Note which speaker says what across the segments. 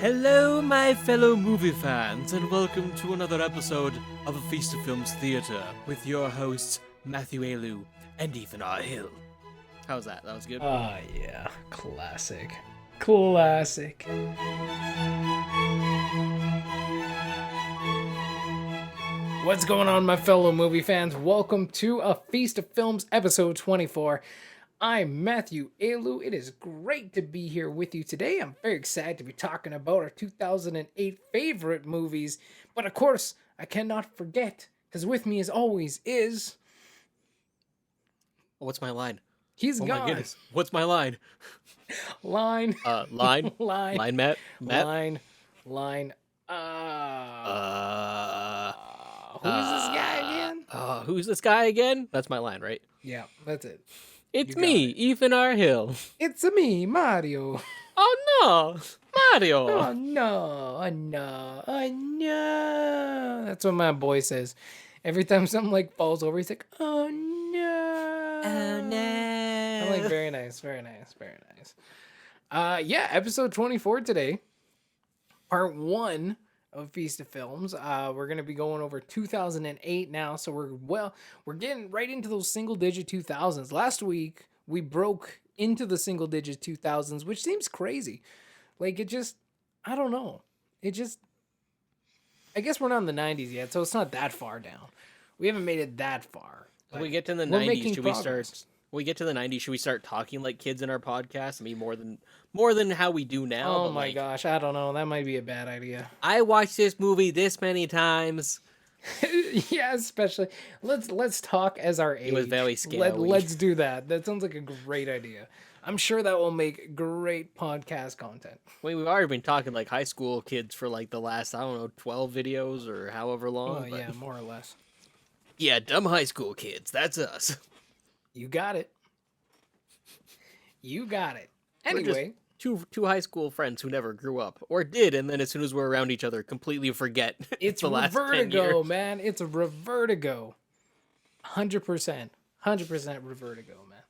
Speaker 1: Hello, my fellow movie fans, and welcome to another episode of A Feast of Films Theatre with your hosts, Matthew Ayalew and Ethan R. Hill. How's that? That was good?
Speaker 2: Yeah. Classic. Classic. What's going on, my fellow movie fans? Welcome to A Feast of Films, episode 24. I'm Matthew Ayalew. It is great to be here with you today. I'm very excited to be talking about our 2008 favorite movies. But of course, I cannot forget, because with me as always is...
Speaker 1: What's my line?
Speaker 2: He's gone.
Speaker 1: Oh my goodness. What's my line?
Speaker 2: Line.
Speaker 1: Line?
Speaker 2: Line.
Speaker 1: Line, Matt?
Speaker 2: Line. Who's this guy again?
Speaker 1: Who's this guy again? That's my line, right?
Speaker 2: Yeah, that's it.
Speaker 1: It's me, Ethan R. Hill.
Speaker 2: It's me, Mario.
Speaker 1: Oh no, Mario.
Speaker 2: Oh no, oh no, oh no. That's what my boy says. Every time something like falls over, he's like, oh no.
Speaker 1: Oh no.
Speaker 2: I'm like, very nice, very nice, very nice. Yeah, episode 24 today. Part 1 of Feast of Films. We're going to be going over 2008 now, so we're getting right into those single-digit 2000s. Last week, we broke into the single-digit 2000s, which seems crazy. Like, it just, I don't know. It just, I guess we're not in the 90s yet, so it's not that far down. We haven't made it that far.
Speaker 1: When we get to the 90s, should we start... When we get to the 90s, should we start talking like kids in our podcast? I mean, more than how we do now.
Speaker 2: Oh my gosh, I don't know. That might be a bad idea.
Speaker 1: I watched this movie this many times.
Speaker 2: Yeah, especially let's talk as our age.
Speaker 1: It was very scary.
Speaker 2: Let's do that. That sounds like a great idea. I'm sure that will make great podcast content.
Speaker 1: Wait, we've already been talking like high school kids for like the last, 12 videos or however long.
Speaker 2: Oh yeah, more or less.
Speaker 1: Yeah, dumb high school kids. That's us.
Speaker 2: You got it. You got it. Anyway,
Speaker 1: two high school friends who never grew up or did, and then as soon as we're around each other, completely forget.
Speaker 2: It's
Speaker 1: the last
Speaker 2: Revertigo, man. It's a Revertigo. 100%. 100% Revertigo, man.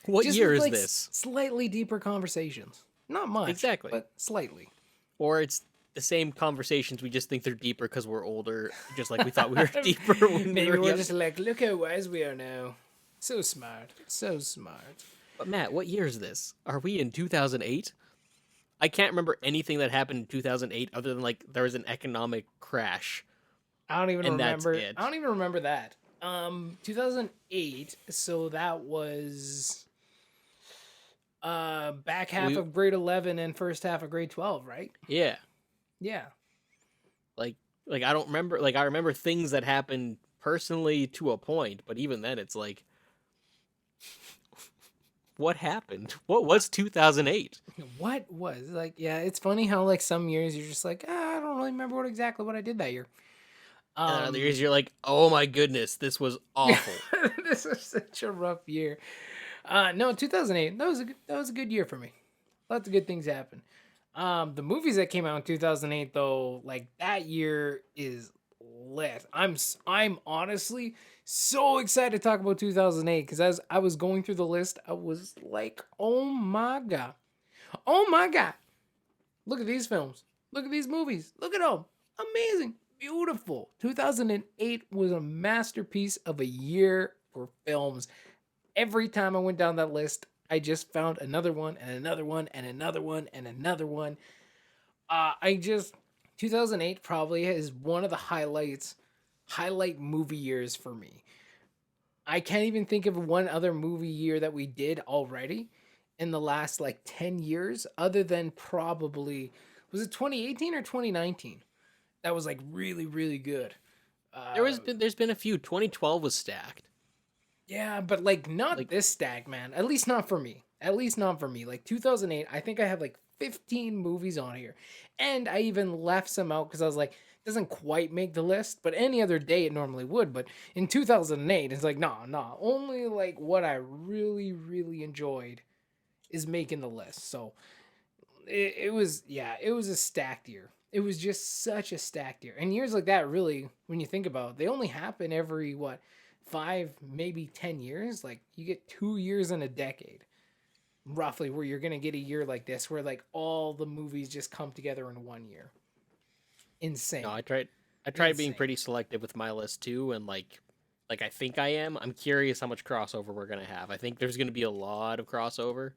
Speaker 1: What
Speaker 2: Just
Speaker 1: year
Speaker 2: with,
Speaker 1: is
Speaker 2: like,
Speaker 1: this?
Speaker 2: Slightly deeper conversations. Not much.
Speaker 1: Exactly.
Speaker 2: But slightly.
Speaker 1: Or it's the same conversations, we just think they're deeper because we're older, just like we thought we were deeper when
Speaker 2: Maybe
Speaker 1: we were
Speaker 2: we're
Speaker 1: young.
Speaker 2: just like, look how wise we are now. So smart. So smart.
Speaker 1: But Matt, what year is this? Are we in 2008? I can't remember anything that happened in 2008 other than like there was an economic crash.
Speaker 2: I don't even remember.
Speaker 1: That's it.
Speaker 2: I don't even remember that. 2008, so that was back half of grade 11 and first half of grade 12, right?
Speaker 1: Yeah.
Speaker 2: Yeah.
Speaker 1: Like I don't remember, like I remember things that happened personally to a point, but even then it's like what happened? What was 2008?
Speaker 2: What was like? Yeah, it's funny how like some years you're just like, I don't really remember exactly what I did that year.
Speaker 1: And other years you're like, oh my goodness, this was awful.
Speaker 2: This was such a rough year. No, 2008. That was a good year for me. Lots of good things happened. The movies that came out in 2008 though, like that year is lit. I'm honestly so excited to talk about 2008 because as I was going through the list, I was like, oh my god, look at these films, look at these movies, look at them, amazing, beautiful. 2008 was a masterpiece of a year for films. Every time I went down that list, I just found another one and another one and another one and another one. 2008 probably is one of the highlight movie years for me. I can't even think of one other movie year that we did already in the last like 10 years other than probably, was it 2018 or 2019? That was like really, really good.
Speaker 1: There's been a few. 2012 was stacked.
Speaker 2: Yeah, but like not like, this stack, man. At least not for me. Like 2008, I think I have like 15 movies on here. And I even left some out because I was like, it doesn't quite make the list, but any other day it normally would. But in 2008, it's like, nah. Only like what I really, really enjoyed is making the list. So it was a stacked year. It was just such a stacked year. And years like that, really, when you think about it, they only happen every, 5, maybe 10 years? Like, you get 2 years in a decade. roughly, where you're gonna get a year like this, where like all the movies just come together in one year. Insane.
Speaker 3: No, I tried being pretty selective with my list too, and like I think I am. I'm curious how much crossover we're gonna have. I think there's gonna be a lot of crossover.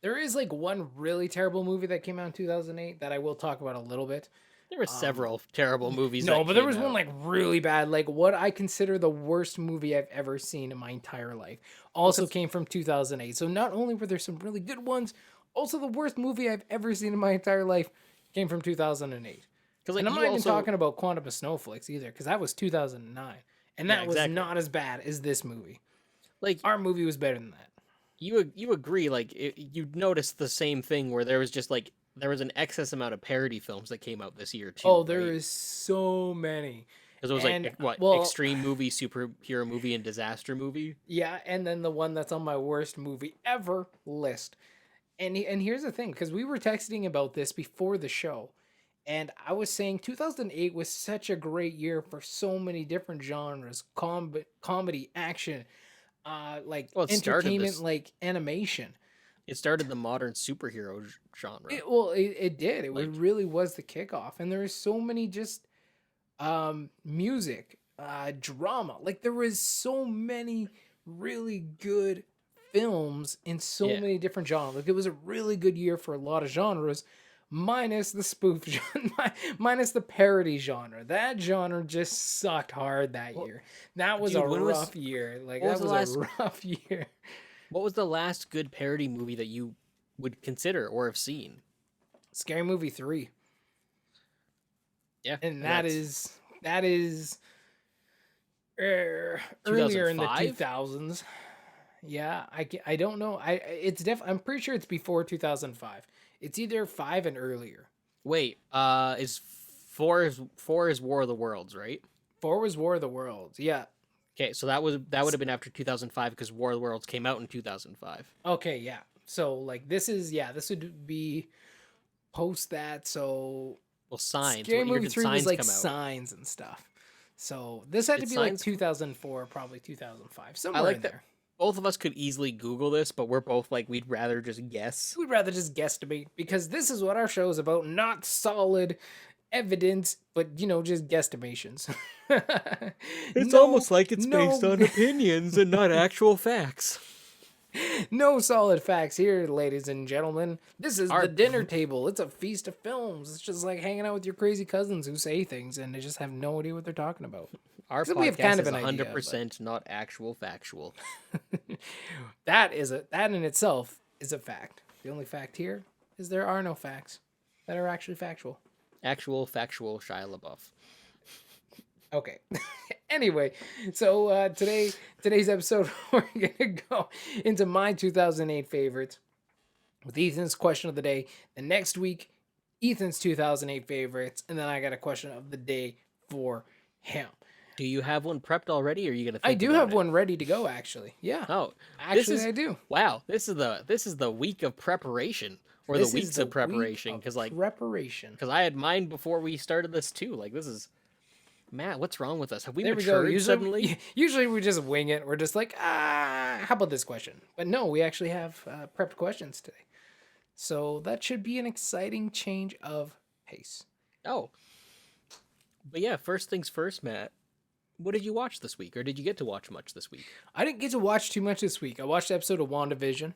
Speaker 2: There is like one really terrible movie that came out in 2008 that I will talk about a little bit.
Speaker 3: There were several terrible movies.
Speaker 2: No,
Speaker 3: that
Speaker 2: but there
Speaker 3: came
Speaker 2: was one
Speaker 3: out.
Speaker 2: like really bad, like what I consider the worst movie I've ever seen in my entire life. Also came from 2008. So not only were there some really good ones, also the worst movie I've ever seen in my entire life came from 2008.
Speaker 3: Because
Speaker 2: And I'm not even talking about Quantum of Snowfleks either, because that was 2009. And that was not as bad as this movie.
Speaker 3: Like
Speaker 2: Our movie was better than that.
Speaker 3: you agree, like you noticed the same thing where there was just like there was an excess amount of parody films that came out this year too.
Speaker 2: Oh, there
Speaker 3: right?
Speaker 2: is so many.
Speaker 3: Because it was
Speaker 2: And,
Speaker 3: like what
Speaker 2: well-
Speaker 3: extreme movie, superhero movie, and disaster movie.
Speaker 2: Yeah, and then the one that's on my worst movie ever list. And here's the thing, because we were texting about this before the show, and I was saying 2008 was such a great year for so many different genres, comedy, action, like
Speaker 3: Well, it started
Speaker 2: entertainment,
Speaker 3: this-
Speaker 2: like animation.
Speaker 3: It started the modern superhero genre.
Speaker 2: It did. It
Speaker 3: Like-
Speaker 2: really was the kickoff, and there was so many just music, drama. Like there was so many really good films in so
Speaker 3: Yeah.
Speaker 2: many different genres. Like it was a really good year for a lot of genres, minus the spoof genre, minus the parody genre. That genre just sucked hard that year. That was
Speaker 3: dude,
Speaker 2: a
Speaker 3: when was-
Speaker 2: rough year. Like
Speaker 3: what
Speaker 2: that
Speaker 3: was
Speaker 2: was
Speaker 3: the
Speaker 2: a rough year.
Speaker 3: What was the last good parody movie that you would consider or have seen?
Speaker 2: Scary Movie 3.
Speaker 3: Yeah,
Speaker 2: And
Speaker 3: that's-
Speaker 2: that is earlier in the
Speaker 3: 2005?
Speaker 2: 2000s. Yeah, I don't know. I'm pretty sure it's before 2005. It's either 5 and earlier.
Speaker 3: Wait, is four is War of the Worlds, right?
Speaker 2: 4 was War of the Worlds. Yeah.
Speaker 3: Okay, so that would have been after 2005 because War of the Worlds came out in 2005.
Speaker 2: Okay, yeah. So like this would be post that. So
Speaker 3: Well, Signs.
Speaker 2: Scary
Speaker 3: What year
Speaker 2: Movie
Speaker 3: did
Speaker 2: 3
Speaker 3: Signs
Speaker 2: was like
Speaker 3: come out?
Speaker 2: Signs and stuff. So this had to
Speaker 3: Did
Speaker 2: be like
Speaker 3: Signs-
Speaker 2: 2004, probably 2005. Somewhere
Speaker 3: like
Speaker 2: in
Speaker 3: that-
Speaker 2: there.
Speaker 3: Both of us could easily Google this, but we're both like we'd rather just guess.
Speaker 2: We'd rather just guesstimate because this is what our show is about, not solid evidence, but just guesstimations.
Speaker 1: like it's based on opinions and not actual facts.
Speaker 2: no solid facts here, ladies and gentlemen. This is
Speaker 3: Our-
Speaker 2: the dinner table. It's a feast of films. It's just like hanging out with your crazy cousins who say things and they just have no idea what they're talking about.
Speaker 3: Our
Speaker 2: So
Speaker 3: podcast
Speaker 2: we have kind of
Speaker 3: is
Speaker 2: an idea,
Speaker 3: 100% not actual factual.
Speaker 2: That in itself is a fact. The only fact here is there are no facts that are actually factual.
Speaker 3: Actual factual Shia LaBeouf.
Speaker 2: Okay. Anyway, so today's episode, we're gonna go into my 2008 favorites with Ethan's question of the day. The next week, Ethan's 2008 favorites, and then I got a question of the day for him.
Speaker 3: Do you have one prepped already, or are you gonna?
Speaker 2: I
Speaker 3: Think
Speaker 2: do
Speaker 3: about
Speaker 2: have
Speaker 3: it?
Speaker 2: one ready to go, actually. Yeah,
Speaker 3: Oh,
Speaker 2: actually, I do.
Speaker 3: Wow, this is the week of preparation, or
Speaker 2: This
Speaker 3: the
Speaker 2: is
Speaker 3: weeks
Speaker 2: the
Speaker 3: of preparation,
Speaker 2: week of
Speaker 3: because like
Speaker 2: preparation.
Speaker 3: because I had mine before we started this too. Like this is, Matt, what's wrong with us? Have we
Speaker 2: There we go.
Speaker 3: matured suddenly?
Speaker 2: Usually we just wing it. We're just like, how about this question? But no, we actually have prepped questions today. So that should be an exciting change of pace.
Speaker 3: Oh, but yeah, first things first, Matt. What did you watch this week, or did you get to watch much this week?
Speaker 2: I didn't get to watch too much this week. I watched the episode of WandaVision.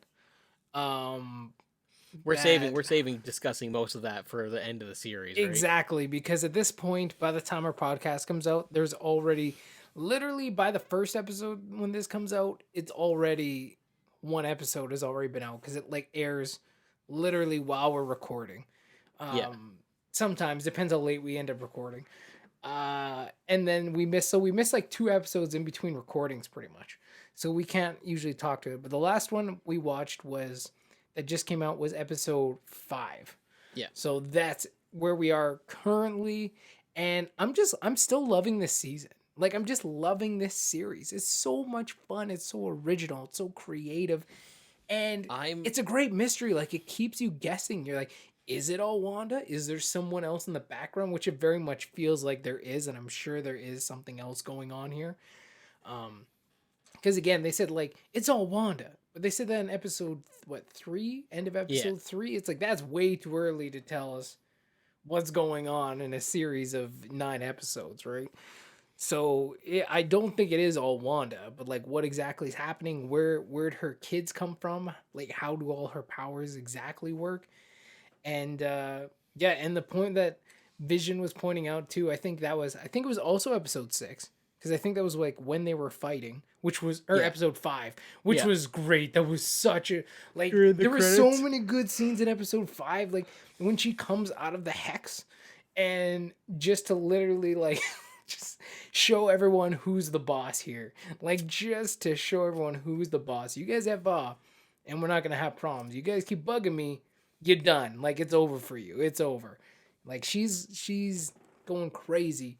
Speaker 3: We're
Speaker 2: That-
Speaker 3: saving discussing most of that for the end of the series. Right?
Speaker 2: Exactly, because at this point, by the time our podcast comes out, there's already, literally by the first episode when this comes out, it's already, one episode has already been out, because it like airs literally while we're recording.
Speaker 3: Yeah.
Speaker 2: Sometimes, depends how late we end up recording. And then we miss like 2 episodes in between recordings pretty much. So we can't usually talk to it. But the last one we watched that just came out was episode 5.
Speaker 3: Yeah.
Speaker 2: So that's where we are currently. And I'm still loving this season. Like, I'm just loving this series. It's so much fun. It's so original. It's so creative. And it's a great mystery. Like, it keeps you guessing. You're like, is it all Wanda? Is there someone else in the background? Which it very much feels like there is. And I'm sure there is something else going on here. Because again, they said like, it's all Wanda. But they said that in episode what 3, end of
Speaker 3: Yeah.
Speaker 2: episode 3. It's like that's way too early to tell us what's going on in a series of 9 episodes, right? So I don't think it is all Wanda, but like what exactly is happening? Where'd her kids come from? Like how do all her powers exactly work? And yeah, and the point that Vision was pointing out too, I think it was also episode 6 because I think that was like when they were fighting, which was or
Speaker 3: Yeah.
Speaker 2: episode 5, which
Speaker 3: Yeah.
Speaker 2: was great. That was such a like
Speaker 1: During the
Speaker 2: there were so
Speaker 1: credits.
Speaker 2: many good scenes in episode 5, like when she comes out of the hex and just to literally like just show everyone who's the boss here. Like just to show everyone who's the boss. You guys have and we're not gonna have problems. You guys keep bugging me, you're done. Like it's over for you. It's over. Like she's going crazy.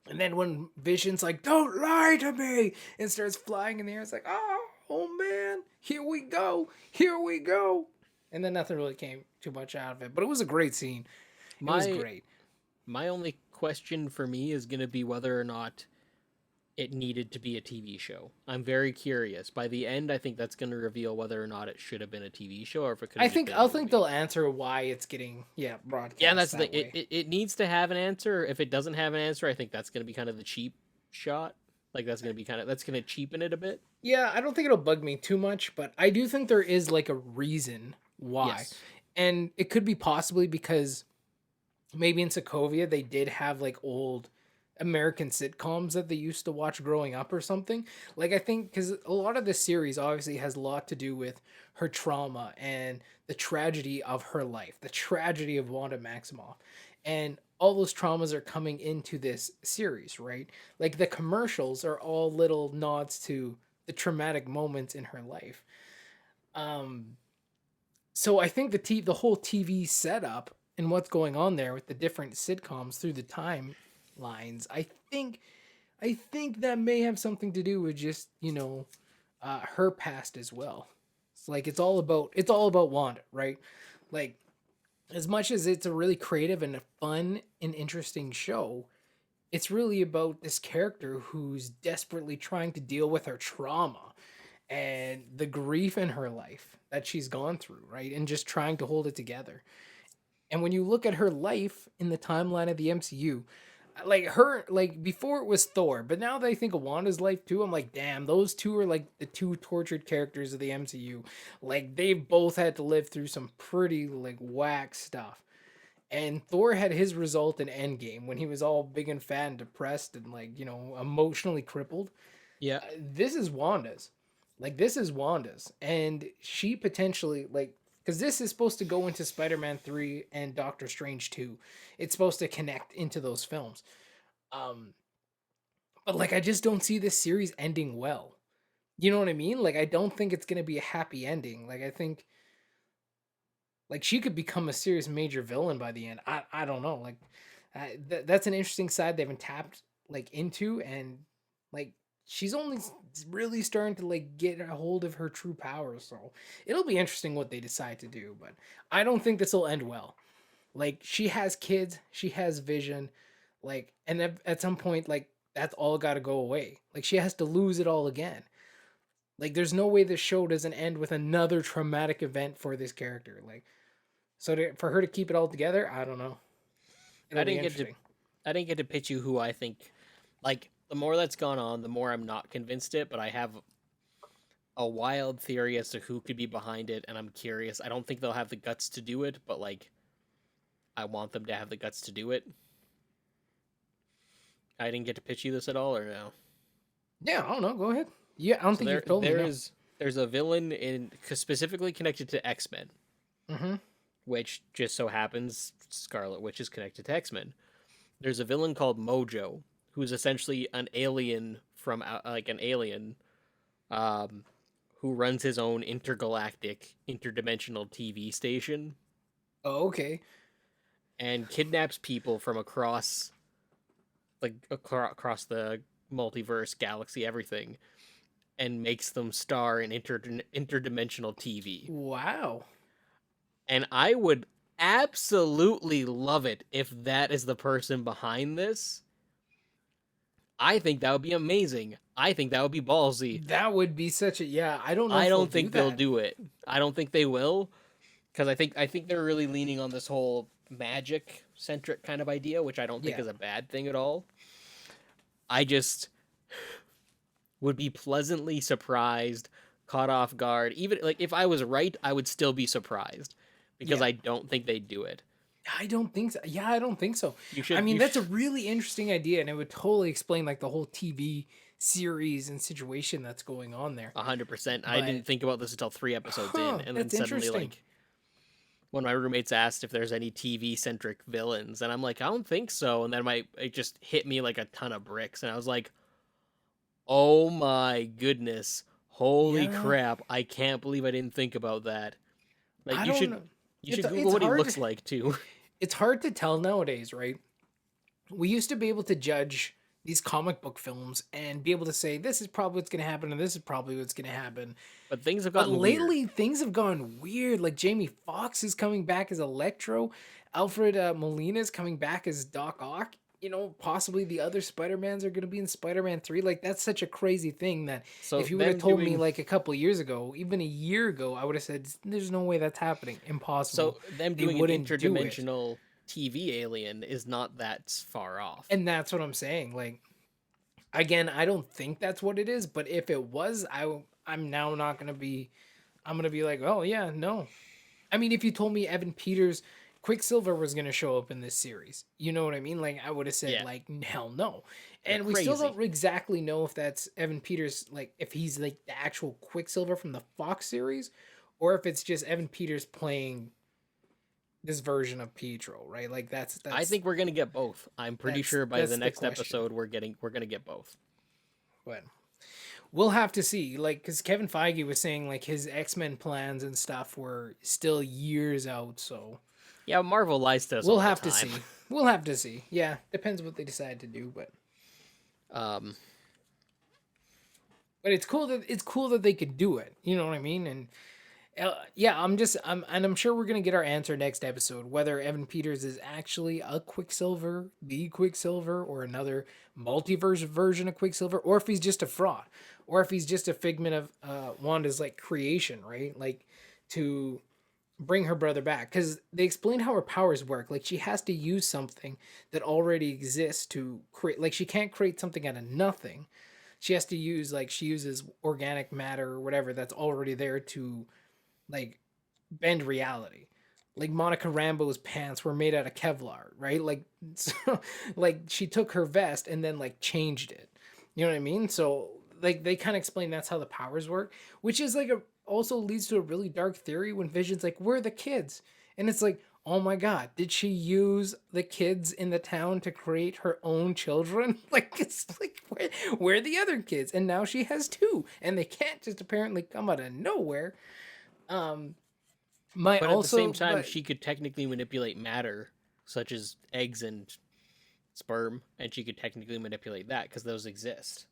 Speaker 2: And then when Vision's like, "Don't lie to me," and starts flying in the air, it's like, oh man, here we go, here we go. And then nothing really came too much out of it, but it was a great scene. It was great.
Speaker 3: My only question for me is going to be whether or not it needed to be a TV show. I'm very curious. By the end, I think that's going to reveal whether or not it should have been a TV show or if it could.
Speaker 2: I think they'll answer why it's getting broadcast.
Speaker 3: Yeah, and that's the
Speaker 2: that
Speaker 3: thing.
Speaker 2: way.
Speaker 3: It needs to have an answer. If it doesn't have an answer, I think that's going to be kind of the cheap shot. Like that's going to cheapen it a bit.
Speaker 2: Yeah, I don't think it'll bug me too much, but I do think there is like a reason why.
Speaker 3: Yes.
Speaker 2: And it could be possibly because maybe in Sokovia they did have like old American sitcoms that they used to watch growing up or something. Like I think because a lot of this series obviously has a lot to do with her trauma and the tragedy of her life, the tragedy of Wanda Maximoff. And all those traumas are coming into this series, right? Like the commercials are all little nods to the traumatic moments in her life. So I think the whole TV setup and what's going on there with the different sitcoms through the timelines, I think that may have something to do with just her past as well. It's like it's all about Wanda, right? Like as much as it's a really creative and a fun and interesting show, it's really about this character who's desperately trying to deal with her trauma and the grief in her life that she's gone through, right? And just trying to hold it together. And when you look at her life in the timeline of the MCU, like her, like before it was Thor, but now that I think of Wanda's life too, I'm like, damn, those two are like the two tortured characters of the MCU. Like they've both had to live through some pretty like whack stuff. And Thor had his result in Endgame when he was all big and fat and depressed and like, emotionally crippled.
Speaker 3: Yeah.
Speaker 2: This is Wanda's. Like this is Wanda's. And she potentially like because this is supposed to go into Spider-Man 3 and Doctor Strange 2. It's supposed to connect into those films. But like I just don't see this series ending well. You know what I mean? Like I don't think it's going to be a happy ending. Like I think like she could become a serious major villain by the end. I don't know. Like that's an interesting side they haven't tapped like into, and like she's only really starting to like get a hold of her true powers. So it'll be interesting what they decide to do, but I don't think this will end well. Like she has kids, she has Vision, like, and at some point, like that's all got to go away. Like she has to lose it all again. Like there's no way this show doesn't end with another traumatic event for this character. Like, so for her to keep it all together, I don't know.
Speaker 3: I didn't get to pitch you who I think, like, the more that's gone on, the more I'm not convinced it, but I have a wild theory as to who could be behind it, and I'm curious. I don't think they'll have the guts to do it, but, like, I want them to have the guts to do it. I didn't get to pitch you this at all, or no?
Speaker 2: Yeah, I don't know. Go ahead. Yeah, I don't think you've told me.
Speaker 3: There's a villain specifically connected to X-Men, which just so happens Scarlet Witch is connected to X-Men. There's a villain called Mojo, who's essentially an alien from who runs his own intergalactic, interdimensional TV station.
Speaker 2: Oh, okay.
Speaker 3: And kidnaps people from across the multiverse, galaxy, everything, and makes them star in interdimensional TV.
Speaker 2: Wow.
Speaker 3: And I would absolutely love it if that is the person behind this. I think that would be amazing. I think that would be ballsy.
Speaker 2: That would be such a I don't know
Speaker 3: I
Speaker 2: if
Speaker 3: don't think they'll
Speaker 2: that.
Speaker 3: do it. I don't think they will, because I think they're really leaning on this whole magic centric kind of idea, which I don't think
Speaker 2: Yeah.
Speaker 3: is a bad thing at all. I just would be pleasantly surprised, caught off guard. Even like if I was right, I would still be surprised because
Speaker 2: Yeah.
Speaker 3: I don't think they'd do it.
Speaker 2: I don't think so. Yeah, I don't think so.
Speaker 3: You should.
Speaker 2: I mean, that's a really interesting idea, and it would totally explain like the whole TV series and situation that's going on there.
Speaker 3: 100%. I didn't think about this until 3 episodes in, and then
Speaker 2: that's
Speaker 3: suddenly
Speaker 2: interesting.
Speaker 3: like when my roommates asked if there's any TV centric villains, and I'm like, I don't think so. And then it just hit me like a ton of bricks, and I was like, oh my goodness, holy
Speaker 2: Yeah.
Speaker 3: crap! I can't believe I didn't think about that. Like
Speaker 2: I
Speaker 3: you
Speaker 2: don't
Speaker 3: should
Speaker 2: know.
Speaker 3: you
Speaker 2: It's-
Speaker 3: should Google
Speaker 2: it's
Speaker 3: what he
Speaker 2: hard
Speaker 3: looks
Speaker 2: to-
Speaker 3: like too.
Speaker 2: It's hard to tell nowadays, right? We used to be able to judge these comic book films and be able to say this is probably what's going to happen and this is probably what's going to happen.
Speaker 3: But things have
Speaker 2: But
Speaker 3: gotten weird.
Speaker 2: lately, things have gone weird. Like Jamie Foxx is coming back as Electro, Alfred Molina is coming back as Doc Ock. You know, possibly the other Spider-Mans are going to be in Spider-Man 3. Like, that's such a crazy thing that
Speaker 3: So
Speaker 2: if you would have
Speaker 3: them
Speaker 2: told me
Speaker 3: doing-
Speaker 2: like a couple years ago, even a year ago, I would have said, there's no way that's happening. Impossible.
Speaker 3: So them
Speaker 2: They
Speaker 3: doing an
Speaker 2: wouldn't do it.
Speaker 3: interdimensional TV alien is not that far off.
Speaker 2: And that's what I'm saying. Like, again, I don't think that's what it is, but if it was, I'm now not gonna be. I'm gonna be like, oh yeah, no. I mean, if you told me Evan Peters, Quicksilver was gonna show up in this series, you know what I mean? Like, I would have said
Speaker 3: Yeah.
Speaker 2: like, hell no.
Speaker 3: Yeah,
Speaker 2: And we still
Speaker 3: crazy.
Speaker 2: don't exactly know if that's Evan Peters, like if he's like the actual Quicksilver from the Fox series, or if it's just Evan Peters playing this version of Pietro, right? Like that's
Speaker 3: I think we're gonna get both. I'm pretty
Speaker 2: that's-
Speaker 3: sure by
Speaker 2: that's
Speaker 3: the
Speaker 2: the
Speaker 3: next
Speaker 2: question.
Speaker 3: episode we're gonna get both.
Speaker 2: But we'll have to see. Like, because Kevin Feige was saying like his X-Men plans and stuff were still years out. So
Speaker 3: Yeah, Marvel lies to us.
Speaker 2: we'll
Speaker 3: all the
Speaker 2: have to
Speaker 3: time.
Speaker 2: see. We'll have to see. Yeah, depends what they decide to do. But it's cool that they could do it. You know what I mean? And yeah, I'm sure we're gonna get our answer next episode whether Evan Peters is actually a Quicksilver, the Quicksilver, or another multiverse version of Quicksilver, or if he's just a fraud, or if he's just a figment of Wanda's like creation, right? Like to bring her brother back, because they explained how her powers work. Like she has to use something that already exists to create. Like she can't create something out of nothing. She has to use she uses organic matter or whatever that's already there to like bend reality. Like Monica Rambeau's pants were made out of Kevlar, right? Like so, like she took her vest and then like changed it. You know what I mean? So like they kind of explain that's how the powers work, which is like also leads to a really dark theory when Vision's like, "We're the kids," and it's like, oh my god, did she use the kids in the town to create her own children? Like it's like where are the other kids? And now she has two, and they can't just apparently come out of nowhere.
Speaker 3: But at the same time,
Speaker 2: but-
Speaker 3: she could technically manipulate matter, such as eggs and sperm, and she could technically manipulate that because those exist.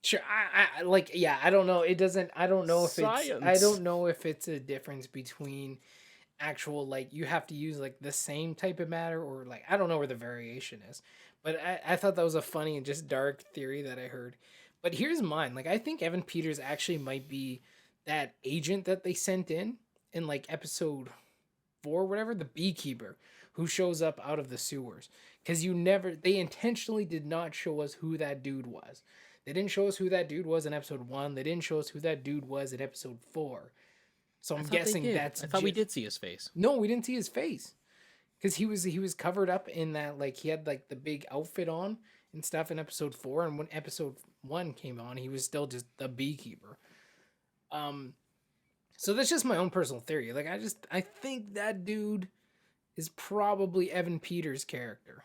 Speaker 2: Sure, I like, yeah, I don't know. It doesn't. I don't know if I
Speaker 3: Science.
Speaker 2: don't know if it's a difference between actual like you have to use like the same type of matter or like I don't know where the variation is. But I thought that was a funny and just dark theory that I heard. But here's mine. Like I think Evan Peters actually might be that agent that they sent in like episode 4 or whatever, the beekeeper who shows up out of the sewers. Because they intentionally did not show us who that dude was. They didn't show us who that dude was in episode 1. They didn't show us who that dude was in episode 4. So I'm guessing that's
Speaker 3: I thought we did see his face.
Speaker 2: No, we didn't see his face. Because he was covered up in that, like he had like the big outfit on and stuff in episode 4, and when episode 1 came on, he was still just the beekeeper. So that's just my own personal theory. Like I think that dude is probably Evan Peters' character.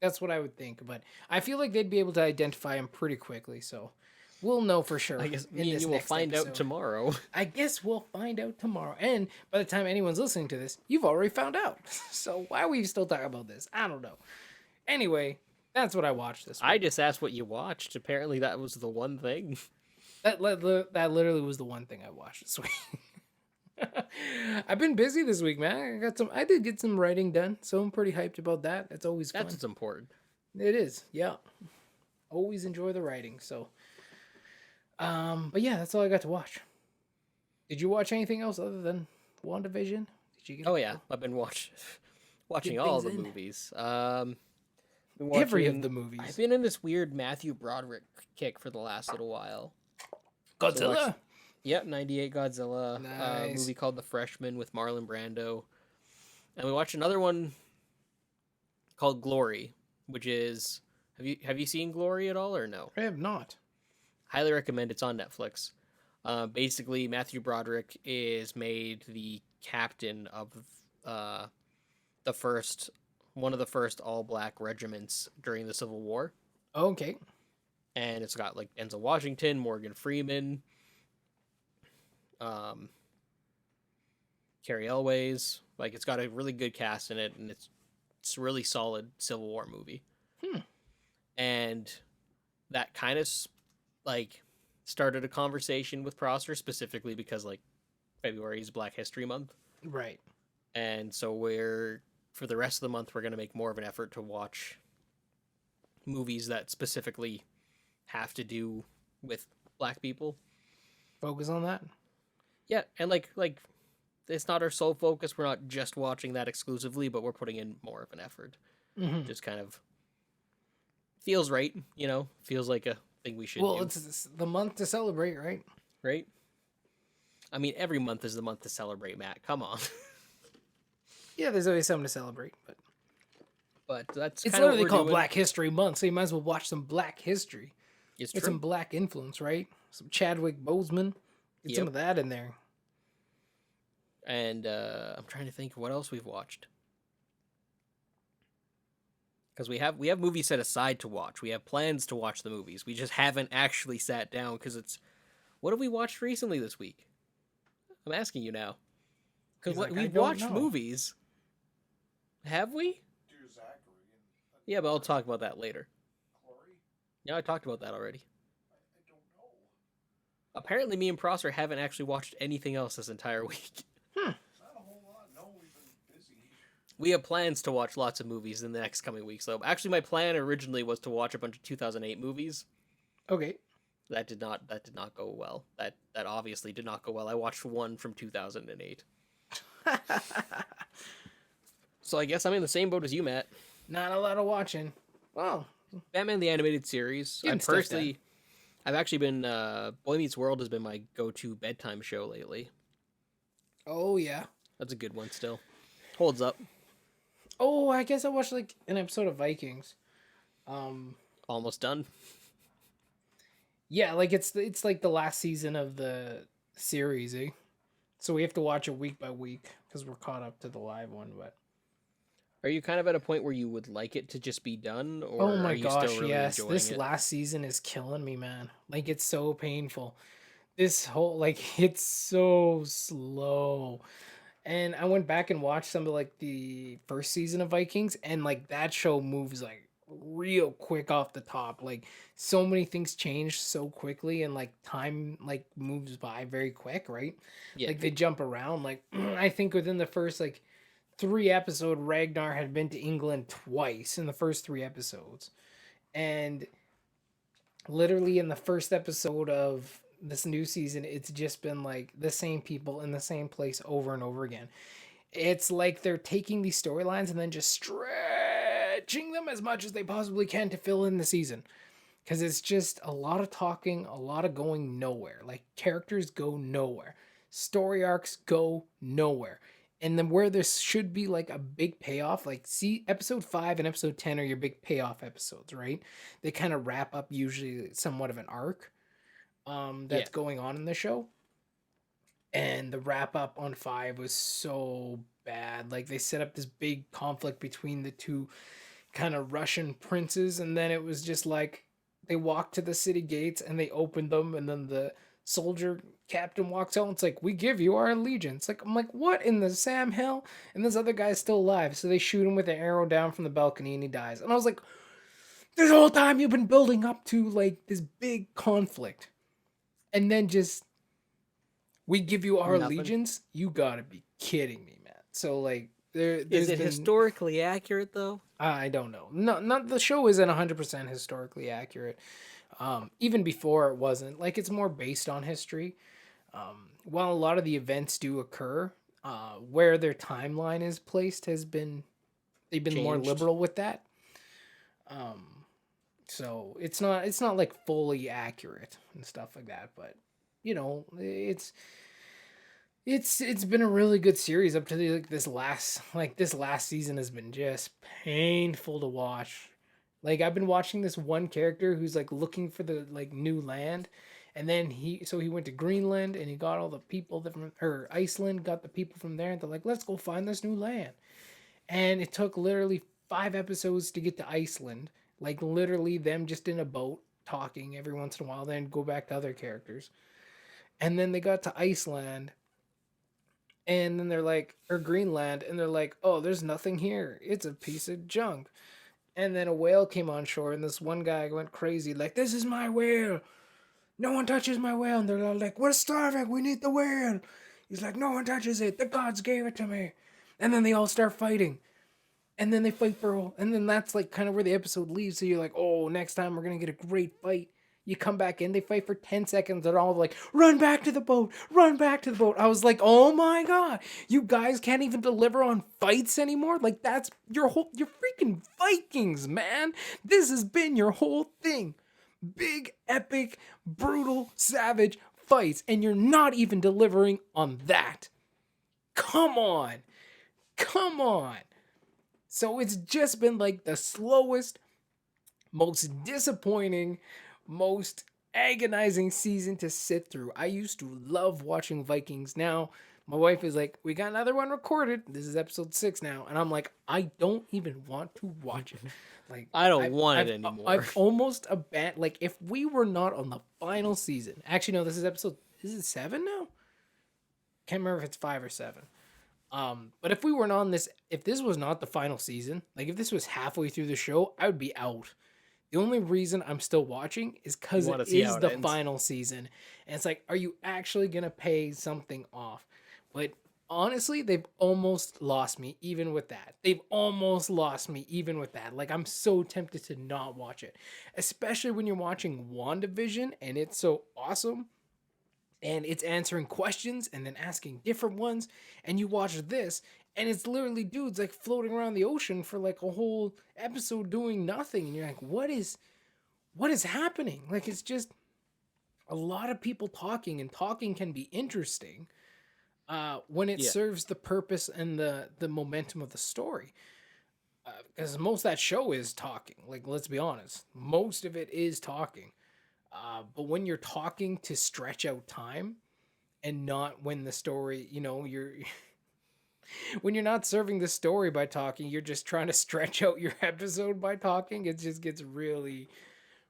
Speaker 2: That's what I would think, but I feel like they'd be able to identify him pretty quickly, so we'll know for sure.
Speaker 3: I guess
Speaker 2: in
Speaker 3: me and
Speaker 2: this
Speaker 3: you will
Speaker 2: next
Speaker 3: find out
Speaker 2: episode.
Speaker 3: tomorrow.
Speaker 2: I guess we'll find out tomorrow. And by the time anyone's listening to this, you've already found out. So why are we still talking about this? I don't know. Anyway, that's what I watched this week.
Speaker 3: I just asked what you watched. Apparently, that was the one thing.
Speaker 2: That literally was the one thing I watched this week. I've been busy this week, man. I did get some writing done, so I'm pretty hyped about that. It's always fun.
Speaker 3: That's what's important.
Speaker 2: It is, yeah. Always enjoy the writing. So, but yeah, that's all I got to watch. Did you watch anything else other than WandaVision? Did you get?
Speaker 3: Oh yeah, I've been watching
Speaker 2: Get
Speaker 3: all
Speaker 2: things
Speaker 3: the
Speaker 2: in?
Speaker 3: movies. Been
Speaker 2: Every of
Speaker 3: watching.
Speaker 2: the movies.
Speaker 3: I've been in this weird Matthew Broderick kick for the last little while.
Speaker 2: Godzilla.
Speaker 3: Yep, 98 Godzilla.
Speaker 2: Nice.
Speaker 3: Movie called The Freshman with Marlon Brando. And we watched another one called Glory, which is have you seen Glory at all or no?
Speaker 2: I have not.
Speaker 3: Highly recommend. It's on Netflix. Basically, Matthew Broderick is made the captain of one of the first all-black regiments during the Civil War.
Speaker 2: Okay.
Speaker 3: And it's got like Denzel Washington, Morgan Freeman, Carrie Elways. Like, it's got a really good cast in it, and it's a really solid Civil War movie. And that kind of like started a conversation with Prosser, specifically because like February is Black History Month,
Speaker 2: Right.
Speaker 3: and so for the rest of the month we're going to make more of an effort to watch movies that specifically have to do with Black people.
Speaker 2: Focus on that.
Speaker 3: Yeah, and like it's not our sole focus. We're not just watching that exclusively, but we're putting in more of an effort. Just kind of feels right, feels like a thing we should do.
Speaker 2: Well, it's the month to celebrate, right?
Speaker 3: Right? I mean, every month is the month to celebrate, Matt. Come on.
Speaker 2: Yeah, there's always something to celebrate,
Speaker 3: But that's
Speaker 2: it's
Speaker 3: kind of
Speaker 2: literally
Speaker 3: what we're
Speaker 2: called
Speaker 3: doing.
Speaker 2: Black History Month, so you might as well watch some Black history.
Speaker 3: It's
Speaker 2: Get
Speaker 3: true.
Speaker 2: some Black influence, right? Some Chadwick Boseman. Get some
Speaker 3: Yep.
Speaker 2: of that in there.
Speaker 3: And I'm trying to think what else we've watched. Because we have movies set aside to watch. We have plans to watch the movies. We just haven't actually sat down because it's... What have we watched recently this week? I'm asking you now. Because
Speaker 2: He's like,
Speaker 3: we've
Speaker 2: "I don't
Speaker 3: watched
Speaker 2: know."
Speaker 3: movies. Have we?
Speaker 4: Dear Zachary and
Speaker 3: Yeah, but I'll talk about that later.
Speaker 4: Chloe.
Speaker 3: Yeah, I talked about that already.
Speaker 4: I don't know.
Speaker 3: Apparently me and Prosser haven't actually watched anything else this entire week.
Speaker 4: Not a whole lot. No, we've been busy.
Speaker 3: We have plans to watch lots of movies in the next coming weeks, though. Actually, my plan originally was to watch a bunch of 2008 movies.
Speaker 2: Okay.
Speaker 3: That did not go well. That obviously did not go well. I watched one from 2008. So I guess I'm in the same boat as you, Matt.
Speaker 2: Not a lot of watching. Well,
Speaker 3: Batman the Animated Series.
Speaker 2: Getting stuff
Speaker 3: I've actually been Boy Meets World has been my go-to bedtime show lately.
Speaker 2: oh yeah.
Speaker 3: That's a good one still. Holds up.
Speaker 2: Oh, I guess I watched like an episode of Vikings.
Speaker 3: Almost done.
Speaker 2: Yeah, like it's like the last season of the series, eh? So we have to watch it week by week because we're caught up to the live one. But
Speaker 3: Are you kind of at a point where you would like it to just be done, or
Speaker 2: oh my
Speaker 3: are you
Speaker 2: gosh,
Speaker 3: still really
Speaker 2: yes,
Speaker 3: enjoying
Speaker 2: this
Speaker 3: it?
Speaker 2: last season is killing me, man. Like it's so painful. This whole like it's so slow. And I went back and watched some of like the first season of Vikings, and like that show moves like real quick off the top. Like so many things change so quickly, and like time like moves by very quick, right?
Speaker 3: Yeah.
Speaker 2: Like they jump around. Like I think within the first like 3 episodes, Ragnar had been to England twice in the first 3 episodes, and literally in the first episode of this new season, it's just been like the same people in the same place over and over again. It's like they're taking these storylines and then just stretching them as much as they possibly can to fill in the season. Because it's just a lot of talking, a lot of going nowhere. Like characters go nowhere. Story arcs go nowhere. And then where there should be like a big payoff, like see episode 5 and episode 10 are your big payoff episodes, right? They kind of wrap up usually somewhat of an arc that's going on in the show. And the wrap up on 5 was so bad. Like they set up this big conflict between the two kind of Russian princes, and then it was just like they walked to the city gates and they opened them, and then the soldier captain walks out and it's like, we give you our allegiance. Like I'm like, what in the Sam hell? And this other guy's still alive, so they shoot him with an arrow down from the balcony and he dies. And I was like, this whole time you've been building up to like this big conflict, and then just we give you our
Speaker 3: Nothing.
Speaker 2: allegiance. You gotta be kidding me, man. So like There's
Speaker 3: Is it
Speaker 2: been,
Speaker 3: historically accurate though?
Speaker 2: I don't know. No, not the show isn't 100% historically accurate. Even before it wasn't. Like it's more based on history. While a lot of the events do occur, where their timeline is placed has been they've been more
Speaker 3: Changed.
Speaker 2: liberal with that. So it's not like fully accurate and stuff like that, but you know, it's been a really good series up to this last season has been just painful to watch. Like I've been watching this one character who's like looking for the like new land, and then he went to Greenland and he got all the people that from or Iceland got the people from there, and they're like, let's go find this new land. And it took literally 5 episodes to get to Iceland. Like literally them just in a boat talking every once in a while, then go back to other characters. And then they got to Iceland, and then they're like, or Greenland, and they're like, oh, there's nothing here. It's a piece of junk. And then a whale came on shore, and this one guy went crazy, like, this is my whale. No one touches my whale. And they're all like, we're starving. We need the whale. He's like, no one touches it. The gods gave it to me. And then they all start fighting. And then they fight and then that's like kind of where the episode leaves. So you're like, oh, next time we're going to get a great fight. You come back in, they fight for 10 seconds. They're all like, run back to the boat. Run back to the boat. I was like, oh my God, you guys can't even deliver on fights anymore. Like that's your freaking Vikings, man. This has been your whole thing. Big, epic, brutal, savage fights. And you're not even delivering on that. Come on. Come on. So it's just been like the slowest, most disappointing, most agonizing season to sit through. I used to love watching Vikings. Now, my wife is like, we got another one recorded. This is episode 6 now. And I'm like, I don't even want to watch it. Like
Speaker 3: I don't want it anymore.
Speaker 2: I've almost abandoned, like if we were not on the final season. Actually, no, is it 7 now? Can't remember if it's 5 or 7. But if we weren't on this, if this was not the final season, like if this was halfway through the show, I would be out. The only reason I'm still watching is because it is the final season. And it's like, are you actually going to pay something off? But honestly, they've almost lost me even with that. Like I'm so tempted to not watch it. Especially when you're watching WandaVision and it's so awesome. And it's answering questions and then asking different ones. And you watch this, and it's literally dudes like floating around the ocean for like a whole episode doing nothing. And you're like, what is happening? Like, it's just a lot of people talking, and talking can be interesting when it serves the purpose and the momentum of the story. Because most of that show is talking. Like, let's be honest. Most of it is talking. But when you're talking to stretch out time and not when the story, you know, when you're not serving the story by talking, you're just trying to stretch out your episode by talking, it just gets really,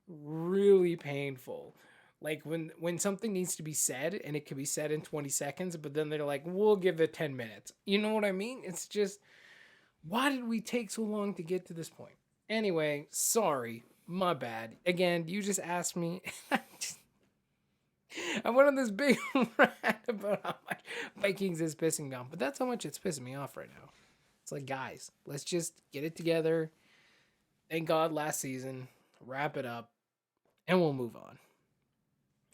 Speaker 2: really painful. Like when something needs to be said and it can be said in 20 seconds, but then they're like, we'll give it 10 minutes. You know what I mean? It's just, why did we take so long to get to this point? Anyway, sorry. My bad. Again, you just asked me. I went on this big rant about how much Vikings is pissing me off. But that's how much it's pissing me off right now. It's like, guys, let's just get it together. Thank God last season. Wrap it up. And we'll move on.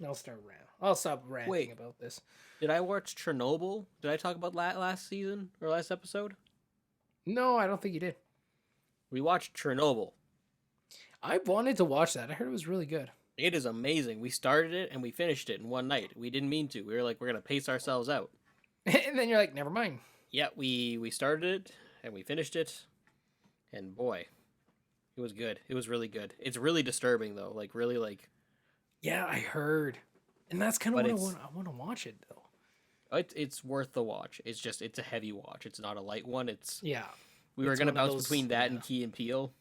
Speaker 2: I'll stop ranting about this.
Speaker 3: Did I watch Chernobyl? Did I talk about that last season or last episode?
Speaker 2: No, I don't think you did.
Speaker 3: We watched Chernobyl.
Speaker 2: I wanted to watch that. I heard it was really good.
Speaker 3: It is amazing. We started it and we finished it in one night. We didn't mean to. We were like, we're going to pace ourselves out.
Speaker 2: And then you're like, never mind.
Speaker 3: Yeah, we started it and we finished it. And boy, it was good. It was really good. It's really disturbing though. Like really like.
Speaker 2: Yeah, I heard. And that's kind of what I want to watch it though.
Speaker 3: It's worth the watch. It's a heavy watch. It's not a light one.
Speaker 2: Yeah.
Speaker 3: We were going to bounce between that and Key and Peele.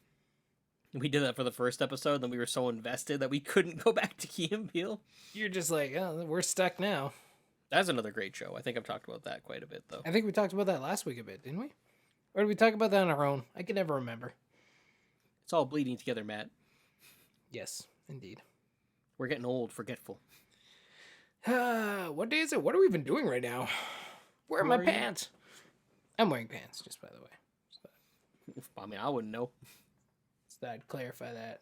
Speaker 3: We did that for the first episode, then we were so invested that we couldn't go back to Key and Peele.
Speaker 2: You're just like, oh, we're stuck now.
Speaker 3: That's another great show. I think I've talked about that quite a bit, though.
Speaker 2: I think we talked about that last week a bit, didn't we? Or did we talk about that on our own? I can never remember.
Speaker 3: It's all bleeding together, Matt.
Speaker 2: Yes, indeed.
Speaker 3: We're getting old, forgetful.
Speaker 2: What day is it? What are we even doing right now? Where are my pants? I'm wearing pants, just by the way.
Speaker 3: I mean, I wouldn't know.
Speaker 2: So I'd clarify that.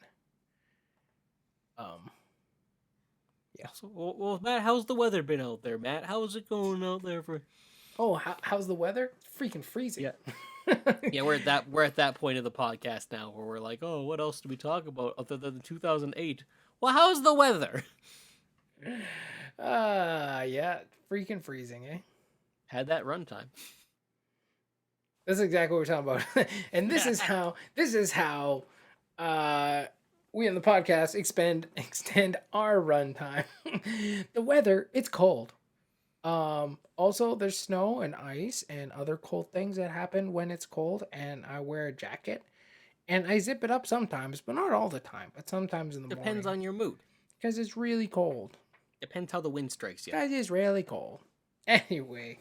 Speaker 2: Yeah.
Speaker 3: So, well, Matt, how's the weather been out there, Matt? How's it going out there for?
Speaker 2: Oh, how's the weather? It's freaking freezing.
Speaker 3: Yeah. Yeah, we're at that point of the podcast now where we're like, oh, what else do we talk about other than 2008? Well, how's the weather?
Speaker 2: Yeah, freaking freezing, eh?
Speaker 3: Had that runtime.
Speaker 2: That's exactly what we're talking about. And this is how we in the podcast extend our runtime. The weather, it's cold. Also there's snow and ice and other cold things that happen when it's cold, and I wear a jacket and I zip it up sometimes, but not all the time, but sometimes in the morning.
Speaker 3: Depends on your mood.
Speaker 2: Because it's really cold.
Speaker 3: Depends how the wind strikes you.
Speaker 2: Guys, it's really cold. Anyway,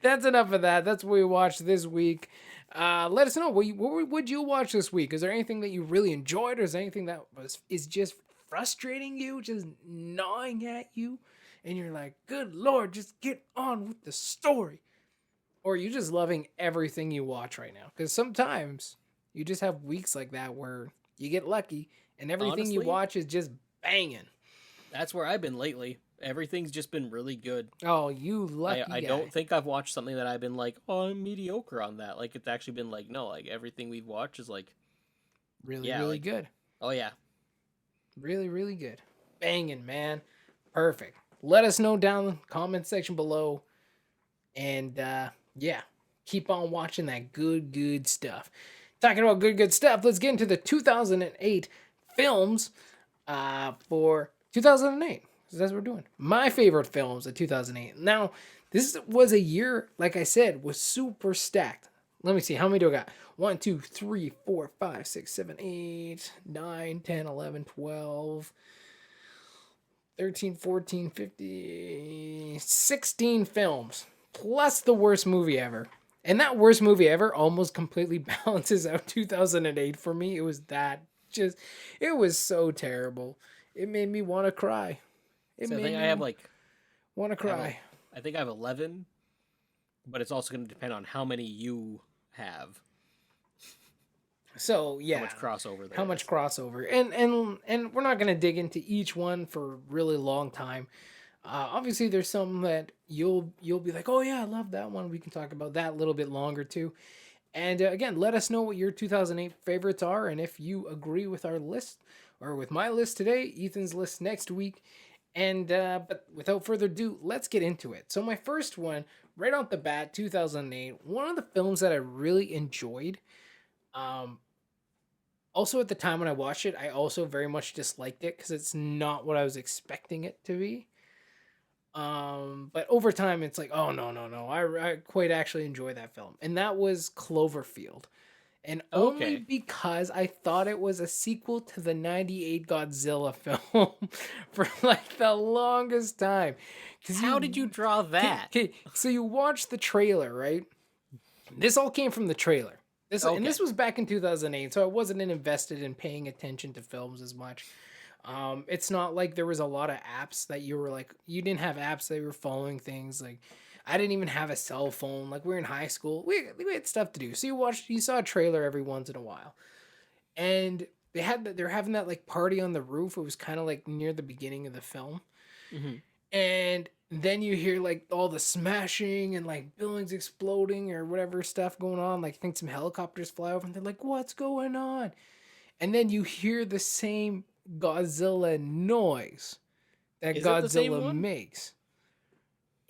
Speaker 2: that's enough of that. That's what we watched this week. Let us know, what would you watch this week? Is there anything that you really enjoyed, or is there anything that is just frustrating you, just gnawing at you, and you're like, good Lord, just get on with the story? Or are you just loving everything you watch right now? Because sometimes you just have weeks like that where you get lucky and everything you watch is just banging.
Speaker 3: That's where I've been lately. Everything's just been really good.
Speaker 2: Oh, you lucky
Speaker 3: I
Speaker 2: guy.
Speaker 3: don't think I've watched something that I've been like, oh, I'm mediocre on that. Like, it's actually been like, no, like, everything we've watched is like...
Speaker 2: Really good.
Speaker 3: Oh, yeah.
Speaker 2: Really, really good. Banging, man. Perfect. Let us know down in the comment section below. And, yeah, keep on watching that good stuff. Talking about good stuff, let's get into the 2008 films for 2008. That's what we're doing. My favorite films of 2008. Now, this was a year, like I said, was super stacked. Let me see. How many do I got? 1, 2, 3, 4, 5, 6, 7, 8, 9, 10, 11, 12, 13, 14, 15, 16 films. Plus the worst movie ever. And that worst movie ever almost completely balances out 2008 for me. It was it was so terrible. It made me want to cry.
Speaker 3: I think I have like...
Speaker 2: Want to cry.
Speaker 3: I think I have 11, but it's also going to depend on how many you have.
Speaker 2: So, yeah.
Speaker 3: How much crossover there
Speaker 2: How
Speaker 3: is.
Speaker 2: much crossover. And we're not going to dig into each one for a really long time. Obviously, there's some that you'll be like, oh, yeah, I love that one. We can talk about that a little bit longer, too. And, again, let us know what your 2008 favorites are. And if you agree with our list, or with my list today, Ethan's list next week. And, but without further ado, let's get into it. So my first one, right off the bat, 2008, one of the films that I really enjoyed. Also at the time when I watched it, I also very much disliked it because it's not what I was expecting it to be. But over time, it's like, oh, no. I quite actually enjoy that film. And that was Cloverfield. And only because I thought it was a sequel to the 98 Godzilla film for like the longest time.
Speaker 3: How did you draw that?
Speaker 2: So you watch the trailer, right? This all came from the trailer. And this was back in 2008, so I wasn't invested in paying attention to films as much. It's not like there was a lot of apps that you were like, you didn't have apps that you were following things like. I didn't even have a cell phone. Like, we were in high school. We had stuff to do. So you saw a trailer every once in a while. And they're having that like party on the roof. It was kind of like near the beginning of the film.
Speaker 3: Mm-hmm.
Speaker 2: And then you hear like all the smashing and like buildings exploding or whatever stuff going on. Like, I think some helicopters fly over and they're like, what's going on? And then you hear the same Godzilla noise that Godzilla makes.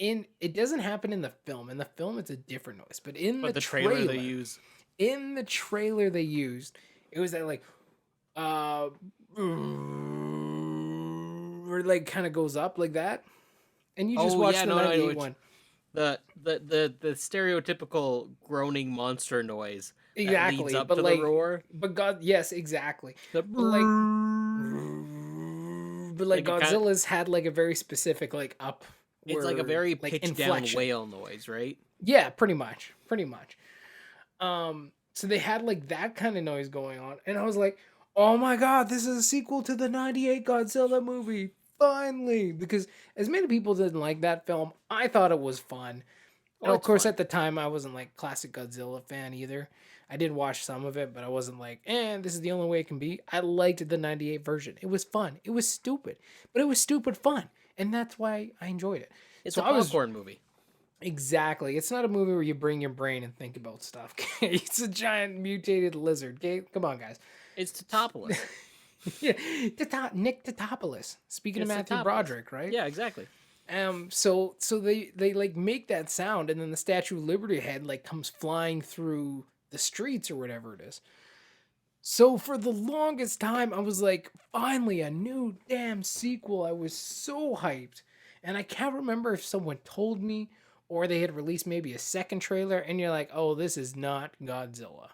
Speaker 2: It doesn't happen in the film. In the film, it's a different noise. But in the trailer they use. In the trailer they used, it was that like, where it like kind of goes up like that, and you just watch the 98 one.
Speaker 3: The stereotypical groaning monster noise.
Speaker 2: Exactly.
Speaker 3: That leads up
Speaker 2: but
Speaker 3: to
Speaker 2: like,
Speaker 3: the roar.
Speaker 2: But yes, exactly. But like Godzilla's had like a very specific like up.
Speaker 3: It's like a very pitched down whale noise, right?
Speaker 2: Yeah, pretty much. So they had like that kind of noise going on, and I was like, oh my god, this is a sequel to the 98 Godzilla movie, finally! Because as many people didn't like that film, I thought it was fun. And of
Speaker 3: it's
Speaker 2: course,
Speaker 3: fun.
Speaker 2: at the time, I wasn't like classic Godzilla fan either. I did watch some of it, but I wasn't like, this is the only way it can be. I liked the 98 version. It was fun. It was stupid, but it was stupid fun. And that's why I enjoyed it.
Speaker 3: It's
Speaker 2: So
Speaker 3: a
Speaker 2: I was
Speaker 3: popcorn movie.
Speaker 2: exactly. It's not a movie where you bring your brain and think about stuff. It's a giant mutated lizard. Okay, come on, guys.
Speaker 3: It's Totopoulos.
Speaker 2: Yeah, Nick Totopoulos. Speaking of
Speaker 3: It's
Speaker 2: Matthew
Speaker 3: Totopoulos.
Speaker 2: Broderick, right?
Speaker 3: Yeah, exactly.
Speaker 2: So they like make that sound, and then the Statue of Liberty head like comes flying through the streets or whatever it is. So for the longest time, I was like, finally a new damn sequel. I was so hyped, and I can't remember if someone told me or they had released maybe a second trailer, and you're like, oh, this is not Godzilla.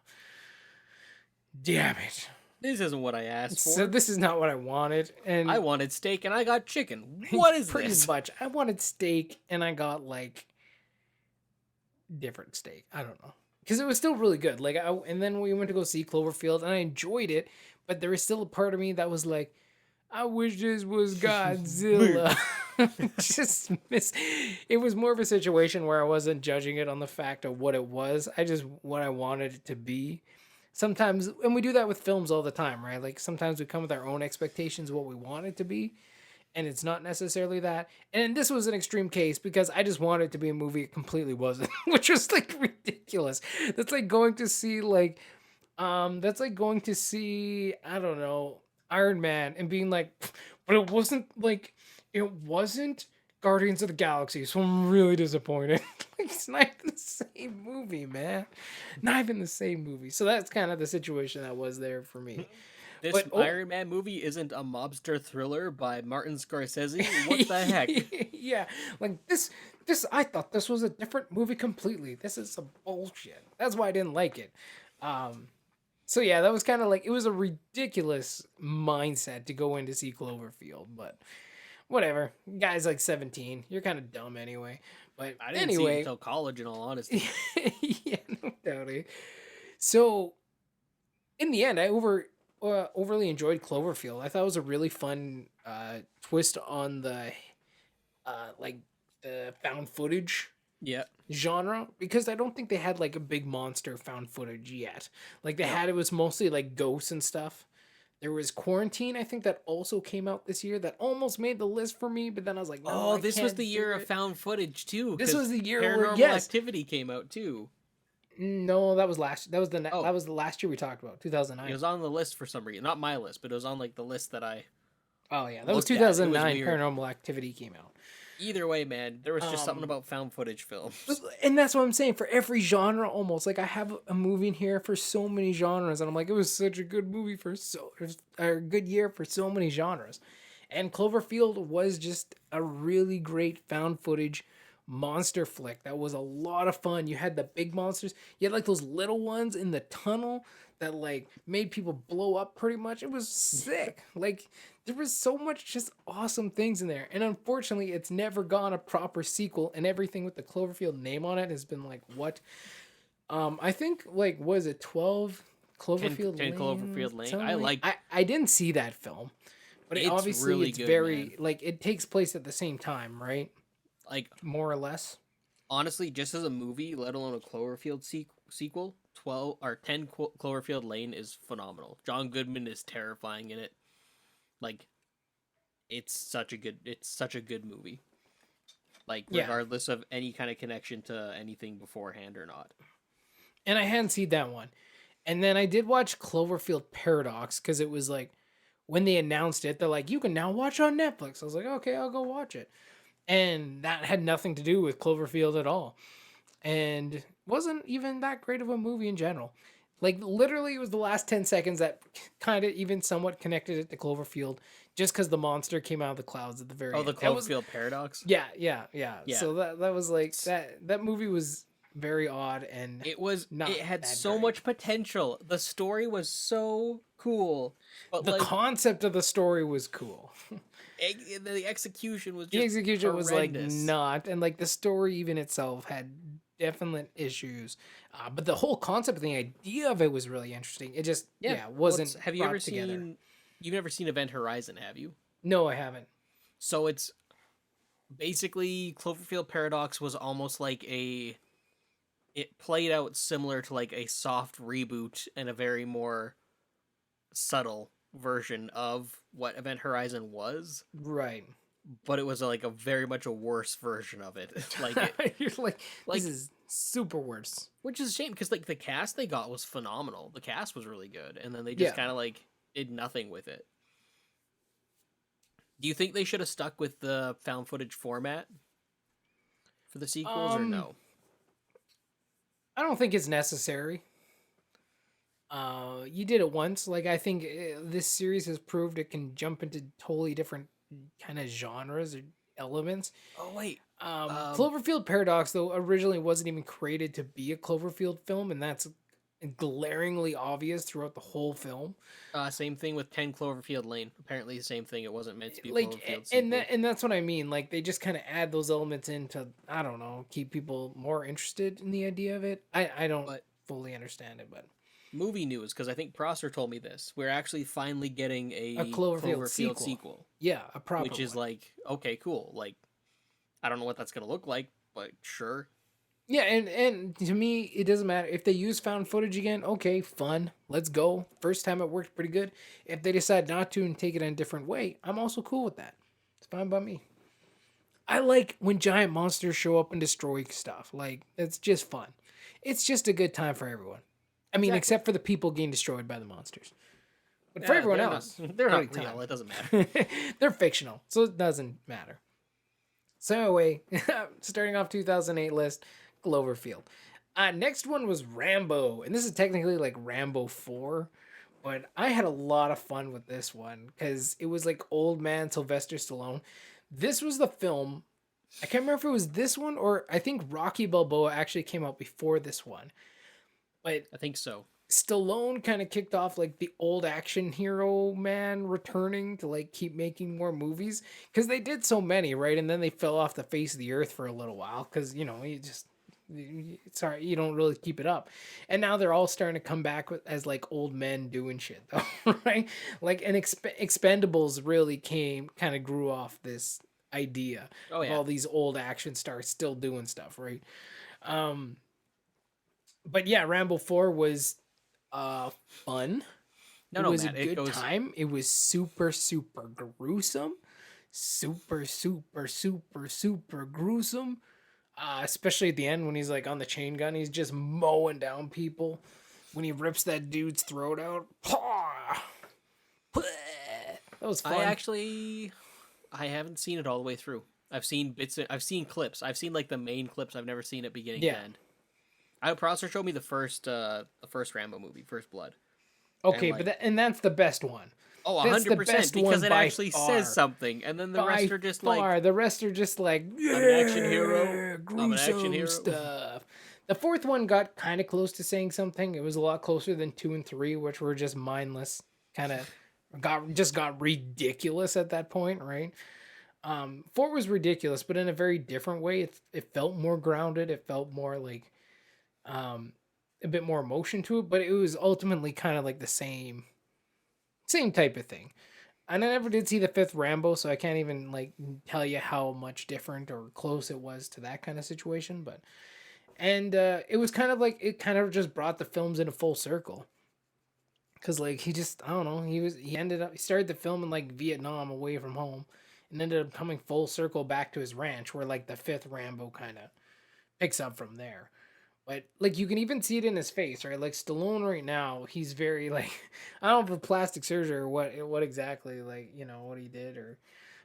Speaker 2: Damn it.
Speaker 3: This isn't what I asked for.
Speaker 2: So this is not what I wanted, and
Speaker 3: I wanted steak and I got chicken. What is
Speaker 2: pretty
Speaker 3: this?
Speaker 2: much. I wanted steak, and I got like different steak. I don't know, because it was still really good. Like, and then we went to go see Cloverfield, and I enjoyed it, but there was still a part of me that was like, I wish this was Godzilla. Just miss. It was more of a situation where I wasn't judging it on the fact of what it was. I just what I wanted it to be. Sometimes, and we do that with films all the time, right? Like sometimes we come with our own expectations of what we want it to be, and it's not necessarily that. And this was an extreme case because I just wanted it to be a movie it completely wasn't, which was like ridiculous. That's like going to see I don't know, Iron Man and being like, but it wasn't Guardians of the Galaxy, so I'm really disappointed. Like, it's not even the same movie, man. Not even the same movie. So that's kind of the situation that was there for me.
Speaker 3: This Iron Man movie isn't a mobster thriller by Martin Scorsese. What the heck?
Speaker 2: Yeah, like this. I thought this was a different movie completely. This is some bullshit. That's why I didn't like it. So yeah, that was kind of like, it was a ridiculous mindset to go in to see Cloverfield, but whatever. Guy's like 17. You're kind of dumb anyway. But
Speaker 3: I didn't see it until college, in all honesty.
Speaker 2: Yeah, no doubt. So in the end, I overly enjoyed Cloverfield. I thought it was a really fun twist on the the found footage
Speaker 3: Yeah.
Speaker 2: genre, because I don't think they had like a big monster found footage yet. Like they had, it was mostly like ghosts and stuff. There was Quarantine, I think, that also came out this year that almost made the list for me, but then I was like, no,
Speaker 3: Oh,
Speaker 2: I
Speaker 3: this was
Speaker 2: can't
Speaker 3: the
Speaker 2: do
Speaker 3: year
Speaker 2: it.
Speaker 3: of found footage too.
Speaker 2: This
Speaker 3: 'cause
Speaker 2: was the year
Speaker 3: Paranormal
Speaker 2: where, yes.
Speaker 3: Activity came out too.
Speaker 2: No, that was last. That was the
Speaker 3: Oh.
Speaker 2: that was the last year we talked about, 2009.
Speaker 3: It was on the list for some reason. Not my list, but it was on like the list that I.
Speaker 2: Oh yeah, that was
Speaker 3: looked at. It was
Speaker 2: 2009.
Speaker 3: weird.
Speaker 2: Paranormal Activity came out.
Speaker 3: Either way, man, there was just something about found footage films.
Speaker 2: And that's what I'm saying, for every genre almost. Like I have a movie in here for so many genres, and I'm like, it was such a good movie a good year for so many genres. And Cloverfield was just a really great found footage monster flick that was a lot of fun. You had the big monsters, you had like those little ones in the tunnel that like made people blow up pretty much. It was sick. Like there was so much just awesome things in there. And unfortunately, it's never gone a proper sequel, and everything with the Cloverfield name on it has been like, what? I think like, was it 12 Cloverfield
Speaker 3: 10
Speaker 2: Lane?
Speaker 3: Cloverfield Lane.
Speaker 2: Something
Speaker 3: I
Speaker 2: like-
Speaker 3: like.
Speaker 2: I didn't see that film. But
Speaker 3: It's
Speaker 2: obviously
Speaker 3: really
Speaker 2: it's
Speaker 3: good,
Speaker 2: very
Speaker 3: man.
Speaker 2: like, it takes place at the same time, right?
Speaker 3: Like,
Speaker 2: More or less.
Speaker 3: honestly, just as a movie, let alone a Cloverfield sequel, 12 or 10 Cloverfield Lane is phenomenal. John Goodman is terrifying in it. Like, it's such a good movie. Like,
Speaker 2: Yeah.
Speaker 3: regardless of any kind of connection to anything beforehand or not.
Speaker 2: And I hadn't seen that one. And then I did watch Cloverfield Paradox, because it was like, when they announced it, they're like, you can now watch on Netflix. I was like, okay, I'll go watch it. And that had nothing to do with Cloverfield at all. And wasn't even that great of a movie in general. Like, literally, it was the last 10 seconds that kind of even somewhat connected it to Cloverfield, just because the monster came out of the clouds at the very
Speaker 3: Oh,
Speaker 2: end.
Speaker 3: the
Speaker 2: That was-
Speaker 3: Cloverfield Paradox?
Speaker 2: Yeah.
Speaker 3: Yeah.
Speaker 2: So that was like, that movie was very odd, and
Speaker 3: It was.
Speaker 2: Not
Speaker 3: It had
Speaker 2: that
Speaker 3: so
Speaker 2: great.
Speaker 3: much potential. The story was so cool, but
Speaker 2: the
Speaker 3: like
Speaker 2: concept of the story was cool.
Speaker 3: the execution was.
Speaker 2: The
Speaker 3: Just
Speaker 2: execution was like
Speaker 3: horrendous.
Speaker 2: not, and like the story even itself had definite issues, but the whole concept and the idea of it was really interesting. It just
Speaker 3: Well,
Speaker 2: wasn't.
Speaker 3: have you
Speaker 2: brought
Speaker 3: ever
Speaker 2: together.
Speaker 3: seen? You've never seen Event Horizon, have you?
Speaker 2: No, I haven't.
Speaker 3: So it's basically Cloverfield Paradox was almost like it played out similar to like a soft reboot and a very more subtle version of what Event Horizon was,
Speaker 2: Right.
Speaker 3: but it was like a very much a worse version of it. Like it,
Speaker 2: You're like,
Speaker 3: like
Speaker 2: this is super worse.
Speaker 3: which is a shame because like the cast they got was phenomenal. The cast was really good, and then they just
Speaker 2: Yeah.
Speaker 3: kind of like did nothing with it. Do you think they should have stuck with the found footage format for the sequels or no?
Speaker 2: I don't think it's necessary. You did it once. Like I think this series has proved it can jump into totally different kind of genres or elements.
Speaker 3: Oh wait,
Speaker 2: Cloverfield Paradox, though, originally wasn't even created to be a Cloverfield film, and that's glaringly obvious throughout the whole film.
Speaker 3: same thing with 10 Cloverfield Lane. Apparently, the same thing. It wasn't meant to be a
Speaker 2: Like,
Speaker 3: Cloverfield
Speaker 2: and
Speaker 3: sequel.
Speaker 2: that's what I mean. Like, they just kind of add those elements in to, I don't know, keep people more interested in the idea of it. I don't
Speaker 3: But-
Speaker 2: fully understand it, but
Speaker 3: Movie news, because I think Prosser told me this. We're actually finally getting a
Speaker 2: Cloverfield
Speaker 3: Cloverfield
Speaker 2: sequel.
Speaker 3: sequel,
Speaker 2: yeah, a proper
Speaker 3: which is
Speaker 2: one.
Speaker 3: like okay, cool. Like, I don't know what that's gonna look like, but sure.
Speaker 2: Yeah, and to me, it doesn't matter if they use found footage again. Okay, fun, let's go. First time it worked pretty good. If they decide not to and take it in a different way, I'm also cool with that. It's fine by me. I like when giant monsters show up and destroy stuff. Like it's just fun. It's just a good time for everyone. I mean,
Speaker 3: Exactly.
Speaker 2: except for the people getting destroyed by the monsters. But for
Speaker 3: Yeah,
Speaker 2: everyone
Speaker 3: they're
Speaker 2: else,
Speaker 3: not, they're not
Speaker 2: great
Speaker 3: real.
Speaker 2: time.
Speaker 3: It doesn't matter.
Speaker 2: They're fictional, so it doesn't matter. So anyway, starting off 2008 list, Cloverfield. Next one was Rambo, and this is technically like Rambo 4, but I had a lot of fun with this one because it was like old man Sylvester Stallone. This was the film. I can't remember if it was this one or I think Rocky Balboa actually came out before this one. But
Speaker 3: I think so.
Speaker 2: Stallone kind of kicked off like the old action hero man returning to like keep making more movies because they did so many, right? And then they fell off the face of the earth for a little while because you know sorry, you don't really keep it up. And now they're all starting to come back as like old men doing shit though, right? Like and Expendables really kind of grew off this idea
Speaker 3: Oh
Speaker 2: of
Speaker 3: yeah.
Speaker 2: all these old action stars still doing stuff, right? But yeah, Rambo 4 was fun.
Speaker 3: No,
Speaker 2: It
Speaker 3: no,
Speaker 2: was
Speaker 3: Matt.
Speaker 2: a
Speaker 3: It
Speaker 2: good
Speaker 3: goes.
Speaker 2: time. It was super gruesome. Super gruesome. Especially at the end when he's like on the chain gun, he's just mowing down people. When he rips that dude's throat out. That was fun.
Speaker 3: I haven't seen it all the way through. I've seen bits. I've seen clips. I've seen like the main clips. I've never seen it beginning
Speaker 2: Yeah.
Speaker 3: to end. Prosser showed me the first Rambo movie, First Blood.
Speaker 2: Okay,
Speaker 3: and,
Speaker 2: but that's the best one.
Speaker 3: Oh,
Speaker 2: That's the
Speaker 3: 100%,
Speaker 2: best
Speaker 3: because
Speaker 2: one
Speaker 3: it
Speaker 2: by
Speaker 3: actually
Speaker 2: far.
Speaker 3: says something, and then the rest are just like
Speaker 2: the rest are just like
Speaker 3: an action hero. I'm an action
Speaker 2: gruesome
Speaker 3: hero.
Speaker 2: stuff. The fourth one got kind of close to saying something. It was a lot closer than 2 and 3, which were just mindless. Kind of got ridiculous at that point, right? 4 was ridiculous, but in a very different way. It felt more grounded. It felt more like a bit more emotion to it, but it was ultimately kind of like the same type of thing. And I never did see the 5th Rambo, so I can't even like tell you how much different or close it was to that kind of situation. But it was kind of like it kind of just brought the films in a full circle. Cause like he started the film in like Vietnam away from home, and ended up coming full circle back to his ranch, where like the 5th Rambo kind of picks up from there. But like you can even see it in his face, right? Like Stallone right now, he's very like I don't know if it's plastic surgery or what exactly like you know what he did or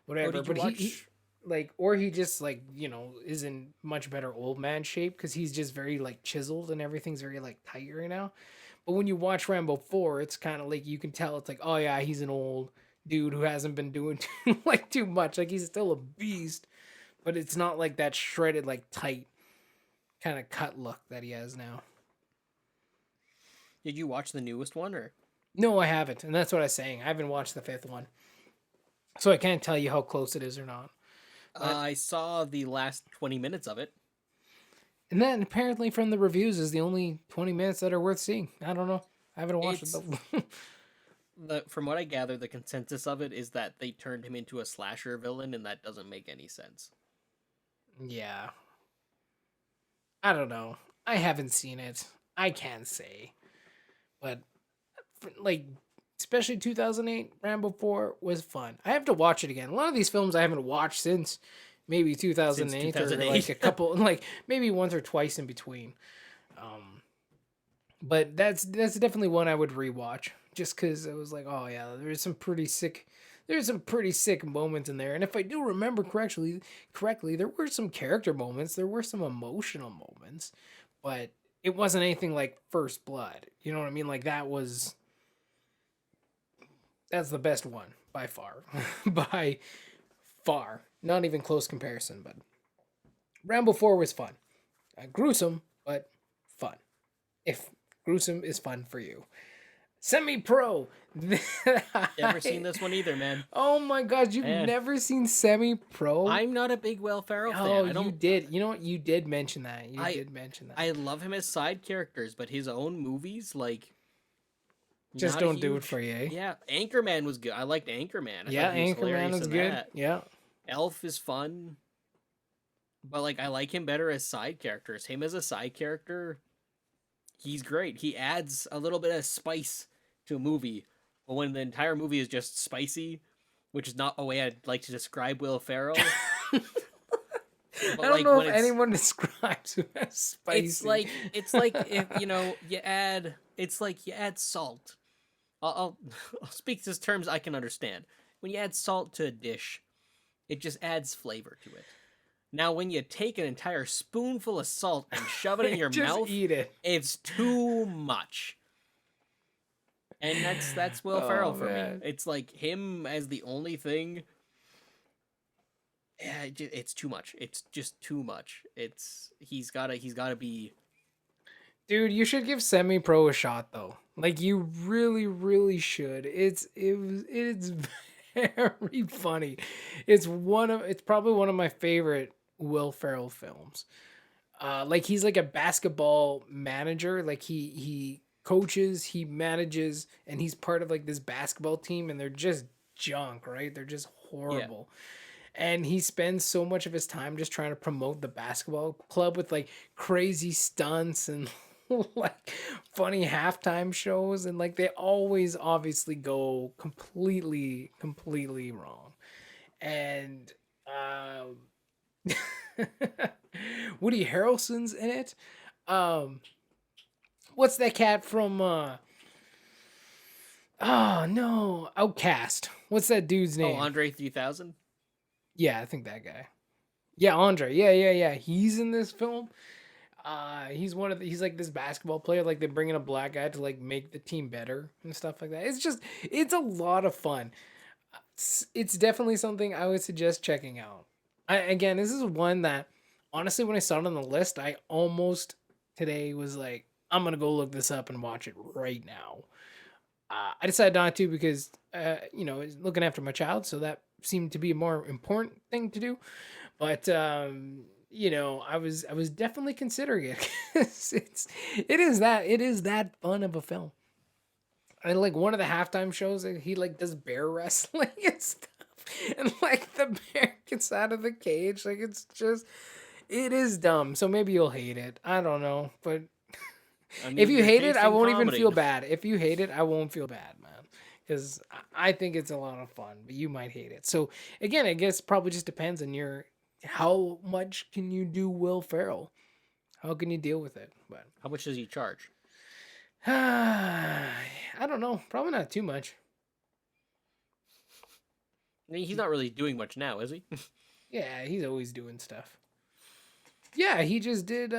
Speaker 2: whatever.
Speaker 3: did you
Speaker 2: But he
Speaker 3: watch-
Speaker 2: like or he just like you know is in much better old man shape because he's just very like chiseled and everything's very like tight right now. But when you watch Rambo 4, it's kind of like you can tell it's like oh yeah he's an old dude who hasn't been doing too much. Like he's still a beast, but it's not like that shredded like tight kind of cut look that he has now.
Speaker 3: Did you watch the newest one or?
Speaker 2: No, I haven't, and that's what I was saying. I haven't watched the 5th one, so I can't tell you how close it is or not.
Speaker 3: I saw the last 20 minutes of it.
Speaker 2: And then apparently from the reviews is the only 20 minutes that are worth seeing. I don't know. I haven't watched it though.
Speaker 3: From what I gather, the consensus of it is that they turned him into a slasher villain, and that doesn't make any sense.
Speaker 2: Yeah. I don't know. I haven't seen it. I can't say. But like especially 2008 Rambo 4 was fun. I have to watch it again. A lot of these films I haven't watched since maybe 2008, or like a couple like maybe once or twice in between. But that's definitely one I would rewatch just cuz it was like, oh yeah, there's some pretty sick moments in there. And if I do remember correctly, there were some character moments, there were some emotional moments, but it wasn't anything like First Blood. You know what I mean? Like that's the best one by far. By far. Not even close comparison, but Rambo 4 was fun. Gruesome, but fun. If gruesome is fun for you. Semi-Pro.
Speaker 3: Never seen this one either, man.
Speaker 2: Oh my god, you've never seen Semi-Pro?
Speaker 3: I'm not a big Will Ferrell fan.
Speaker 2: Oh, you did. You know what? You did mention that. Did mention that.
Speaker 3: I love him as side characters, but his own movies, like...
Speaker 2: Just don't do it for you, eh?
Speaker 3: Yeah, Anchorman was good. I liked Anchorman.
Speaker 2: Anchorman was good. That. Yeah.
Speaker 3: Elf is fun. But, like, I like him better as side characters. Him as a side character, he's great. He adds a little bit of spice to a movie. But when the entire movie is just spicy, which is not a way I'd like to describe Will Ferrell.
Speaker 2: I don't know if anyone describes him as spicy.
Speaker 3: It's like if you add salt. I'll speak to terms I can understand. When you add salt to a dish, it just adds flavor to it. Now, when you take an entire spoonful of salt and shove it in your mouth,
Speaker 2: eat it.
Speaker 3: It's too much. And that's Will Ferrell for me. It's like him as the only thing. Yeah, it's too much. It's just too much. He's gotta be.
Speaker 2: Dude, you should give Semi-Pro a shot though. Like you really, really should. It's very funny. It's probably one of my favorite Will Ferrell films. Like he's like a basketball manager. Like he coaches, he manages, and he's part of like this basketball team, and they're just junk, right? They're just horrible. Yeah. And he spends so much of his time just trying to promote the basketball club with like crazy stunts and like funny halftime shows, and like they always obviously go completely wrong. And Woody Harrelson's in it. What's that cat from Outcast? What's that dude's name?
Speaker 3: Oh, Andre 3000?
Speaker 2: Yeah, I think that guy. Yeah, Andre. Yeah. He's in this film. He's he's like this basketball player. Like they bring in a black guy to like make the team better and stuff like that. It's a lot of fun. It's definitely something I would suggest checking out. Again, this is one that honestly, when I saw it on the list, I almost today was like, I'm gonna go look this up and watch it right now. I decided not to because looking after my child, so that seemed to be a more important thing to do. But I was definitely considering it. It is that fun of a film. And like one of the halftime shows, he like does bear wrestling and stuff, and like the bear gets out of the cage. Like it is dumb. So maybe you'll hate it. I don't know, but if you hate it, I won't even feel bad. If you hate it, I won't feel bad, man. Because I think it's a lot of fun, but you might hate it. So again, I guess probably just depends on how much can you do Will Ferrell? How can you deal with it? But
Speaker 3: how much does he charge?
Speaker 2: I don't know. Probably not too much.
Speaker 3: I mean, he's not really doing much now, is he?
Speaker 2: Yeah, he's always doing stuff. Yeah, he just did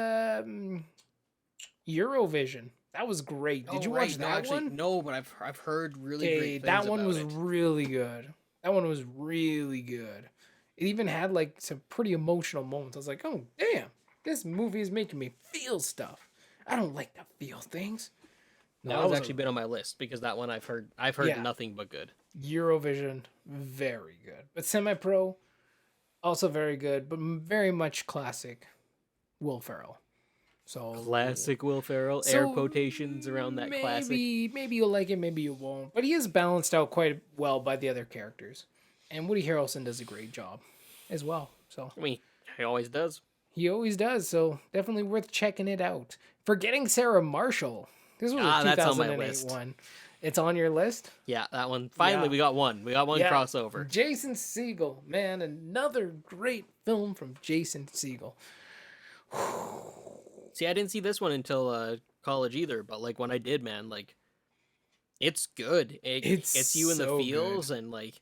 Speaker 2: Eurovision. That was great. Did you watch that one?
Speaker 3: No, but I've heard really great things
Speaker 2: that one
Speaker 3: about
Speaker 2: was
Speaker 3: it.
Speaker 2: really good. That one was really good. It even had like some pretty emotional moments. I was like, oh damn, this movie is making me feel stuff. I don't like to feel things.
Speaker 3: No, that has actually been on my list because that one I've heard nothing but good.
Speaker 2: Eurovision, very good. But Semi-Pro, also very good, but very much classic Will Ferrell. So
Speaker 3: classic Will Ferrell, air quotations around that classic.
Speaker 2: Maybe you'll like it, maybe you won't. But he is balanced out quite well by the other characters. And Woody Harrelson does a great job as well. So
Speaker 3: I mean, He always does.
Speaker 2: He always does. So definitely worth checking it out. Forgetting Sarah Marshall. This was a
Speaker 3: That's on my
Speaker 2: 2008
Speaker 3: list.
Speaker 2: one. It's on your list?
Speaker 3: Yeah, that one. Finally,
Speaker 2: Yeah.
Speaker 3: we got one. We got one
Speaker 2: Yeah.
Speaker 3: crossover.
Speaker 2: Jason Siegel. Man, another great film from Jason Siegel.
Speaker 3: See, I didn't see this one until college either, but like when I did, man, like it's good. It
Speaker 2: It's
Speaker 3: gets you in the
Speaker 2: so
Speaker 3: feels
Speaker 2: good.
Speaker 3: and like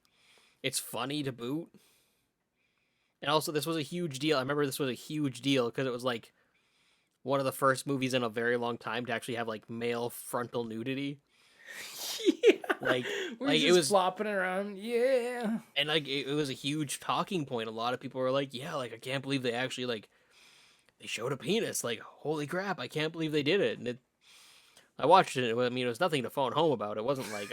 Speaker 3: it's funny to boot. And also, this was a huge deal. I remember this was a huge deal because it was like one of the first movies in a very long time to actually have like male frontal nudity.
Speaker 2: Yeah.
Speaker 3: Like,
Speaker 2: We're
Speaker 3: like
Speaker 2: just
Speaker 3: it was
Speaker 2: flopping around. Yeah.
Speaker 3: and like it was a huge talking point. A lot of people were like, "Yeah, like I can't believe they actually like they showed a penis. Like, holy crap, I can't believe they did it." And I watched it. I mean, it was nothing to phone home about. It wasn't like,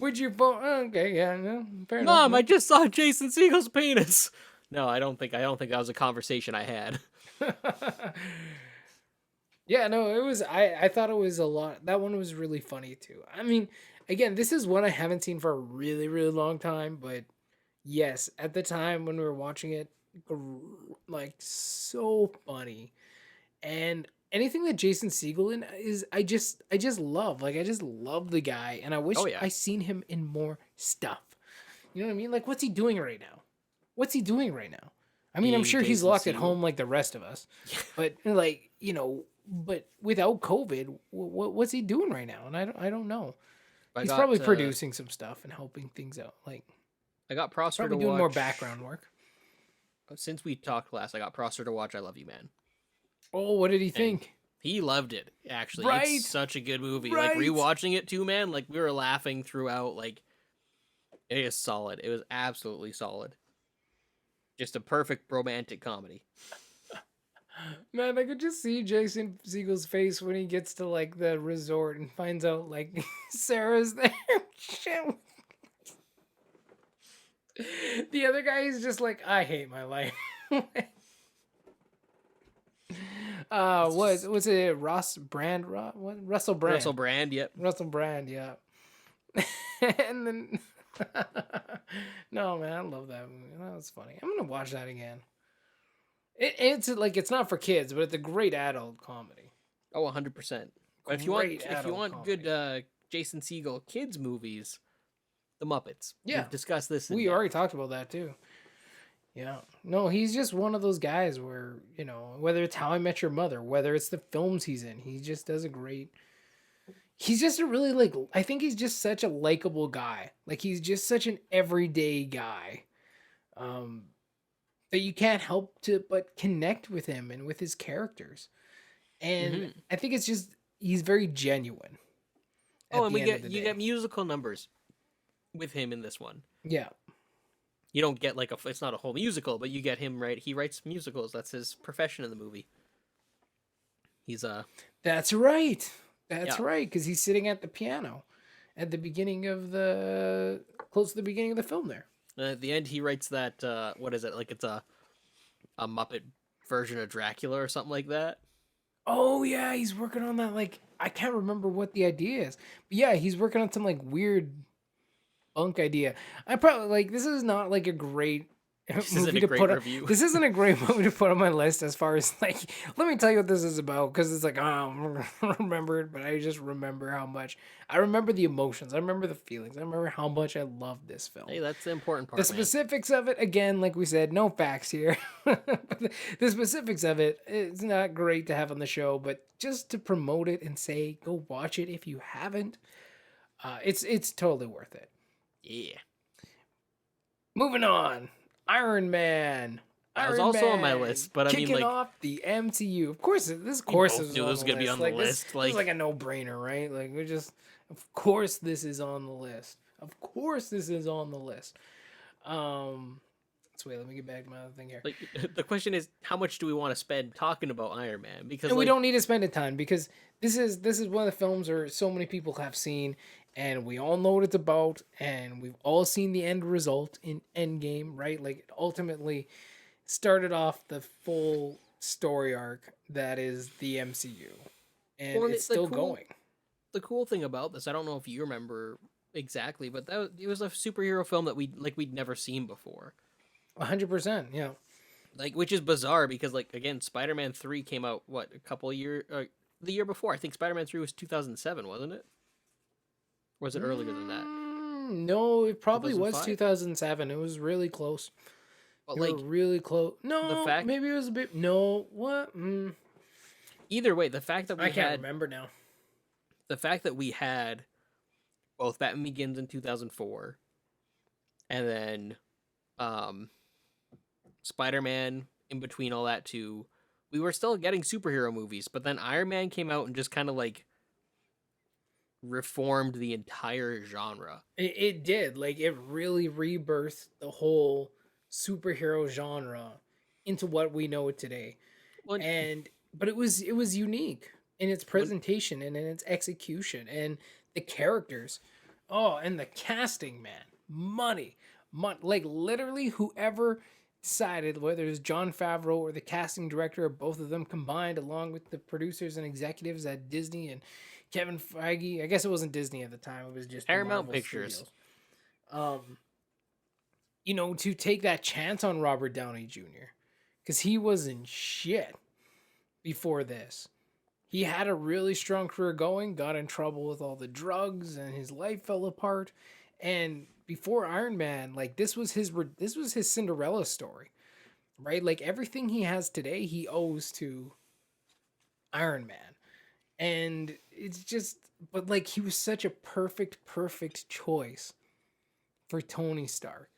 Speaker 2: Would you phone? Okay, yeah, no, fair enough.
Speaker 3: Mom, I just saw Jason Siegel's penis. No, I don't think that was a conversation I had.
Speaker 2: Yeah, no, it was. I thought it was a lot. That one was really funny too. I mean, again, this is one I haven't seen for a really, really long time. But yes, at the time when we were watching it, like so funny, and anything that Jason Segel in is, I just love. Like, I just love the guy, and I wish
Speaker 3: Oh, yeah.
Speaker 2: I seen him in more stuff. You know what I mean? Like, what's he doing right now? What's he doing right now? I mean, I'm
Speaker 3: Being
Speaker 2: sure he's
Speaker 3: Jason
Speaker 2: locked at
Speaker 3: Segel.
Speaker 2: home like the rest of us, but like, you know, but without COVID, what's he doing right now? And I don't know. He's probably producing some stuff and helping things out. Like,
Speaker 3: I got Prosser
Speaker 2: probably
Speaker 3: to
Speaker 2: doing
Speaker 3: watch.
Speaker 2: more background work.
Speaker 3: Since we talked last, I got Prosser to watch I Love You, Man.
Speaker 2: Oh, what did he think?
Speaker 3: He loved it, actually.
Speaker 2: Right.
Speaker 3: It's such a good movie.
Speaker 2: Right.
Speaker 3: Like, rewatching it too, man, like, we were laughing throughout. Like, it is solid. It was absolutely solid. Just a perfect romantic comedy.
Speaker 2: Man, I could just see Jason Segel's face when he gets to like the resort and finds out like Sarah's there. Shit. The other guy is just like, I hate my life. What's it? Ross Brand? What? Russell Brand.
Speaker 3: Russell Brand, yep.
Speaker 2: Russell Brand, yeah. And then, no, man, I love that movie. That was funny. I'm gonna watch that again. It's like, it's not for kids, but it's a great adult comedy.
Speaker 3: Oh, 100%. But if you want good Jason Segel kids movies, The Muppets.
Speaker 2: Yeah.
Speaker 3: We've discussed this.
Speaker 2: We already talked about that too. Yeah. No, he's just one of those guys where, you know, whether it's How I Met Your Mother, whether it's the films he's in, he just does a great. He's just a really, like, I think he's just such a likable guy. Like, he's just such an everyday guy. That you can't help but connect with him and with his characters. And I think it's just, he's very genuine.
Speaker 3: Oh, and you get musical numbers with him in this one.
Speaker 2: Yeah.
Speaker 3: You don't get like it's not a whole musical, but you get him, right? He writes musicals. That's his profession in the movie. He's
Speaker 2: That's right. That's
Speaker 3: Yeah.
Speaker 2: right, because he's sitting at the piano at the beginning of close to the beginning of the film there.
Speaker 3: at the end he writes that what is it? Like it's a Muppet version of Dracula or something like that.
Speaker 2: Oh yeah, he's working on that. Like, I can't remember what the idea is, but yeah, he's working on some like weird bunk idea. I probably like, this is not like a great movie to put
Speaker 3: review.
Speaker 2: This isn't a great movie to put on my list as far as like, let me tell you what this is about, because it's like, I don't remember it, but I just remember how much I remember the emotions, I remember the feelings, I remember how much I love this film.
Speaker 3: Hey, that's the important part.
Speaker 2: The specifics of it, again, like we said, no facts here. The specifics of it, it's not great to have on the show, but just to promote it and say, go watch it if you haven't, it's totally worth it.
Speaker 3: Yeah.
Speaker 2: Moving on, Iron Man.
Speaker 3: That was also on my list, but I mean,
Speaker 2: kicking
Speaker 3: like,
Speaker 2: off the MCU. Of course, this
Speaker 3: both
Speaker 2: is
Speaker 3: knew it was
Speaker 2: on
Speaker 3: gonna
Speaker 2: the
Speaker 3: be
Speaker 2: list.
Speaker 3: on the
Speaker 2: Like,
Speaker 3: list,
Speaker 2: this
Speaker 3: like-
Speaker 2: is like a no-brainer, right? Like, of course, this is on the list. Of course, this is on the list. Let's wait. Let me get back to my other thing here.
Speaker 3: like the question is, how much do we want to spend talking about Iron Man? Because
Speaker 2: And we
Speaker 3: like,
Speaker 2: don't need to spend a ton, because this is one of the films where so many people have seen, and we all know what it's about, and we've all seen the end result in Endgame, right? Like, it ultimately started off the full story arc that is the MCU, and
Speaker 3: Well, and
Speaker 2: it's
Speaker 3: the
Speaker 2: still
Speaker 3: cool-
Speaker 2: going.
Speaker 3: the cool thing about this, I don't know if you remember exactly, but it was a superhero film that we'd never seen before.
Speaker 2: 100%. Yeah.
Speaker 3: Like, which is bizarre because, like, again, Spider-Man 3 came out, a couple of years, the year before. I think Spider-Man 3 was 2007, wasn't it? Or was it earlier than that?
Speaker 2: No, it probably was
Speaker 3: 2005?
Speaker 2: 2007. It was really close.
Speaker 3: But,
Speaker 2: You were
Speaker 3: like,
Speaker 2: really close. No,
Speaker 3: fact-
Speaker 2: maybe it was a bit. No, what?
Speaker 3: either way, the fact that
Speaker 2: I can't remember now.
Speaker 3: the fact that we had both Batman Begins in 2004 and then Spider-Man in between all that too, we were still getting superhero movies, but then Iron Man came out and just kind of like reformed the entire genre.
Speaker 2: It did. Like, it really rebirthed the whole superhero genre into what we know today.
Speaker 3: Well,
Speaker 2: But it was unique in its presentation and in its execution and the characters. Oh, and the casting, man. Money. Like, literally whoever decided, whether it's Jon Favreau or the casting director, or both of them combined, along with the producers and executives at Disney and Kevin Feige. I guess it wasn't Disney at the time. It was just
Speaker 3: Paramount
Speaker 2: Marvel
Speaker 3: Pictures.
Speaker 2: Studios. To take that chance on Robert Downey Jr. because he wasn't shit before this. He had a really strong career going, got in trouble with all the drugs, and his life fell apart. And before Iron Man, like, this was his Cinderella story, right? Like, everything he has today, he owes to Iron Man. And it's just, but like, he was such a perfect choice for Tony Stark.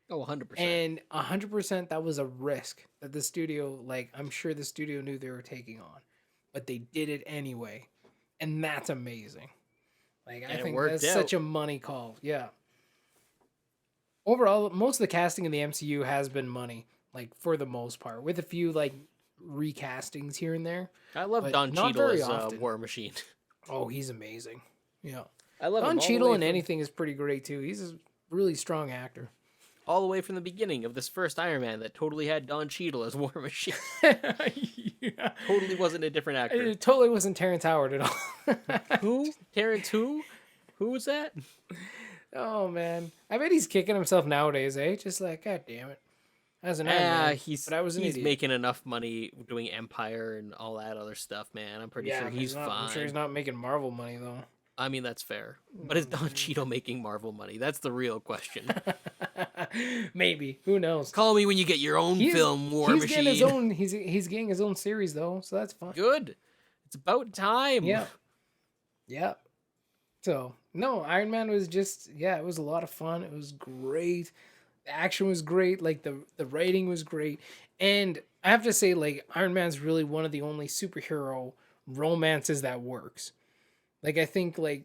Speaker 3: Oh, 100%.
Speaker 2: And 100% that was a risk that the studio, like, I'm sure the studio knew they were taking on, but they did it anyway. And that's amazing. Like, I think that's such a money call. Yeah. Overall, most of the casting in the MCU has been money, like, for the most part, with a few, like, recastings here and there.
Speaker 3: I love Don Cheadle as War Machine.
Speaker 2: Oh, he's amazing. Yeah.
Speaker 3: I love
Speaker 2: Don Cheadle in anything is pretty great, too. He's a really strong actor.
Speaker 3: All the way from the beginning of this first Iron Man that totally had Don Cheadle as War Machine.
Speaker 2: Yeah.
Speaker 3: Totally wasn't a different actor.
Speaker 2: It totally wasn't Terrence Howard at all.
Speaker 3: Who? Terrence who? Who was that?
Speaker 2: Oh, man. I bet he's kicking himself nowadays, eh? Just like, God damn it. As an Iron Man, but I was an
Speaker 3: he's
Speaker 2: idiot.
Speaker 3: making enough money doing Empire and all that other stuff, man. I'm pretty sure he's fine.
Speaker 2: I'm sure he's not making Marvel money, though.
Speaker 3: I mean, that's fair. But is Don Cheadle making Marvel money? That's the real question.
Speaker 2: Maybe. Who knows?
Speaker 3: Call me when you get your own film, War
Speaker 2: Machine.
Speaker 3: Getting
Speaker 2: his own, he's getting his own series, though, so that's fine.
Speaker 3: Good. It's about time.
Speaker 2: Yeah. Yeah. So, no, Iron Man was just, it was a lot of fun. It was great. The action was great. Like, the writing was great. And I have to say, like, Iron Man's really one of the only superhero romances that works. Like, I think, like,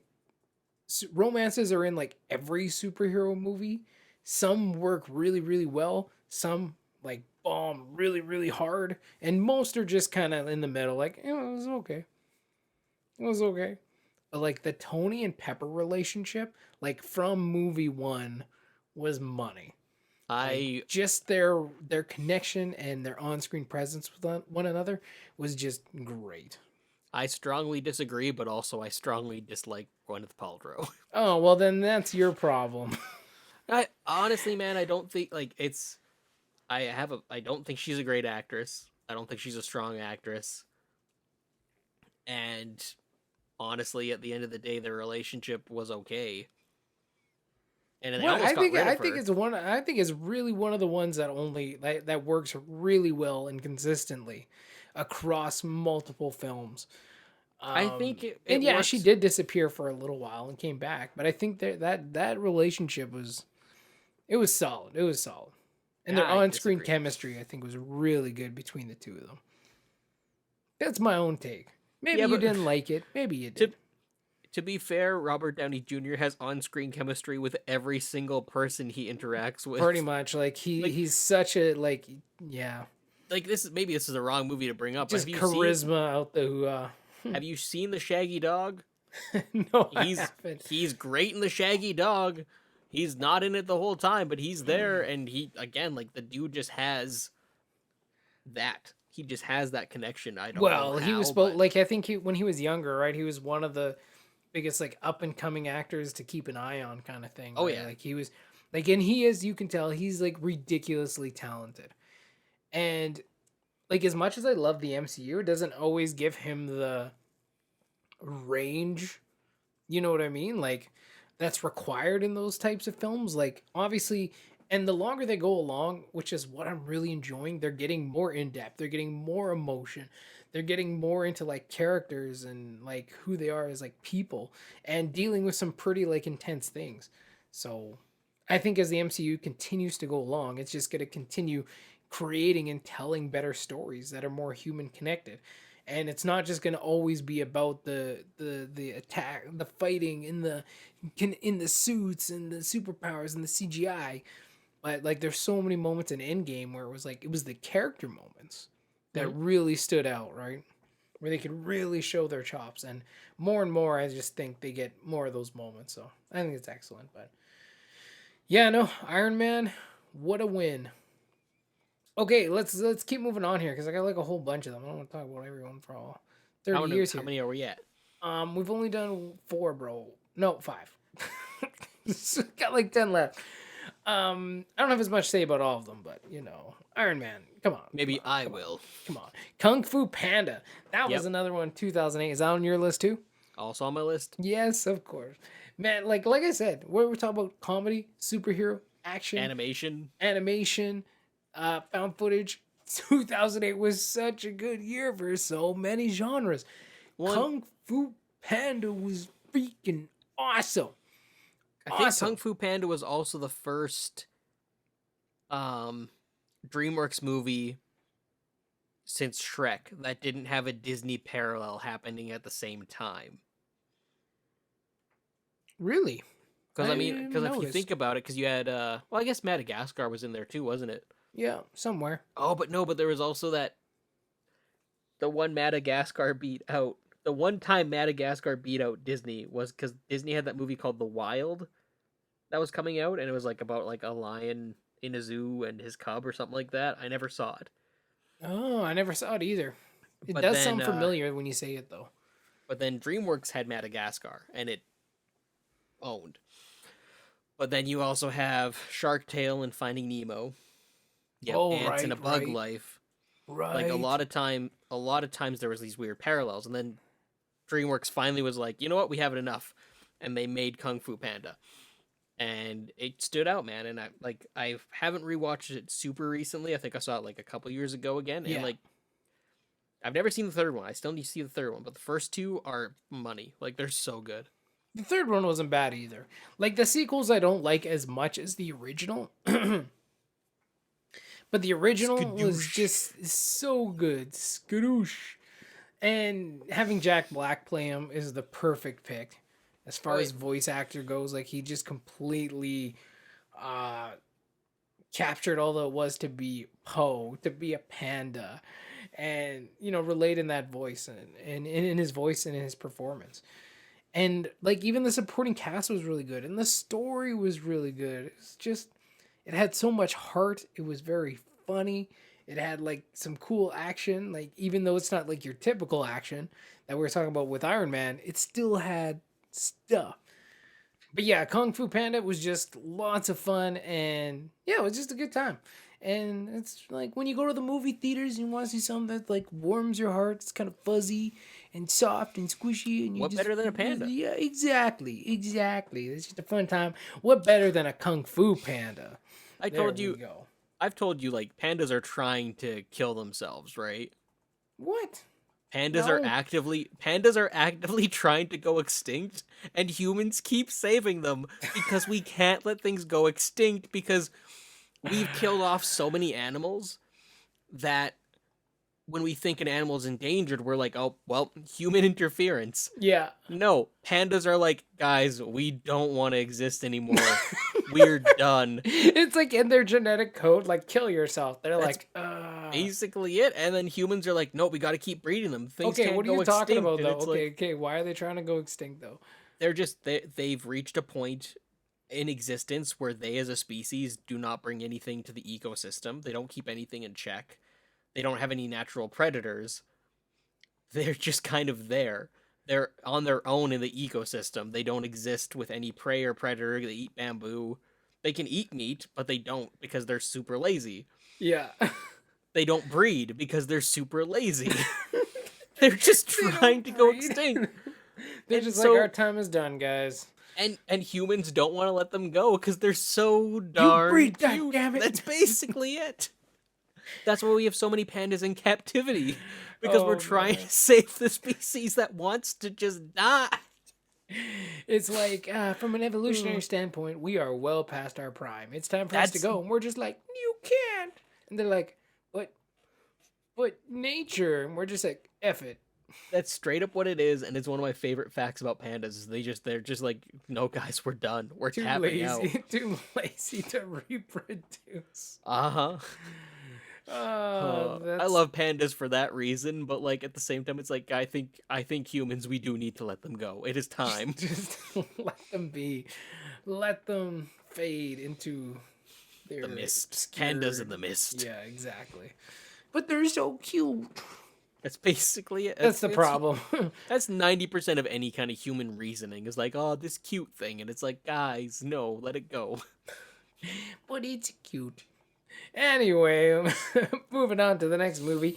Speaker 2: romances are in, like, every superhero movie. Some work really, really well. Some, like, bomb really, really hard. And most are just kind of in the middle. Like, it was okay. It was okay. But, like, the Tony and Pepper relationship, like, from movie one, was money. Like, just their connection and their on-screen presence with one another was just great.
Speaker 3: I strongly disagree, but also I strongly dislike Gwyneth Paltrow.
Speaker 2: Oh, well, then that's your problem.
Speaker 3: Honestly, man, I don't think, like, I don't think she's a great actress. I don't think she's a strong actress. And honestly, at the end of the day, their relationship was okay. And
Speaker 2: well, I think it's really one of the ones that that works really well and consistently across multiple films.
Speaker 3: I think it
Speaker 2: works. She did disappear for a little while and came back, but I think that relationship was solid. It was solid. And their on-screen chemistry, I think, was really good between the two of them. That's my own take. Maybe you didn't like it. Maybe you did.
Speaker 3: To be fair, Robert Downey Jr. has on-screen chemistry with every single person he interacts with.
Speaker 2: Pretty much. Like, he's such a, like, yeah.
Speaker 3: Like, this is the wrong movie to bring up.
Speaker 2: Just charisma out the...
Speaker 3: Have you seen The Shaggy Dog?
Speaker 2: No, I haven't.
Speaker 3: He's great in The Shaggy Dog. He's not in it the whole time, but he's there, and he, again, like, the dude just has that. He just has that connection. I don't know
Speaker 2: he was like, I think when he was younger, right? He was one of the biggest, like, up and coming actors to keep an eye on, kind of thing.
Speaker 3: Oh
Speaker 2: right?
Speaker 3: yeah,
Speaker 2: like he was Like, and he is, you can tell he's like ridiculously talented. And like, as much as I love the MCU, it doesn't always give him the range, you know what I mean? Like, that's required in those types of films. Like, obviously, and the longer they go along, which is what I'm really enjoying, they're getting more in depth, they're getting more emotion, they're getting more into like characters and like who they are as like people, and dealing with some pretty like intense things. So I think as the MCU continues to go along, it's just going to continue creating and telling better stories that are more human connected. And it's not just going to always be about the attack, the fighting in the suits and the superpowers and the CGI. But like, there's so many moments in Endgame where it was like, it was the character moments that really stood out, right? Where they could really show their chops. And more, I just think they get more of those moments. So I think it's excellent. But yeah, no, Iron Man, what a win. Okay, let's keep moving on here because I got like a whole bunch of them. I don't want to talk about everyone for all 30 years here.
Speaker 3: How many are we at?
Speaker 2: We've only done 4, bro. No, 5. Got like 10 left. I don't have as much to say about all of them, but you know, Iron Man. Come on.
Speaker 3: Maybe I will.
Speaker 2: Come on. Kung Fu Panda. That was another one, 2008. Is that on your list too?
Speaker 3: Also on my list.
Speaker 2: Yes, of course. Man, like I said, we're talking about comedy, superhero, action, animation, found footage. 2008 was such a good year for so many genres. Kung Fu Panda was freaking awesome.
Speaker 3: I think Kung Fu Panda was also the first DreamWorks movie since Shrek that didn't have a Disney parallel happening at the same time.
Speaker 2: Really?
Speaker 3: Because if you think about it, because you had well, I guess Madagascar was in there too, wasn't it?
Speaker 2: Yeah, somewhere.
Speaker 3: Oh, but there was also the one Madagascar beat out. The one time Madagascar beat out Disney was because Disney had that movie called The Wild that was coming out, and it was like about like a lion in a zoo and his cub or something like that. I never saw it.
Speaker 2: Oh, I never saw it either. It does sound familiar when you say it, though.
Speaker 3: But then DreamWorks had Madagascar, and it owned. But then you also have Shark Tale and Finding Nemo. Yeah, Ants in a Bug Life.
Speaker 2: Right.
Speaker 3: Like a lot of times there was these weird parallels, and then DreamWorks finally was like, you know what, we have it enough, and they made Kung Fu Panda, and it stood out, man. And I haven't rewatched it super recently. I think I saw it like a couple years ago again, and like I've never seen the third one. I still need to see the third one, but the first two are money. Like they're so good.
Speaker 2: The third one wasn't bad either. Like the sequels, I don't like as much as the original. But the original was just so good. Skadoosh. And having Jack Black play him is the perfect pick. As far as voice actor goes, like he just completely captured all that it was to be Poe, to be a panda. And, you know, relate in that voice and in his voice and in his performance. And like even the supporting cast was really good. And the story was really good. It's just... It had so much heart. It was very funny. It had like some cool action. Like even though it's not like your typical action that we were talking about with Iron Man, it still had stuff. But yeah, Kung Fu Panda was just lots of fun, and yeah, it was just a good time. And it's like when you go to the movie theaters and you want to see something that like warms your heart. It's kind of fuzzy and soft and squishy. And
Speaker 3: what better than a panda?
Speaker 2: Yeah, exactly. It's just a fun time. What better than a Kung Fu Panda?
Speaker 3: I've told you, like, pandas are trying to kill themselves, right?
Speaker 2: What?
Speaker 3: Pandas are actively trying to go extinct, and humans keep saving them because we can't let things go extinct because we've killed off so many animals that when we think an animal is endangered, we're like, oh, well, human interference.
Speaker 2: Yeah.
Speaker 3: No, pandas are like, guys, we don't want to exist anymore. We're done.
Speaker 2: It's like in their genetic code, like, kill yourself. They're
Speaker 3: That's basically it. And then humans are like, no, we got to keep breeding them. Things can't
Speaker 2: what are
Speaker 3: go
Speaker 2: you talking
Speaker 3: extinct.
Speaker 2: about, though? Okay, why are they trying to go extinct, though?
Speaker 3: They're just, they've reached a point in existence where they as a species do not bring anything to the ecosystem. They don't keep anything in check. They don't have any natural predators. They're just kind of there. They're on their own in the ecosystem. They don't exist with any prey or predator. They eat bamboo. They can eat meat, but they don't because they're super lazy.
Speaker 2: Yeah.
Speaker 3: They don't breed because they're super lazy. They're just
Speaker 2: They
Speaker 3: trying
Speaker 2: don't
Speaker 3: to go
Speaker 2: breed.
Speaker 3: extinct.
Speaker 2: They're
Speaker 3: And
Speaker 2: just
Speaker 3: so-
Speaker 2: like, our time is done, guys.
Speaker 3: And humans don't want to let them go because they're so darn
Speaker 2: breed,
Speaker 3: cute.
Speaker 2: goddammit.
Speaker 3: That's basically it. That's why we have so many pandas in captivity. Because we're
Speaker 2: Oh,
Speaker 3: trying
Speaker 2: man.
Speaker 3: to save the species that wants to just die.
Speaker 2: It's like, from an evolutionary standpoint, we are well past our prime. It's time for us to
Speaker 3: That's-
Speaker 2: go. And we're just like, you can't. And they're like, but nature. And we're just like, F it.
Speaker 3: That's straight up what it is, and it's one of my favorite facts about pandas. Is they're just like, no guys, we're done. We're
Speaker 2: Too
Speaker 3: tapping out.
Speaker 2: lazy. Too lazy to reproduce.
Speaker 3: Uh-huh. I
Speaker 2: That's-
Speaker 3: love pandas for that reason, but like at the same time, it's like I think humans, we do need to let them go. It is time.
Speaker 2: Just let them be. Let them fade into their
Speaker 3: The mist.
Speaker 2: obscured-
Speaker 3: Pandas in the mist.
Speaker 2: Yeah, exactly. But they're so cute.
Speaker 3: That's basically it.
Speaker 2: That's the problem.
Speaker 3: That's 90% of any kind of human reasoning is like, oh, this cute thing, and it's like, guys, no, let it go.
Speaker 2: But it's cute. Anyway, moving on to the next movie.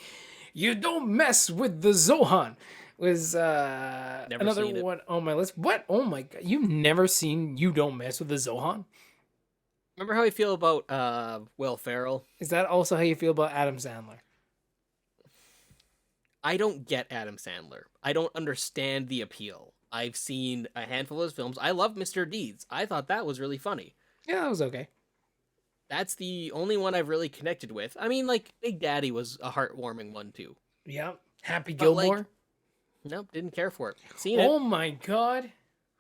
Speaker 2: You Don't Mess with the Zohan was another
Speaker 3: seen it.
Speaker 2: one on my list. What? Oh my god. You've never seen You Don't Mess with the Zohan?
Speaker 3: Remember how I feel about Will Ferrell?
Speaker 2: Is that also how you feel about Adam Sandler?
Speaker 3: I don't get Adam Sandler. I don't understand the appeal. I've seen a handful of his films. I love Mr. Deeds. I thought that was really funny.
Speaker 2: Yeah, that was okay.
Speaker 3: That's the only one I've really connected with. I mean, like, Big Daddy was a heartwarming one, too.
Speaker 2: Yeah. Happy
Speaker 3: But, like,
Speaker 2: Gilmore.
Speaker 3: Nope, didn't care for it. Seen
Speaker 2: Oh my god.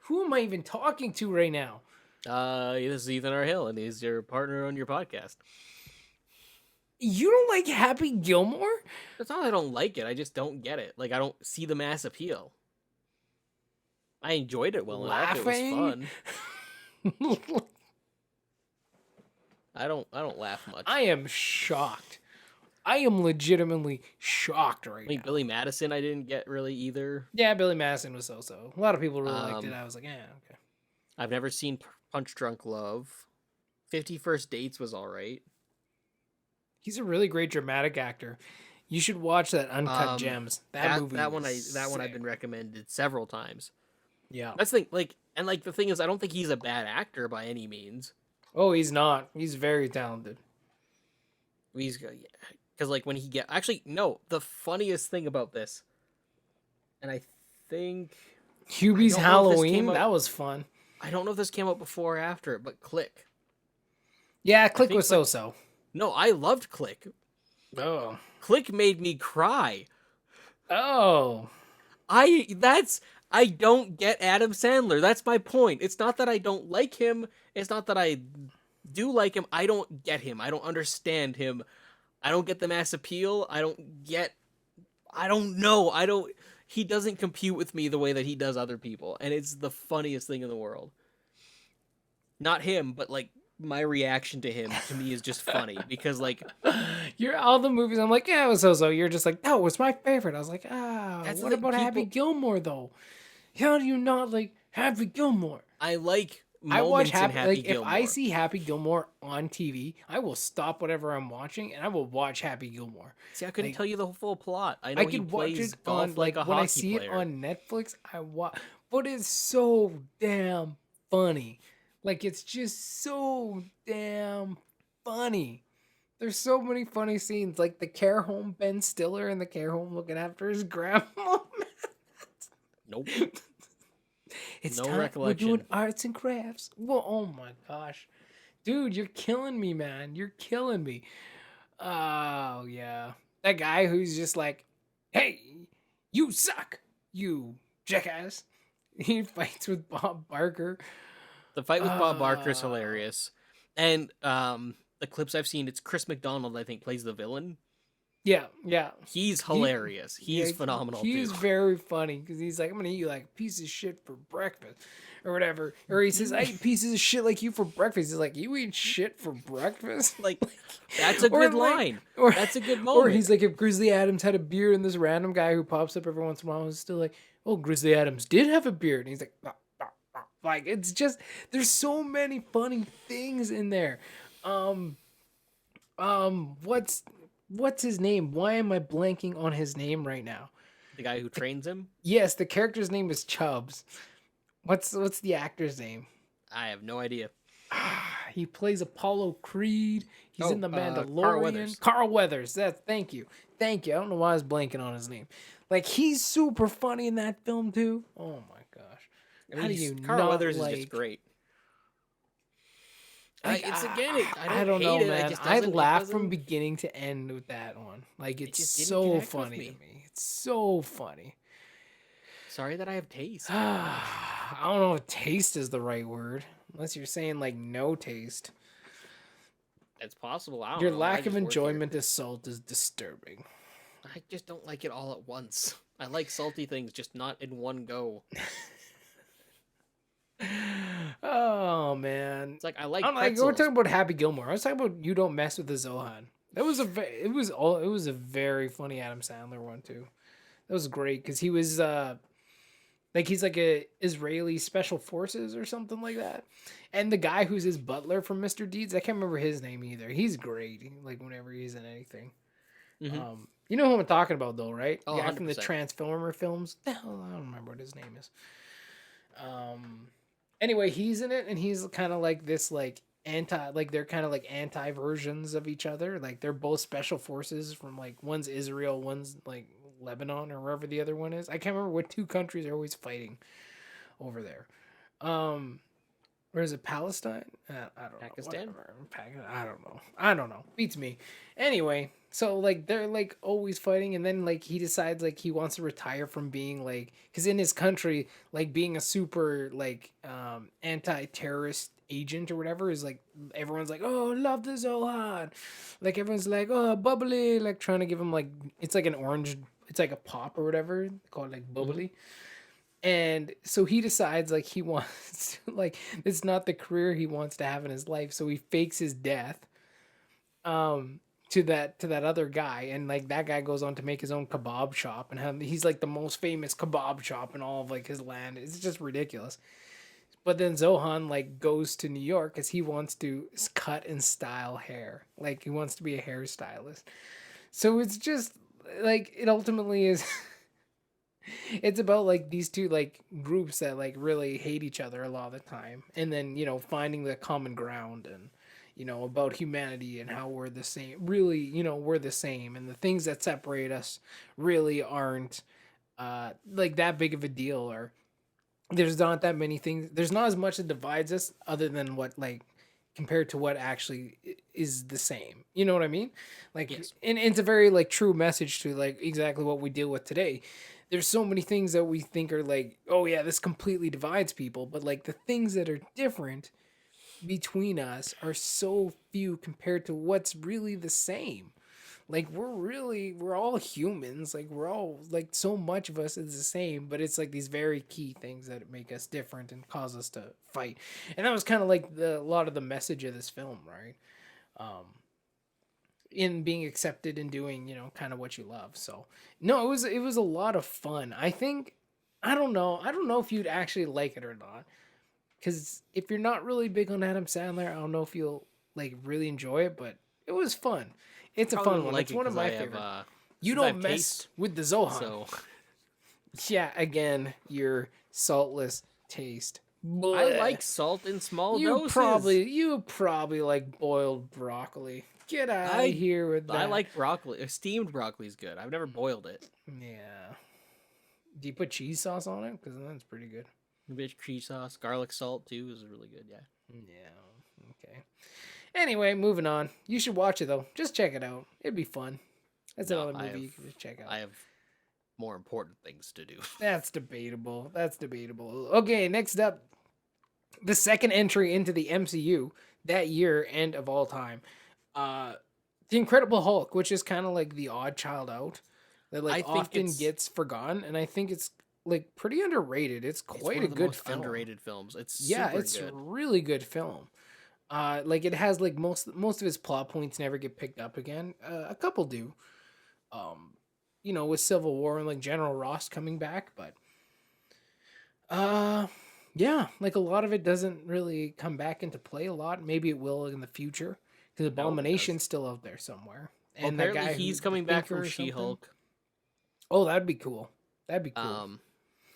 Speaker 2: Who am I even talking to right now?
Speaker 3: it. This is Ethan R. Hill, and he's your partner on your podcast.
Speaker 2: You don't like Happy Gilmore?
Speaker 3: That's not I don't like it. I just don't get it. Like, I don't see the mass appeal. I enjoyed it well enough. It was
Speaker 2: Laughing?
Speaker 3: fun. I don't laugh much.
Speaker 2: I am shocked. I am legitimately shocked right
Speaker 3: I mean,
Speaker 2: now.
Speaker 3: Billy Madison, I didn't get really either.
Speaker 2: Yeah, Billy Madison was so-so. A lot of people really liked it. I was like, yeah, okay.
Speaker 3: I've never seen Punch Drunk Love. 50 First Dates was all right.
Speaker 2: He's a really great dramatic actor. You should watch that Uncut Gems. That movie.
Speaker 3: That one
Speaker 2: was
Speaker 3: I've
Speaker 2: sick.
Speaker 3: been recommended several times.
Speaker 2: Yeah.
Speaker 3: That's the thing, the thing is, I don't think he's a bad actor by any means.
Speaker 2: Oh, he's not. He's very talented.
Speaker 3: He's because like when he the funniest thing about this, and I think
Speaker 2: Hubie's
Speaker 3: I don't know if this came
Speaker 2: Halloween.
Speaker 3: out-
Speaker 2: That was fun.
Speaker 3: I don't know if this came out before or after, but Click.
Speaker 2: Yeah, Click
Speaker 3: think
Speaker 2: was so-so.
Speaker 3: No, I loved Click.
Speaker 2: Oh.
Speaker 3: Click made me cry.
Speaker 2: Oh.
Speaker 3: I don't get Adam Sandler. That's my point. It's not that I don't like him. It's not that I do like him. I don't get him. I don't understand him. I don't get the mass appeal. I don't know. He doesn't compute with me the way that he does other people. And it's the funniest thing in the world. Not him, but like my reaction to him to me is just funny because like
Speaker 2: You're all the movies. I'm like, yeah, it was so-so. You're just like, no, it's my favorite. I was like,
Speaker 3: That's
Speaker 2: what
Speaker 3: the
Speaker 2: about Happy
Speaker 3: people-
Speaker 2: Gilmore though? How do you not like Happy Gilmore?
Speaker 3: I like
Speaker 2: I watch
Speaker 3: moments in Happy
Speaker 2: like
Speaker 3: Gilmore.
Speaker 2: if I see Happy Gilmore on TV, I will stop whatever I'm watching and I will watch Happy Gilmore.
Speaker 3: See, I couldn't
Speaker 2: like,
Speaker 3: tell you the full plot. I know
Speaker 2: I
Speaker 3: he
Speaker 2: could watch
Speaker 3: plays
Speaker 2: it
Speaker 3: golf
Speaker 2: on
Speaker 3: like a
Speaker 2: when
Speaker 3: hockey
Speaker 2: I see
Speaker 3: player.
Speaker 2: it on Netflix. I watch, but it's so damn funny. Like it's just so damn funny. There's so many funny scenes, like the care home, Ben Stiller in the care home looking after his grandma.
Speaker 3: Nope.
Speaker 2: It's
Speaker 3: No
Speaker 2: time. We're
Speaker 3: recollection.
Speaker 2: doing arts and crafts. Well, oh my gosh, dude, you're killing me, man. You're killing me. Oh yeah, that guy who's just like, "Hey, you suck, you jackass." He fights with Bob Barker.
Speaker 3: The fight with Bob Barker is
Speaker 2: Ah.
Speaker 3: hilarious. And the clips I've seen, it's Chris McDonald, I think, plays the villain.
Speaker 2: Yeah, yeah.
Speaker 3: He's hilarious. He's
Speaker 2: Yeah,
Speaker 3: phenomenal
Speaker 2: He's
Speaker 3: too.
Speaker 2: very funny because he's like, I'm gonna eat you like a piece of shit for breakfast, or whatever. Or he says, I eat pieces of shit like you for breakfast. He's like, you eat shit for breakfast?
Speaker 3: Like, that's a
Speaker 2: Or
Speaker 3: good
Speaker 2: like-
Speaker 3: line.
Speaker 2: Or,
Speaker 3: That's a good
Speaker 2: or
Speaker 3: moment.
Speaker 2: he's like, if Grizzly Adams had a beard, and this random guy who pops up every once in a while is still like, oh, Grizzly Adams did have a beard. And he's like, "Ah, ah, ah." Like it's just there's so many funny things in there. Um what's his name? Why am I blanking on his name right now?
Speaker 3: The guy who trains him?
Speaker 2: Yes, the character's name is Chubbs. What's the actor's name?
Speaker 3: I have no idea.
Speaker 2: He plays Apollo Creed. He's in The Mandalorian.
Speaker 3: Carl Weathers.
Speaker 2: Carl Weathers. Thank you. Thank you. I don't know why I was blanking on his name. Like he's super funny in that film too. Oh my gosh.
Speaker 3: I mean,
Speaker 2: How do you
Speaker 3: Carl
Speaker 2: not
Speaker 3: Weathers
Speaker 2: like...
Speaker 3: is just great.
Speaker 2: Like,
Speaker 3: It's again,
Speaker 2: I don't know,
Speaker 3: hate it.
Speaker 2: man. I laughed from beginning to end with that one. Like it's
Speaker 3: just didn't
Speaker 2: so
Speaker 3: connect with
Speaker 2: funny
Speaker 3: me.
Speaker 2: to me. It's so funny.
Speaker 3: Sorry that I have taste.
Speaker 2: I don't know if taste is the right word, unless you're saying like no taste.
Speaker 3: It's possible. I don't
Speaker 2: Your
Speaker 3: know.
Speaker 2: lack
Speaker 3: I
Speaker 2: of
Speaker 3: just work here.
Speaker 2: enjoyment of salt is disturbing.
Speaker 3: I just don't like it all at once. I like salty things, just not in one go.
Speaker 2: Oh man,
Speaker 3: It's like I like
Speaker 2: I'm like
Speaker 3: pretzels.
Speaker 2: we're talking about Happy Gilmore. I was talking about You Don't Mess with the Zohan. That was it was a very funny Adam Sandler one too. That was great because he was like he's like a Israeli special forces or something like that. And the guy who's his butler from Mr. Deeds, I can't remember his name either. He's great. Like whenever he's in anything.
Speaker 3: Mhm.
Speaker 2: You know who I'm talking about though, right?
Speaker 3: Oh,
Speaker 2: The guy from the
Speaker 3: 100%.
Speaker 2: Transformer films. The hell, I don't remember what his name is. Anyway, he's in it and he's kind of like this like they're kind of like anti versions of each other. Like they're both special forces from like one's Israel, one's like Lebanon or wherever the other one is. I can't remember what two countries are always fighting over there. Or is it Palestine? I don't
Speaker 3: Pakistan?
Speaker 2: know. I don't know. Beats me. Anyway, so like they're like always fighting, and then like he decides like he wants to retire from being like, because in his country like being a super like anti-terrorist agent or whatever is like everyone's like, oh, love the Zohan, like everyone's like, oh, bubbly, like trying to give him like it's like an orange, it's like a pop or whatever called like bubbly. And so he decides like he wants like it's not the career he wants to have in his life, so he fakes his death to that other guy, and like that guy goes on to make his own kebab shop, and he's like the most famous kebab shop in all of like his land. It's just ridiculous. But then Zohan like goes to New York because he wants to cut and style hair, like he wants to be a hairstylist. So it's just like it ultimately is it's about like these two like groups that like really hate each other a lot of the time, and then you know finding the common ground, and you know about humanity and how we're the same, really, you know, we're the same, and the things that separate us really aren't like that big of a deal, or there's not that many things, there's not as much that divides us other than what like compared to what actually is the same, you know what I mean? Like
Speaker 3: Yes.
Speaker 2: and it's a very like true message to like exactly what we deal with today. There's so many things that we think are like, oh yeah, this completely divides people, but like the things that are different between us are so few compared to what's really the same. Like we're all humans, like we're all like so much of us is the same, but it's like these very key things that make us different and cause us to fight. And that was kind of like a lot of the message of this film, right? In being accepted and doing, you know, kind of what you love. So no, it was a lot of fun. I think I don't know if you'd actually like it or not, because if you're not really big on Adam Sandler, I don't know if you'll like really enjoy it, but it was fun. It's a
Speaker 3: Probably
Speaker 2: fun
Speaker 3: wouldn't
Speaker 2: one.
Speaker 3: like
Speaker 2: It's
Speaker 3: it
Speaker 2: one of
Speaker 3: 'cause
Speaker 2: my
Speaker 3: I have,
Speaker 2: favorite. You
Speaker 3: since
Speaker 2: don't
Speaker 3: I've
Speaker 2: mess
Speaker 3: taste,
Speaker 2: with the Zohan.
Speaker 3: so
Speaker 2: Yeah, again, your saltless taste.
Speaker 3: I
Speaker 2: Blech.
Speaker 3: like salt in small
Speaker 2: you
Speaker 3: doses.
Speaker 2: probably like boiled broccoli. Get out of here with that.
Speaker 3: I like broccoli. Steamed broccoli is good. I've never boiled it.
Speaker 2: Yeah. Do you put cheese sauce on it? Because that's pretty good.
Speaker 3: A bit of cheese sauce, garlic salt too is really good. Yeah.
Speaker 2: Yeah. Okay. Anyway, moving on. You should watch it though. Just check it out. It'd be fun. That's
Speaker 3: No,
Speaker 2: another
Speaker 3: I
Speaker 2: movie you
Speaker 3: have-
Speaker 2: can just check out.
Speaker 3: I have more important things to do.
Speaker 2: That's debatable. That's debatable. Okay, next up, the second entry into the MCU that year and of all time. The Incredible Hulk, which is kind of like the odd child out that like
Speaker 3: I think
Speaker 2: often
Speaker 3: it's-
Speaker 2: gets forgotten, and I think it's like pretty underrated. It's
Speaker 3: It's
Speaker 2: quite
Speaker 3: one
Speaker 2: a
Speaker 3: of the
Speaker 2: good
Speaker 3: most
Speaker 2: film.
Speaker 3: underrated films. It's
Speaker 2: Yeah,
Speaker 3: super
Speaker 2: it's
Speaker 3: good.
Speaker 2: really good film. Like it has like most of its plot points never get picked up again. A couple do. You know, with Civil War and like General Ross coming back, but Yeah, like a lot of it doesn't really come back into play a lot. Maybe it will in the future because
Speaker 3: I hope it does.
Speaker 2: Abomination's still out there somewhere.
Speaker 3: Well,
Speaker 2: And that
Speaker 3: apparently
Speaker 2: guy who
Speaker 3: he's
Speaker 2: the
Speaker 3: coming back
Speaker 2: thinker
Speaker 3: from
Speaker 2: or something.
Speaker 3: She-Hulk.
Speaker 2: Oh, that'd be cool. That'd be cool.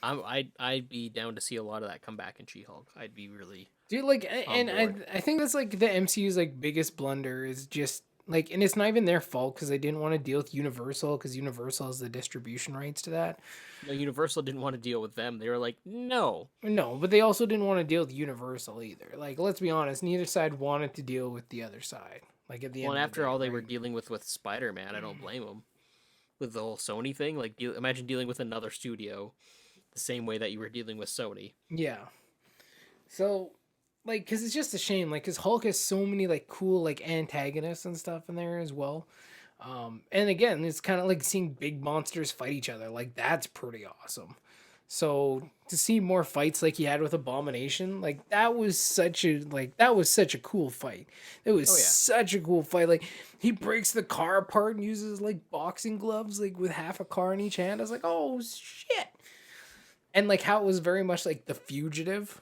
Speaker 3: I'd be down to see a lot of that come back in She-Hulk. I'd be really
Speaker 2: Dude, like,
Speaker 3: on
Speaker 2: and
Speaker 3: board.
Speaker 2: I think that's like the MCU's like biggest blunder is just like, and it's not even their fault because they didn't want to deal with Universal because Universal has the distribution rights to that.
Speaker 3: No, Universal didn't want to deal with them. They were like, no.
Speaker 2: No, but they also didn't want to deal with Universal either. Like, let's be honest, neither side wanted to deal with the other side. Like at the
Speaker 3: Well,
Speaker 2: end
Speaker 3: and
Speaker 2: of the
Speaker 3: after
Speaker 2: day,
Speaker 3: all they were
Speaker 2: right?
Speaker 3: dealing with Spider-Man, I don't blame them. With the whole Sony thing, like imagine dealing with another studio the same way that you were dealing with Sony.
Speaker 2: Yeah. So, like, because it's just a shame. Like, because Hulk has so many like cool like antagonists and stuff in there as well. And again, it's kind of like seeing big monsters fight each other. Like, that's pretty awesome. So to see more fights like he had with Abomination, like that was such a cool fight. It was
Speaker 3: Oh yeah.
Speaker 2: such a cool fight. Like he breaks the car apart and uses like boxing gloves, like with half a car in each hand. I was like, oh shit. And like how it was very much like the fugitive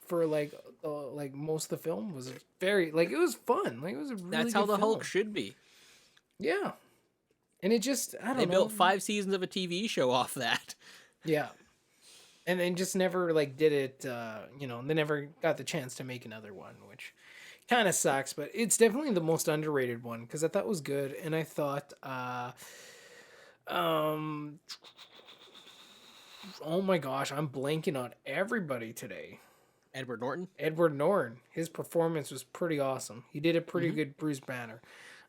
Speaker 2: for like most of the film was very like it was fun. Like it was a really
Speaker 3: That's how
Speaker 2: good
Speaker 3: the
Speaker 2: film.
Speaker 3: Hulk should be.
Speaker 2: Yeah. And it just I don't
Speaker 3: They
Speaker 2: know.
Speaker 3: built 5 seasons of a TV show off that.
Speaker 2: Yeah. And then just never like did it they never got the chance to make another one, which kind of sucks, but it's definitely the most underrated one because I thought it was good and I thought um oh my gosh, I'm blanking on everybody today.
Speaker 3: Edward Norton.
Speaker 2: Edward Norton, his performance was pretty awesome. He did a pretty
Speaker 3: Mhm.
Speaker 2: good Bruce Banner.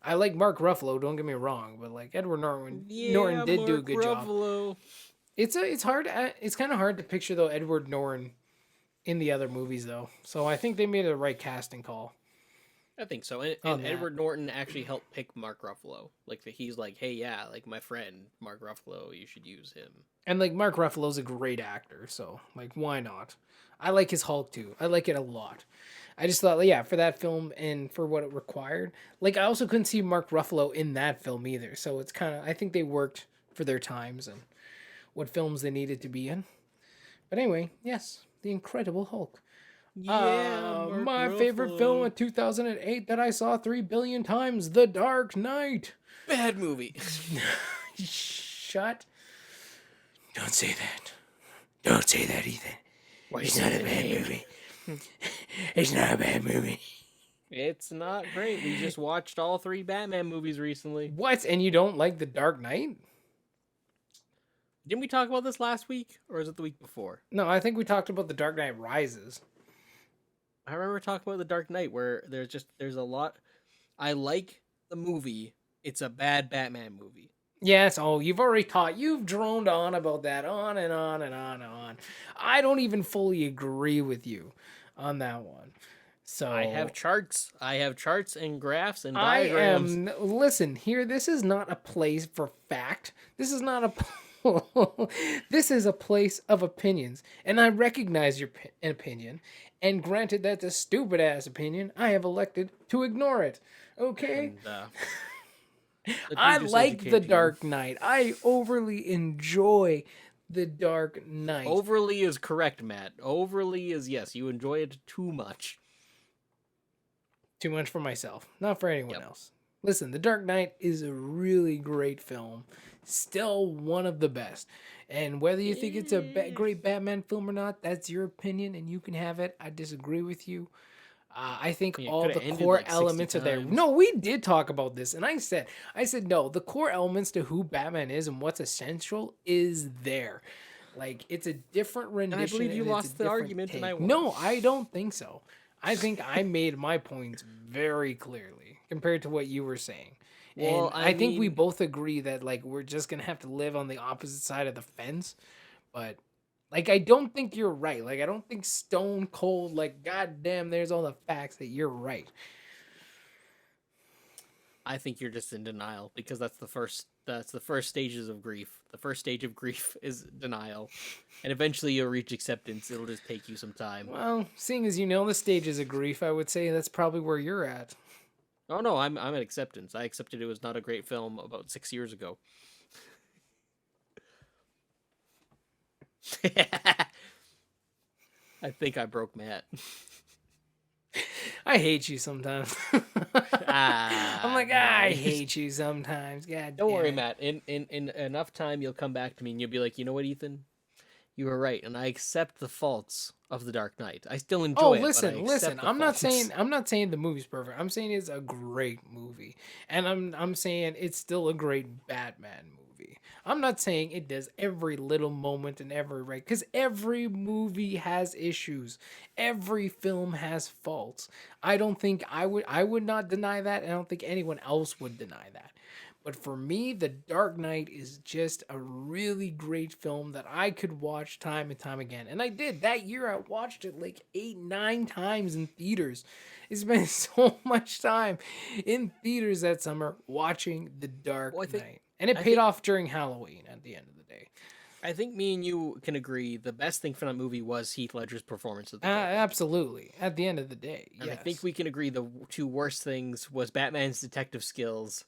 Speaker 2: I like Mark Ruffalo, don't get me wrong, but like Edward Norton
Speaker 3: Yeah,
Speaker 2: did do a
Speaker 3: Mark
Speaker 2: good job.
Speaker 3: Ruffalo.
Speaker 2: It's hard it's kind of hard to picture though Edward Norton in the other movies though. So I think they made a right casting call.
Speaker 3: I think so. And
Speaker 2: On that.
Speaker 3: Edward Norton actually helped pick Mark Ruffalo. Like he's like, hey, yeah, like my friend Mark Ruffalo, you should use him.
Speaker 2: And like Mark Ruffalo's a great actor, so like why not? I like his Hulk too. I like it a lot. I just thought, yeah, for that film and for what it required. Like I also couldn't see Mark Ruffalo in that film either. So it's kind of I think they worked for their times and what films they needed to be in. But anyway, yes, The Incredible Hulk.
Speaker 3: Yeah, Mark
Speaker 2: My favorite film
Speaker 3: Ruffalo.
Speaker 2: of 2008 that I saw 3 billion times, The Dark Knight.
Speaker 3: Bad movie.
Speaker 2: Shut. Don't say that. Don't say that, Ethan.
Speaker 3: Why
Speaker 2: It's
Speaker 3: you
Speaker 2: not a
Speaker 3: say
Speaker 2: bad
Speaker 3: that?
Speaker 2: movie. It's not a bad movie.
Speaker 3: It's not great. We just watched all 3 Batman movies recently.
Speaker 2: What? And you don't like The Dark Knight?
Speaker 3: Didn't we talk about this last week, or is it the week before?
Speaker 2: No, I think we talked about The Dark Knight Rises.
Speaker 3: I remember talking about the Dark Knight, where there's a lot. I like the movie. It's a bad Batman movie.
Speaker 2: Yes, oh, you've droned on about that on and on and on and on. I don't even fully agree with you on that one. So
Speaker 3: I have charts. I have charts and graphs and
Speaker 2: I
Speaker 3: diagrams.
Speaker 2: am listen here. This is not a place for fact. This is not a. This is a place of opinions, and I recognize your opinion. And granted, that's a stupid ass opinion. I have elected to ignore it. Okay.
Speaker 3: And,
Speaker 2: I
Speaker 3: just
Speaker 2: like
Speaker 3: educate
Speaker 2: The
Speaker 3: you.
Speaker 2: Dark Knight. I overly enjoy The Dark Knight.
Speaker 3: Overly is correct, Matt. Overly is yes. You enjoy it too much.
Speaker 2: Too much for myself, not for anyone
Speaker 3: Yep.
Speaker 2: else. Listen, The Dark Knight is a really great film. Still one of the best. And whether you think it's a great Batman film or not, that's your opinion and you can have it. I disagree with you. I think
Speaker 3: Yeah,
Speaker 2: all
Speaker 3: coulda
Speaker 2: the
Speaker 3: ended
Speaker 2: core
Speaker 3: like 60
Speaker 2: elements are there.
Speaker 3: times.
Speaker 2: No, we did talk about this, and I said no. The core elements to who Batman is and what's essential is there. Like it's a different rendition.
Speaker 3: believe you
Speaker 2: and it's a
Speaker 3: lost the
Speaker 2: different
Speaker 3: argument and
Speaker 2: take.
Speaker 3: I won.
Speaker 2: No, I don't think so. I think I made my points very clearly compared to what you were saying.
Speaker 3: Well,
Speaker 2: And
Speaker 3: I
Speaker 2: I think we
Speaker 3: mean-
Speaker 2: both agree that like we're just gonna have to live on the opposite side of the fence. But like I don't think you're right. Like I don't think stone cold, like goddamn, there's all the facts that you're right.
Speaker 3: I think you're just in denial because that's the first stages of grief. The first stage of grief is denial. And eventually you'll reach acceptance. It'll just take you some time.
Speaker 2: Well, seeing as you know the stages of grief, I would say that's probably where you're at.
Speaker 3: Oh no, I'm at acceptance. I accepted it was not a great film about 6 years ago. I think I broke Matt.
Speaker 2: I hate you sometimes. I'm like, I
Speaker 3: nice.
Speaker 2: hate you sometimes. God
Speaker 3: Don't
Speaker 2: damn
Speaker 3: worry,
Speaker 2: it.
Speaker 3: Matt. In enough time, you'll come back to me and you'll be like, you know what, Ethan? You were right, and I accept the faults of The Dark Knight. I still
Speaker 2: Oh,
Speaker 3: enjoy it, but I
Speaker 2: listen,
Speaker 3: accept
Speaker 2: listen.
Speaker 3: the
Speaker 2: I'm not
Speaker 3: faults.
Speaker 2: saying the movie's perfect. I'm saying it's a great movie. And I'm saying it's still a great Batman movie. I'm not saying it does every little moment and every right, cuz every movie has issues. Every film has faults. I would not deny that, and I don't think anyone else would deny that. But for me, The Dark Knight is just a really great film that I could watch time and time again. And I did. That year, I watched it like 8, 9 times in theaters. I spent so much time in theaters that summer watching The
Speaker 3: Well,
Speaker 2: Dark Knight. And it
Speaker 3: I
Speaker 2: paid
Speaker 3: think
Speaker 2: off during Halloween at the end of the day.
Speaker 3: I think me and you can agree the best thing for that movie was Heath Ledger's performance of the Joker.
Speaker 2: Absolutely. At the end of the day,
Speaker 3: And I
Speaker 2: yes.
Speaker 3: think we can agree the two worst things was Batman's detective skills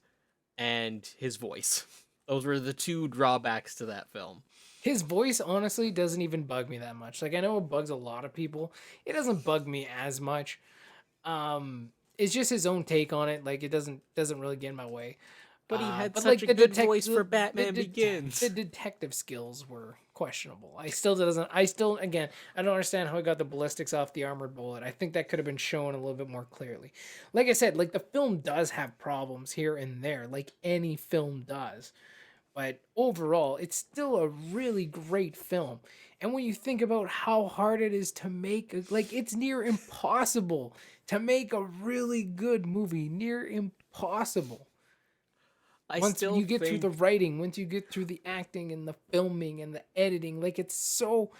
Speaker 3: and his voice. Those were the two drawbacks to that film.
Speaker 2: His voice honestly doesn't even bug me that much. Like I know it bugs a lot of people. It doesn't bug me as much. It's just his own take on it. Like it doesn't really get in my way.
Speaker 3: But he had
Speaker 2: But
Speaker 3: such
Speaker 2: like
Speaker 3: a good voice for Batman
Speaker 2: the
Speaker 3: Begins.
Speaker 2: detective skills were questionable. Again, I don't understand how he got the ballistics off the armored bullet. I think that could have been shown a little bit more clearly. Like I said, like the film does have problems here and there, like any film does. But overall, it's still a really great film. And when you think about how hard it is to make, like it's near impossible to make a really good movie, near impossible.
Speaker 3: I
Speaker 2: Once
Speaker 3: still
Speaker 2: you get through
Speaker 3: think
Speaker 2: the writing, once you get through the acting and the filming and the editing, like it's so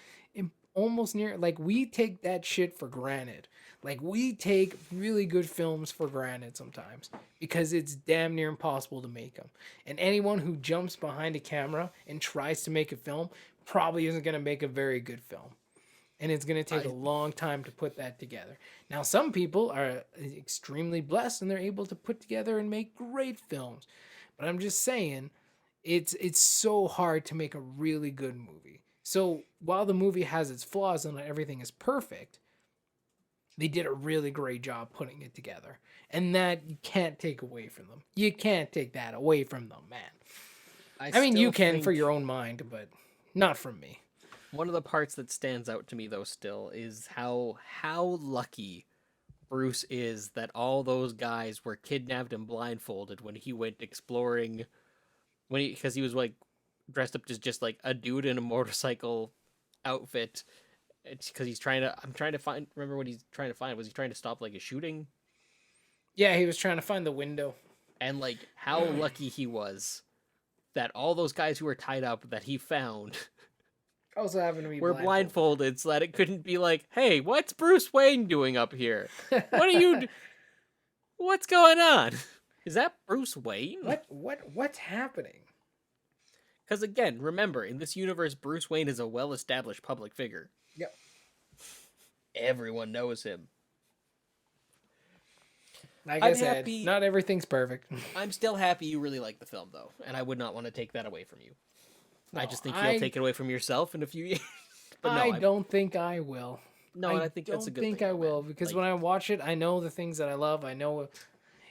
Speaker 2: almost near, like we take that shit for granted. Like we take really good films for granted sometimes because it's damn near impossible to make them. And anyone who jumps behind a camera and tries to make a film probably isn't going to make a very good film. And it's going to take a long time to put that together. Now, some people are extremely blessed and they're able to put together and make great films. But I'm just saying, it's so hard to make a really good movie. So while the movie has its flaws and not everything is perfect, they did a really great job putting it together. And that you can't take away from them. You can't take that away from them, man. I mean, you can for your own mind, but not from me.
Speaker 3: One of the parts that stands out to me though still is how lucky Bruce is that all those guys were kidnapped and blindfolded when he went exploring because he was like dressed up as just like a dude in a motorcycle outfit. It's because I'm trying to remember what he's trying to find. Was he trying to stop like a shooting?
Speaker 2: Yeah, he was trying to find the window.
Speaker 3: And like how lucky he was that all those guys who were tied up that he found
Speaker 2: Also having to be
Speaker 3: were blindfolded so that it couldn't be like, hey, what's Bruce Wayne doing up here? What are you what's going on? Is that Bruce Wayne?
Speaker 2: What's happening?
Speaker 3: Because again, remember, in this universe, Bruce Wayne is a well-established public figure.
Speaker 2: Yep.
Speaker 3: Everyone knows him.
Speaker 2: Like I said, not everything's perfect.
Speaker 3: I'm still happy you really like the film, though, and I would not want to take that away from you.
Speaker 2: No,
Speaker 3: I just think you'll take it away from yourself in a few years. But no,
Speaker 2: I don't think I will.
Speaker 3: No, I think that's a good thing.
Speaker 2: I don't think I will, because like, when I watch it, I know the things that I love. I know.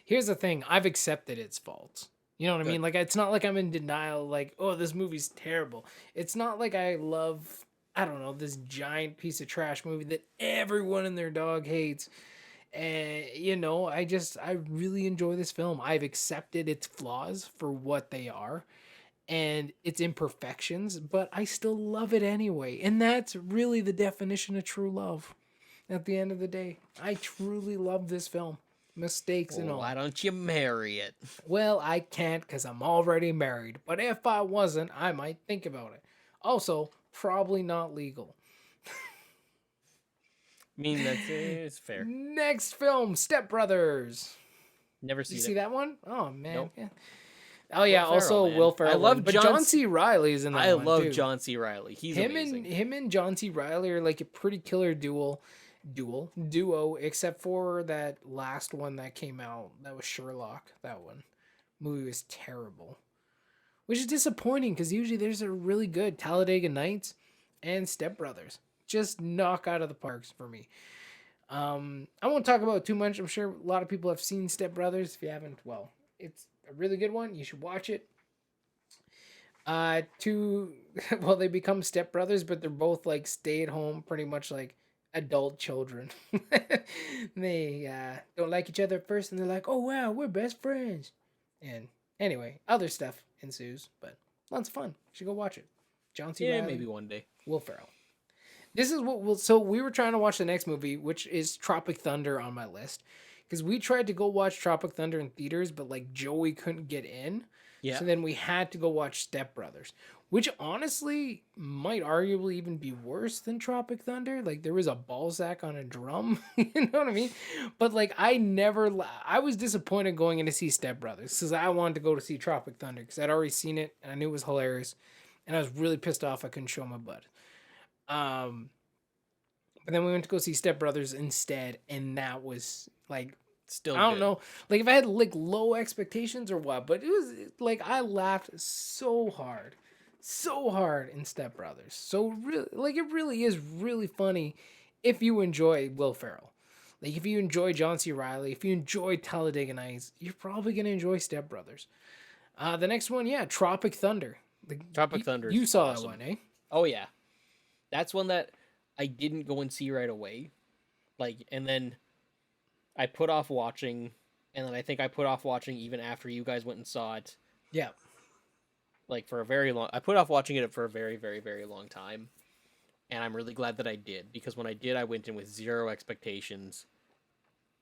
Speaker 2: Here's the thing: I've accepted its faults. You know what I mean? Like it's not like I'm in denial. Like, oh, this movie's terrible. It's not like I love, I don't know, this giant piece of trash movie that everyone and their dog hates. And you know, I really enjoy this film. I've accepted its flaws for what they are and its imperfections, but I still love it anyway. And that's really the definition of true love. At the end of the day, I truly love this film. Mistakes and all.
Speaker 3: Why don't you marry it?
Speaker 2: Well, I can't because I'm already married. But if I wasn't, I might think about it. Also, probably not legal.
Speaker 3: I mean, it's fair.
Speaker 2: Next film, Step Brothers.
Speaker 3: Never seen it.
Speaker 2: You see that one? Oh, man.
Speaker 3: Nope.
Speaker 2: Yeah. Oh, yeah, Will Ferrell.
Speaker 3: I love
Speaker 2: but John C. Reilly's in that
Speaker 3: I
Speaker 2: one,
Speaker 3: love
Speaker 2: too.
Speaker 3: John C. Reilly. He's amazing.
Speaker 2: Him and John C. Reilly are like a pretty killer duo, except for that last one that came out. That was Sherlock. That one. Movie was terrible. Which is disappointing because usually there's a really good Talladega Nights and Step Brothers. just knock out of the parks for me. I won't talk about it too much. I'm sure a lot of people have seen Step Brothers. If you haven't, well, it's a really good one. You should watch it. Well, they become step brothers, but they're both like stay at home, pretty much like adult children. They don't like each other at first, and they're like, "Oh wow, we're best friends." And anyway, other stuff ensues, but lots of fun. You should go watch it. John C.
Speaker 3: Yeah,
Speaker 2: Reilly,
Speaker 3: maybe one day.
Speaker 2: Will Ferrell. This is what we'll. So we were trying to watch the next movie, which is Tropic Thunder on my list, because we tried to go watch Tropic Thunder in theaters, but like Joey couldn't get in.
Speaker 3: Yeah.
Speaker 2: So then we had to go watch Step Brothers, which honestly might arguably even be worse than Tropic Thunder. Like there was a ball sack on a drum, you know what I mean? But like I was disappointed going in to see Step Brothers because I wanted to go to see Tropic Thunder because I'd already seen it and I knew it was hilarious, and I was really pissed off I couldn't show my butt. But then we went to go see Step Brothers instead, and that was like.
Speaker 3: Still,
Speaker 2: I don't know, like if I had like low expectations or what, but it was like I laughed so hard in Step Brothers. So really, like it really is really funny if you enjoy Will Ferrell, like if you enjoy John C. Reilly, if you enjoy Talladega Nights, you're probably gonna enjoy Step Brothers. The next one, yeah, Tropic Thunder.
Speaker 3: Tropic Thunder.
Speaker 2: You saw
Speaker 3: awesome.
Speaker 2: that one, eh?
Speaker 3: Oh yeah, that's one that I didn't go and see right away, like, and then I put off watching, and then I think I put off watching even after you guys went and saw it.
Speaker 2: Yeah.
Speaker 3: Like for a very long, I put off watching it for a very, very, very long time, and I'm really glad that I did, because when I did, I went in with zero expectations,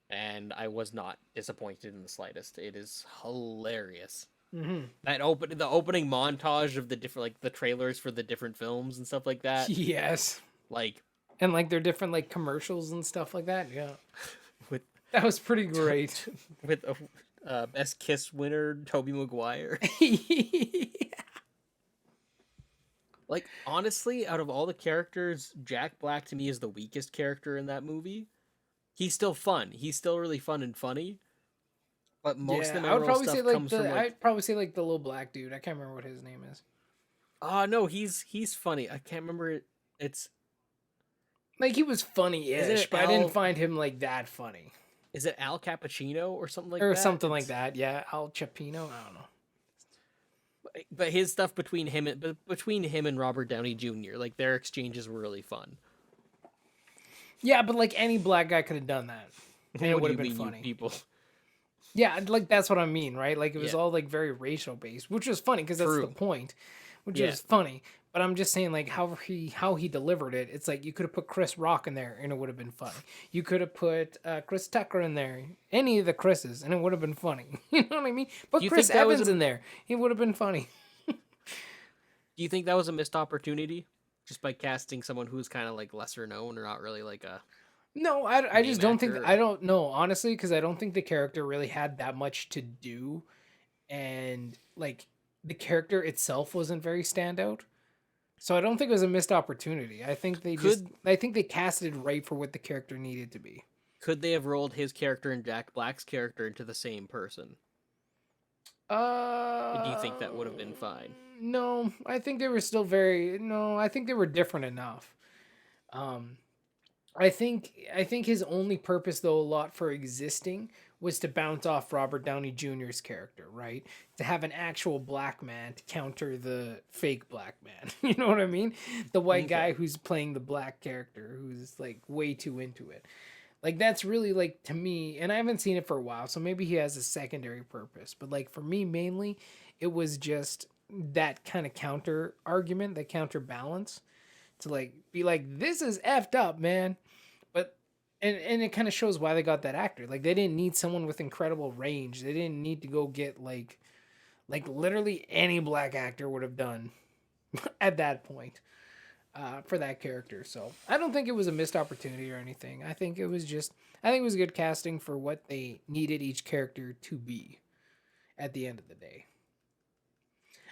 Speaker 3: and I was not disappointed in the slightest. It is hilarious.
Speaker 2: Mm-hmm.
Speaker 3: The opening montage of the different, like the trailers for the different films and stuff like that.
Speaker 2: Yes.
Speaker 3: Like,
Speaker 2: and like their different like commercials and stuff like that. Yeah.
Speaker 3: with
Speaker 2: That was pretty great.
Speaker 3: with Best Kiss winner Tobey Maguire. Like, honestly, out of all the characters, Jack Black to me is the weakest character in that movie. He's still fun. He's still really fun and funny. But most of the memorable stuff comes from
Speaker 2: I'd probably say like the little black dude. I can't remember what his name is.
Speaker 3: No, he's funny. I can't remember it. It's
Speaker 2: like he was funny-ish, but I didn't find him like that funny.
Speaker 3: Is it Al Cappuccino or something like that?
Speaker 2: Or something like that, yeah. Al Capino, I don't know.
Speaker 3: But his stuff between him and Robert Downey Jr., like their exchanges were really fun.
Speaker 2: Yeah, but like any black guy could have done that. And it would have been funny.
Speaker 3: People.
Speaker 2: Yeah, like that's what I mean, right? Like it was all like very racial based, which was funny because that's the point, which is funny. But I'm just saying, like how he delivered it. It's like you could have put Chris Rock in there and it would have been funny. You could have put Chris Tucker in there, any of the Chris's, and it would have been funny. You know what I mean? But Chris Evans in there, it would have been funny.
Speaker 3: Do you think that was a missed opportunity, just by casting someone who's kind of like lesser known or not really like a?
Speaker 2: No, I just don't think. I don't know, honestly, because I don't think the character really had that much to do, and like the character itself wasn't very standout. So I don't think it was a missed opportunity. I think they casted right for what the character needed to be.
Speaker 3: Could they have rolled his character and Jack Black's character into the same person? Or do you think that would have been fine?
Speaker 2: No, I think they were still I think they were different enough. I think his only purpose, though, a lot for existing was to bounce off Robert Downey Jr.'s character, right? To have an actual black man to counter the fake black man. You know what I mean? The white guy who's playing the black character, who's like way too into it. Like that's really like, to me, and I haven't seen it for a while, so maybe he has a secondary purpose. But like for me, mainly, it was just that kind of counter argument, that counterbalance. To like be like, this is effed up, man. But and it kind of shows why they got that actor. Like they didn't need someone with incredible range. They didn't need to go get like literally any black actor would have done at that point for that character. So I don't think it was a missed opportunity or anything. I think it was good casting for what they needed each character to be at the end of the day.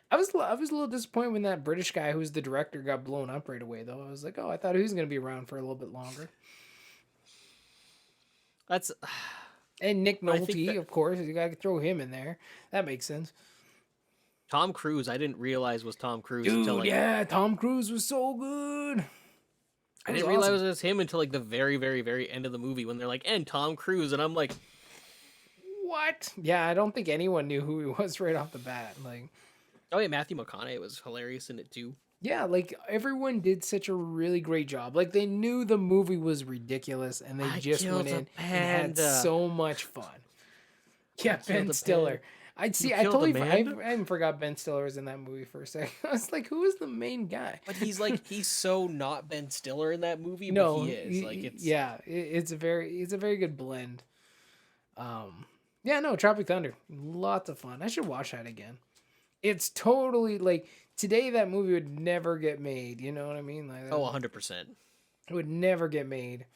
Speaker 2: I was a little disappointed when that British guy who was the director got blown up right away, though. I was like, oh, I thought he was going to be around for a little bit longer. And Nick Nolte, of course. You got to throw him in there. That makes sense.
Speaker 3: Tom Cruise, I didn't realize was Tom Cruise
Speaker 2: Dude,
Speaker 3: until like...
Speaker 2: yeah, Tom Cruise was so good.
Speaker 3: I didn't realize it was him until like the very, very, very end of the movie when they're like, and Tom Cruise, and I'm like,
Speaker 2: What? Yeah, I don't think anyone knew who he was right off the bat. Like,
Speaker 3: oh yeah, Matthew McConaughey was hilarious in it too.
Speaker 2: yeah, like everyone did such a really great job. Like they knew the movie was ridiculous and they
Speaker 3: I
Speaker 2: just went
Speaker 3: killed a
Speaker 2: in and had
Speaker 3: panda.
Speaker 2: so much fun. Yeah, Ben
Speaker 3: the
Speaker 2: Stiller. I
Speaker 3: killed
Speaker 2: totally,
Speaker 3: the
Speaker 2: I
Speaker 3: man?
Speaker 2: even forgot Ben Stiller was in that movie for a second. I was like, who is the main guy?
Speaker 3: But he's so not Ben Stiller in that movie,
Speaker 2: No,
Speaker 3: but he is. Like
Speaker 2: it's a very good blend. Yeah, no, Tropic Thunder, lots of fun. I should watch that again. It's totally like today that movie would never get made. You know what I mean? Like,
Speaker 3: 100%.
Speaker 2: it would never get made.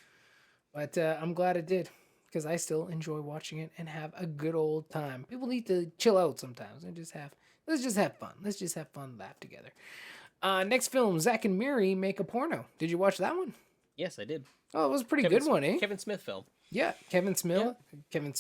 Speaker 2: But I'm glad it did because I still enjoy watching it and have a good old time. People need to chill out sometimes and let's just have fun. Let's just have fun, laugh together. Next film, Zack and Miri Make a Porno. Did you watch that one?
Speaker 3: Yes, I did.
Speaker 2: Oh, it was a pretty good one, eh?
Speaker 3: Kevin Smith film.
Speaker 2: Yeah, Kevin Smith, Kevin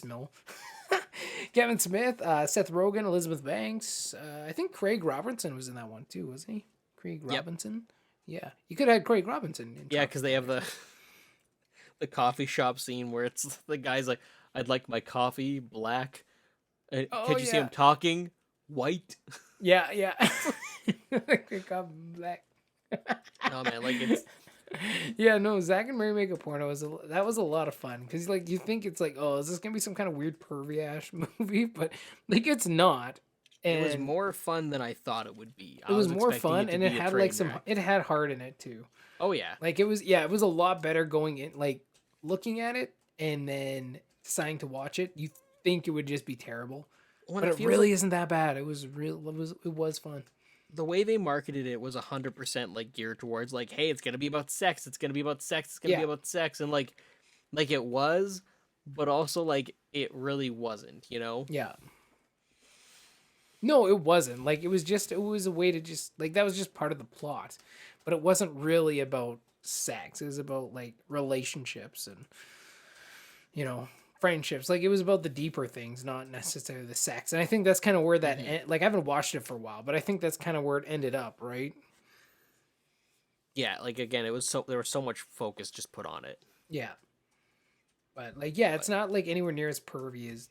Speaker 2: Smith, Seth Rogen, Elizabeth Banks. I think Craig Robinson was in that one too, wasn't he? Craig Robinson. Yeah, you could have had Craig Robinson.
Speaker 3: Yeah, because they have the coffee shop scene where it's the guy's like, "I'd like my coffee black." Can't you see him talking? White.
Speaker 2: Yeah, yeah. They got black.
Speaker 3: No man, like it's.
Speaker 2: Yeah, no, Zack and Miri Make a Porno that was a lot of fun because like you think it's like, oh, is this gonna be some kind of weird pervy ass movie? But like it's not. And
Speaker 3: It was more fun than I thought it would be.
Speaker 2: it was more
Speaker 3: expecting
Speaker 2: fun
Speaker 3: to
Speaker 2: and
Speaker 3: be
Speaker 2: it
Speaker 3: a
Speaker 2: had
Speaker 3: train
Speaker 2: like
Speaker 3: wreck.
Speaker 2: it had heart in it too.
Speaker 3: Oh yeah.
Speaker 2: Like it was a lot better going in, like looking at it and then deciding to watch it. You think it would just be terrible,
Speaker 3: When
Speaker 2: but it
Speaker 3: feels
Speaker 2: really
Speaker 3: like
Speaker 2: isn't that bad. It was real. It was fun.
Speaker 3: the way they marketed it was 100% like geared towards like, hey, it's gonna be about sex. It's gonna be about sex. It's gonna be about sex, and like it was, but also like it really wasn't. You know?
Speaker 2: Yeah. No, it wasn't. Like it was a way to just like that was just part of the plot, but it wasn't really about sex. It was about like relationships and friendships. Like it was about the deeper things, not necessarily the sex. And I think that's kind of where that like I haven't watched it for a while, but I think that's kind of where it ended up, right?
Speaker 3: Yeah. Like again, there was so much focus just put on it.
Speaker 2: Yeah. But like it's not like anywhere near as pervy as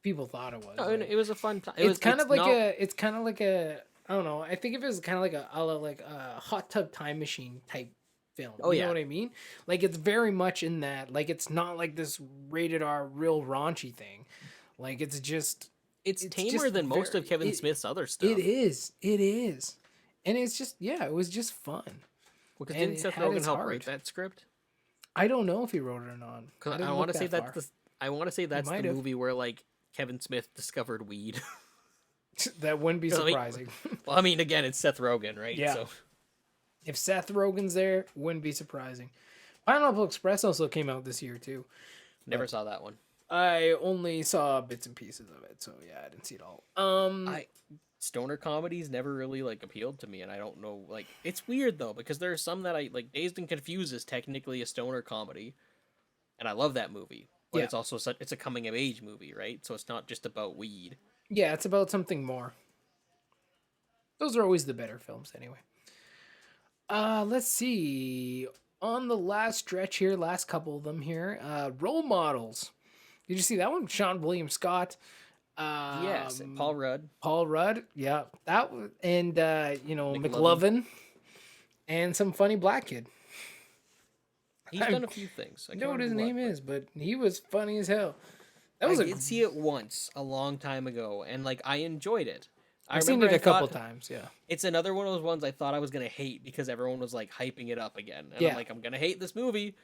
Speaker 2: people thought it was.
Speaker 3: No,
Speaker 2: like,
Speaker 3: it was a fun time.
Speaker 2: it's kind of like a I don't know. I think of it as kind of like a hot tub time machine type film.
Speaker 3: Oh,
Speaker 2: You
Speaker 3: yeah.
Speaker 2: know what I mean? Like it's very much in that. Like it's not like this rated R real raunchy thing. Like it's
Speaker 3: tamer
Speaker 2: just
Speaker 3: than most of Kevin Smith's other stuff.
Speaker 2: It is. And it's just it was just fun.
Speaker 3: Because
Speaker 2: and
Speaker 3: didn't
Speaker 2: it
Speaker 3: Seth
Speaker 2: had
Speaker 3: Rogen
Speaker 2: its
Speaker 3: help
Speaker 2: heart.
Speaker 3: write that script?
Speaker 2: I don't know if he wrote it or not.
Speaker 3: Because
Speaker 2: I
Speaker 3: I want to say
Speaker 2: far.
Speaker 3: I want to say that's
Speaker 2: might
Speaker 3: the
Speaker 2: have.
Speaker 3: movie where like Kevin Smith discovered weed.
Speaker 2: That wouldn't be
Speaker 3: I mean-
Speaker 2: surprising.
Speaker 3: Well, I mean, again, it's Seth Rogen, right?
Speaker 2: Yeah.
Speaker 3: So
Speaker 2: If Seth Rogen's there, wouldn't be surprising. Pineapple Express also came out this year too.
Speaker 3: never saw that one.
Speaker 2: I only saw bits and pieces of it, so yeah, I didn't see it all.
Speaker 3: Stoner comedies never really like appealed to me, and I don't know. Like, it's weird though because there are some that I like. Dazed and Confused is technically a stoner comedy, and I love that movie. But
Speaker 2: Yeah.
Speaker 3: it's also it's a coming of age movie, right? So it's not just about weed.
Speaker 2: Yeah, it's about something more. Those are always the better films, anyway. Let's see. On the last stretch here, last couple of them here, Role Models. Did you see that one? Sean William Scott.
Speaker 3: Yes, Paul Rudd.
Speaker 2: Paul Rudd, yeah, that was, and
Speaker 3: McLovin.
Speaker 2: McLovin, and some funny black kid.
Speaker 3: He's done a few things. I
Speaker 2: I know what his
Speaker 3: remember
Speaker 2: name is, but he was funny as hell. That was
Speaker 3: I did see it once a long time ago, and like I enjoyed it.
Speaker 2: I've seen it a couple times. Yeah,
Speaker 3: It's another one of those ones I thought I was gonna hate because everyone was like hyping it up again, and
Speaker 2: Yeah.
Speaker 3: I'm like, I'm gonna hate this movie.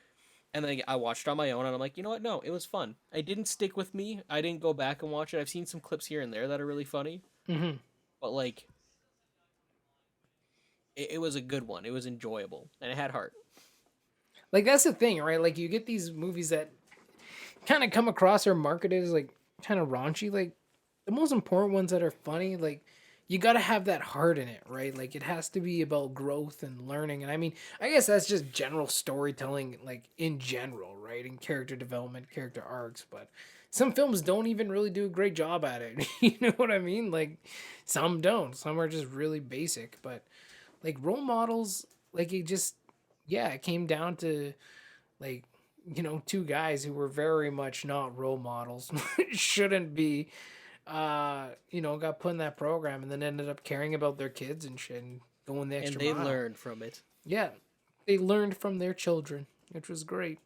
Speaker 3: And then I watched it on my own, and I'm like, you know what? No, it was fun. It didn't stick with me. I didn't go back and watch it. I've seen some clips here and there that are really funny, but like, it was a good one. It was enjoyable, and it had heart.
Speaker 2: like that's the thing, right? Like you get these movies that kind of come across or marketed as like kind of raunchy. Like the most important ones that are funny, like you got to have that heart in it, right? Like it has to be about growth and learning. And I mean, I guess that's just general storytelling, like in general, right? And character development, character arcs. But some films don't even really do a great job at it. You know what I mean? Like some don't. Some are just really basic. But like Role Models, like it just yeah, it came down to like, two guys who were very much not role models, shouldn't be, got put in that program and then ended up caring about their kids and shit and going the
Speaker 3: And
Speaker 2: extra
Speaker 3: they
Speaker 2: mile.
Speaker 3: learned from it.
Speaker 2: Yeah, they learned from their children, which was great.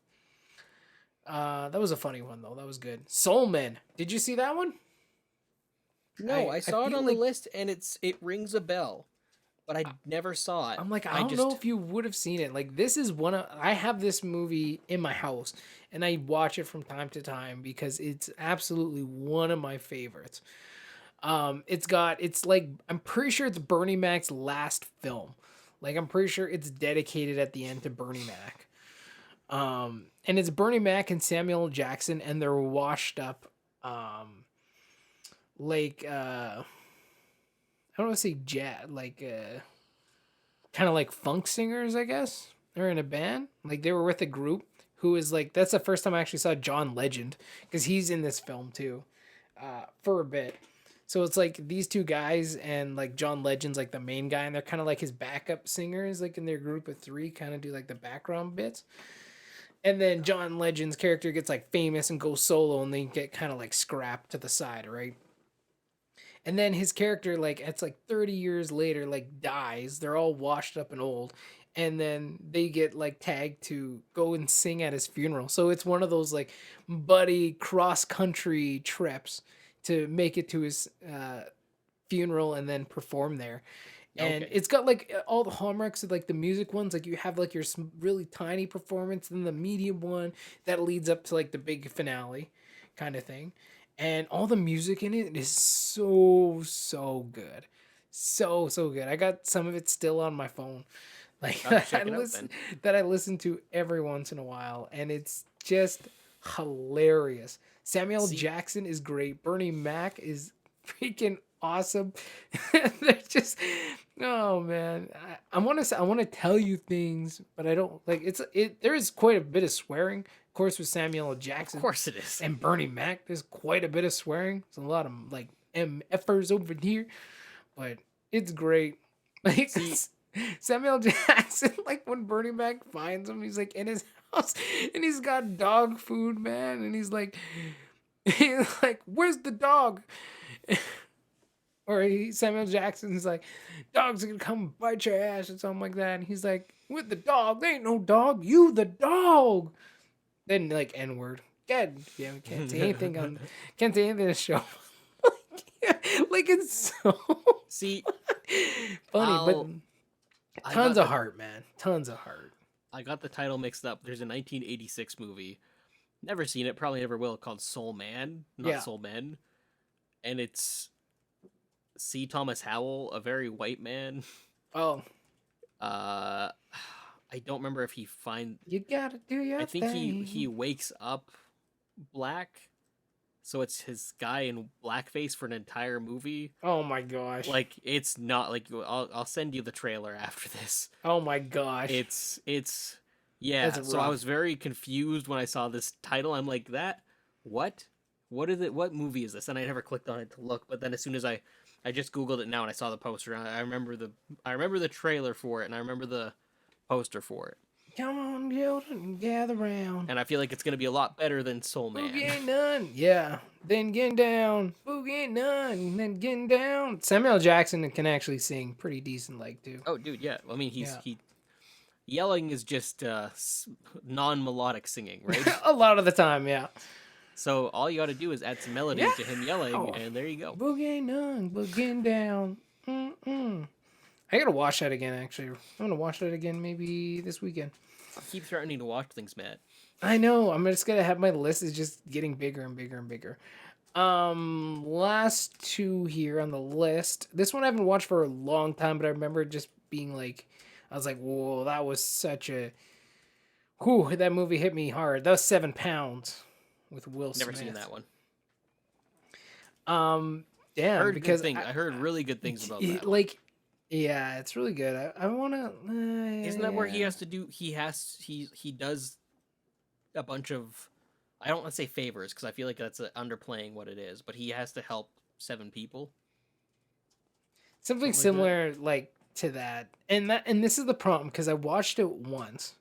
Speaker 2: That was a funny one though. That was good. Soulman. Did you see that one?
Speaker 3: No, I saw it
Speaker 2: feel
Speaker 3: on the
Speaker 2: like
Speaker 3: list, and it rings a bell, but I never saw it.
Speaker 2: I'm like, I
Speaker 3: I
Speaker 2: don't know if you would have seen it. Like, this is I have this movie in my house and I watch it from time to time because it's absolutely one of my favorites. It's like, I'm pretty sure it's Bernie Mac's last film. Like, I'm pretty sure it's dedicated at the end to Bernie Mac. And it's Bernie Mac and Samuel L. Jackson, and they're washed up, like, I don't want to say kind of like funk singers, I guess. They're in a band. Like, they were with a group who is like, that's the first time I actually saw John Legend, because he's in this film too, for a bit. So it's like these two guys, and like John Legend's like the main guy, and they're kind of like his backup singers, like in their group of three, kind of do like the background bits. And then John Legend's character gets like famous and goes solo, and they get kind of like scrapped to the side, right? And then his character, like, it's like 30 years later, like, dies. They're all washed up and old. And then they get like tagged to go and sing at his funeral. So it's one of those like buddy cross country trips to make it to his funeral and then perform there. And
Speaker 3: Okay.
Speaker 2: it's got like all the hallmarks of like the music ones. Like, you have like your really tiny performance, then the medium one that leads up to like the big finale kind of thing. And all the music in it is so good. So good. I got some of it still on my phone. Like,
Speaker 3: I'll have to check it out
Speaker 2: that I listen to every once in a while, and it's just hilarious. Samuel
Speaker 3: See-
Speaker 2: Jackson is great. Bernie Mac is freaking awesome. They're just, oh man. I want to tell you things, but I don't like there is quite a bit of swearing. Of course, with Samuel L. Jackson.
Speaker 3: Of course it is.
Speaker 2: And Bernie Mac, there's quite a bit of swearing. There's a lot of like MFers over here, but it's great. Like, Samuel Jackson, like when Bernie Mac finds him, he's like in his house and he's got dog food, man, and he's like, where's the dog? Or Samuel Jackson's like, dogs are gonna come bite your ass or something like that, and he's like, with the dog, there ain't no dog, you the dog. Then like N-word. God, yeah, we can't say anything on the show. Like, it's so funny, but tons of heart, man. Tons of heart.
Speaker 3: I got the title mixed up. There's a 1986 movie. Never seen it, probably never will, called Soul Man, not Soul Men. And it's C. Thomas Howell, a very white man.
Speaker 2: Oh.
Speaker 3: I don't remember if he
Speaker 2: You gotta do your thing.
Speaker 3: I think he wakes up black, so it's his guy in blackface for an entire movie.
Speaker 2: Oh my gosh!
Speaker 3: Like, it's not like I'll send you the trailer after this.
Speaker 2: Oh my gosh!
Speaker 3: It's yeah. So I was very confused when I saw this title. I'm like, what is it? What movie is this? And I never clicked on it to look. But then as soon as I just Googled it now and I saw the poster, I remember the trailer for it, and I remember the poster for it.
Speaker 2: Come on, children, gather round.
Speaker 3: And I feel like it's gonna be a lot better than Soul Man.
Speaker 2: Boogie ain't none. Yeah. Then getting down. Boogie ain't none. Then getting down. Samuel Jackson can actually sing pretty decent, like, too.
Speaker 3: Oh, dude, yeah. I mean, he yelling is just non-melodic singing, right?
Speaker 2: A lot of the time, yeah.
Speaker 3: So all you got to do is add some melody to him yelling, and there you go.
Speaker 2: Boogie ain't none, but getting down. I gotta watch that again, actually. I'm gonna watch that again maybe this weekend.
Speaker 3: I keep threatening to watch things, Matt.
Speaker 2: I know. I'm just gonna have my list is just getting bigger and bigger and bigger. Last two here on the list. This one I haven't watched for a long time, but I remember just being like, I was like, whoa, that was such a, whew, that movie hit me hard. That was 7 Pounds with Will Smith.
Speaker 3: Never seen that one.
Speaker 2: Damn,
Speaker 3: I heard really good things about that.
Speaker 2: Like, yeah, it's really good. I wanna.
Speaker 3: Isn't that where he has to do? He does a bunch of, I don't want to say favors because I feel like that's underplaying what it is, but he has to help 7 people.
Speaker 2: Something similar, like to that, and this is the problem because I watched it once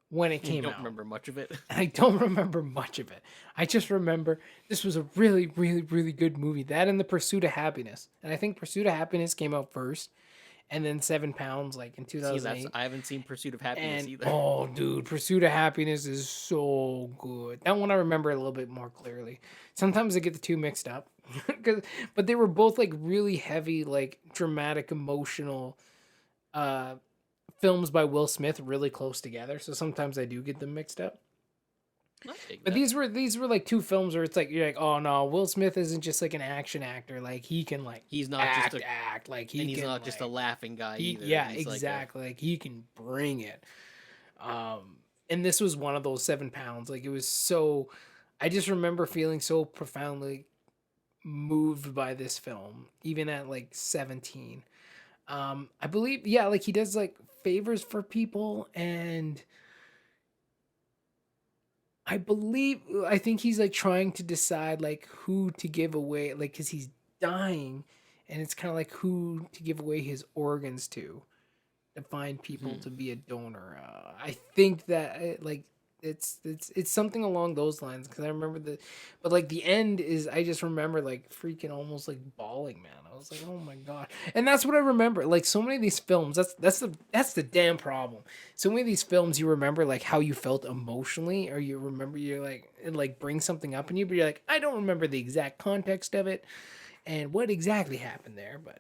Speaker 2: when it
Speaker 3: You
Speaker 2: came
Speaker 3: don't
Speaker 2: out.
Speaker 3: remember much of it.
Speaker 2: I don't remember much of it. I just remember this was a really, really, really good movie. That and The Pursuit of Happiness. And I think Pursuit of Happiness came out first, and then 7 Pounds like in
Speaker 3: See,
Speaker 2: 2008.
Speaker 3: I haven't seen Pursuit of Happiness
Speaker 2: And
Speaker 3: either.
Speaker 2: oh, dude, Pursuit of Happiness is so good. That one I remember a little bit more clearly. Sometimes I get the two mixed up, but they were both like really heavy, like dramatic, emotional films by Will Smith, really close together. So sometimes I do get them mixed up.
Speaker 3: I dig
Speaker 2: But
Speaker 3: that.
Speaker 2: these were like two films where it's like you're like, oh no, Will Smith isn't just like an action actor. Like he can like
Speaker 3: He's not just a
Speaker 2: act. Like he
Speaker 3: and he's
Speaker 2: can,
Speaker 3: not just a
Speaker 2: like,
Speaker 3: laughing guy either.
Speaker 2: yeah,
Speaker 3: He's
Speaker 2: exactly. Like he can bring it. And this was one of those 7 pounds. Like it was so. I just remember feeling so profoundly moved by this film, even at like 17. I believe, yeah, like he does like favors for people, and I think he's like trying to decide like who to give away, like because he's dying, and it's kind of like who to give away his organs to find people
Speaker 3: Mhm.
Speaker 2: to be a donor. I think that like it's something along those lines because I remember but like the end is I just remember like freaking almost like bawling, man. I was like, oh my god, and that's what I remember. Like so many of these films, that's the damn problem. So many of these films, you remember like how you felt emotionally, or you remember you're like it like brings something up in you, but you're like I don't remember the exact context of it and what exactly happened there, but.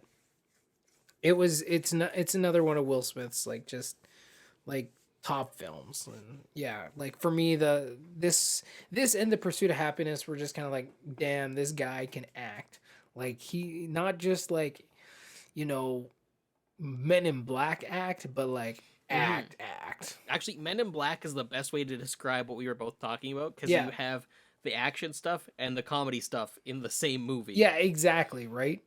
Speaker 2: It's another one of Will Smith's like just like top films. And yeah, like for me this and The Pursuit of Happiness were just kind of like damn, this guy can act. Like he not just like, you know, Men in Black act, but like act.
Speaker 3: Actually, Men in Black is the best way to describe what we were both talking about because
Speaker 2: Yeah.
Speaker 3: you have the action stuff and the comedy stuff in the same movie.
Speaker 2: Yeah, exactly, right?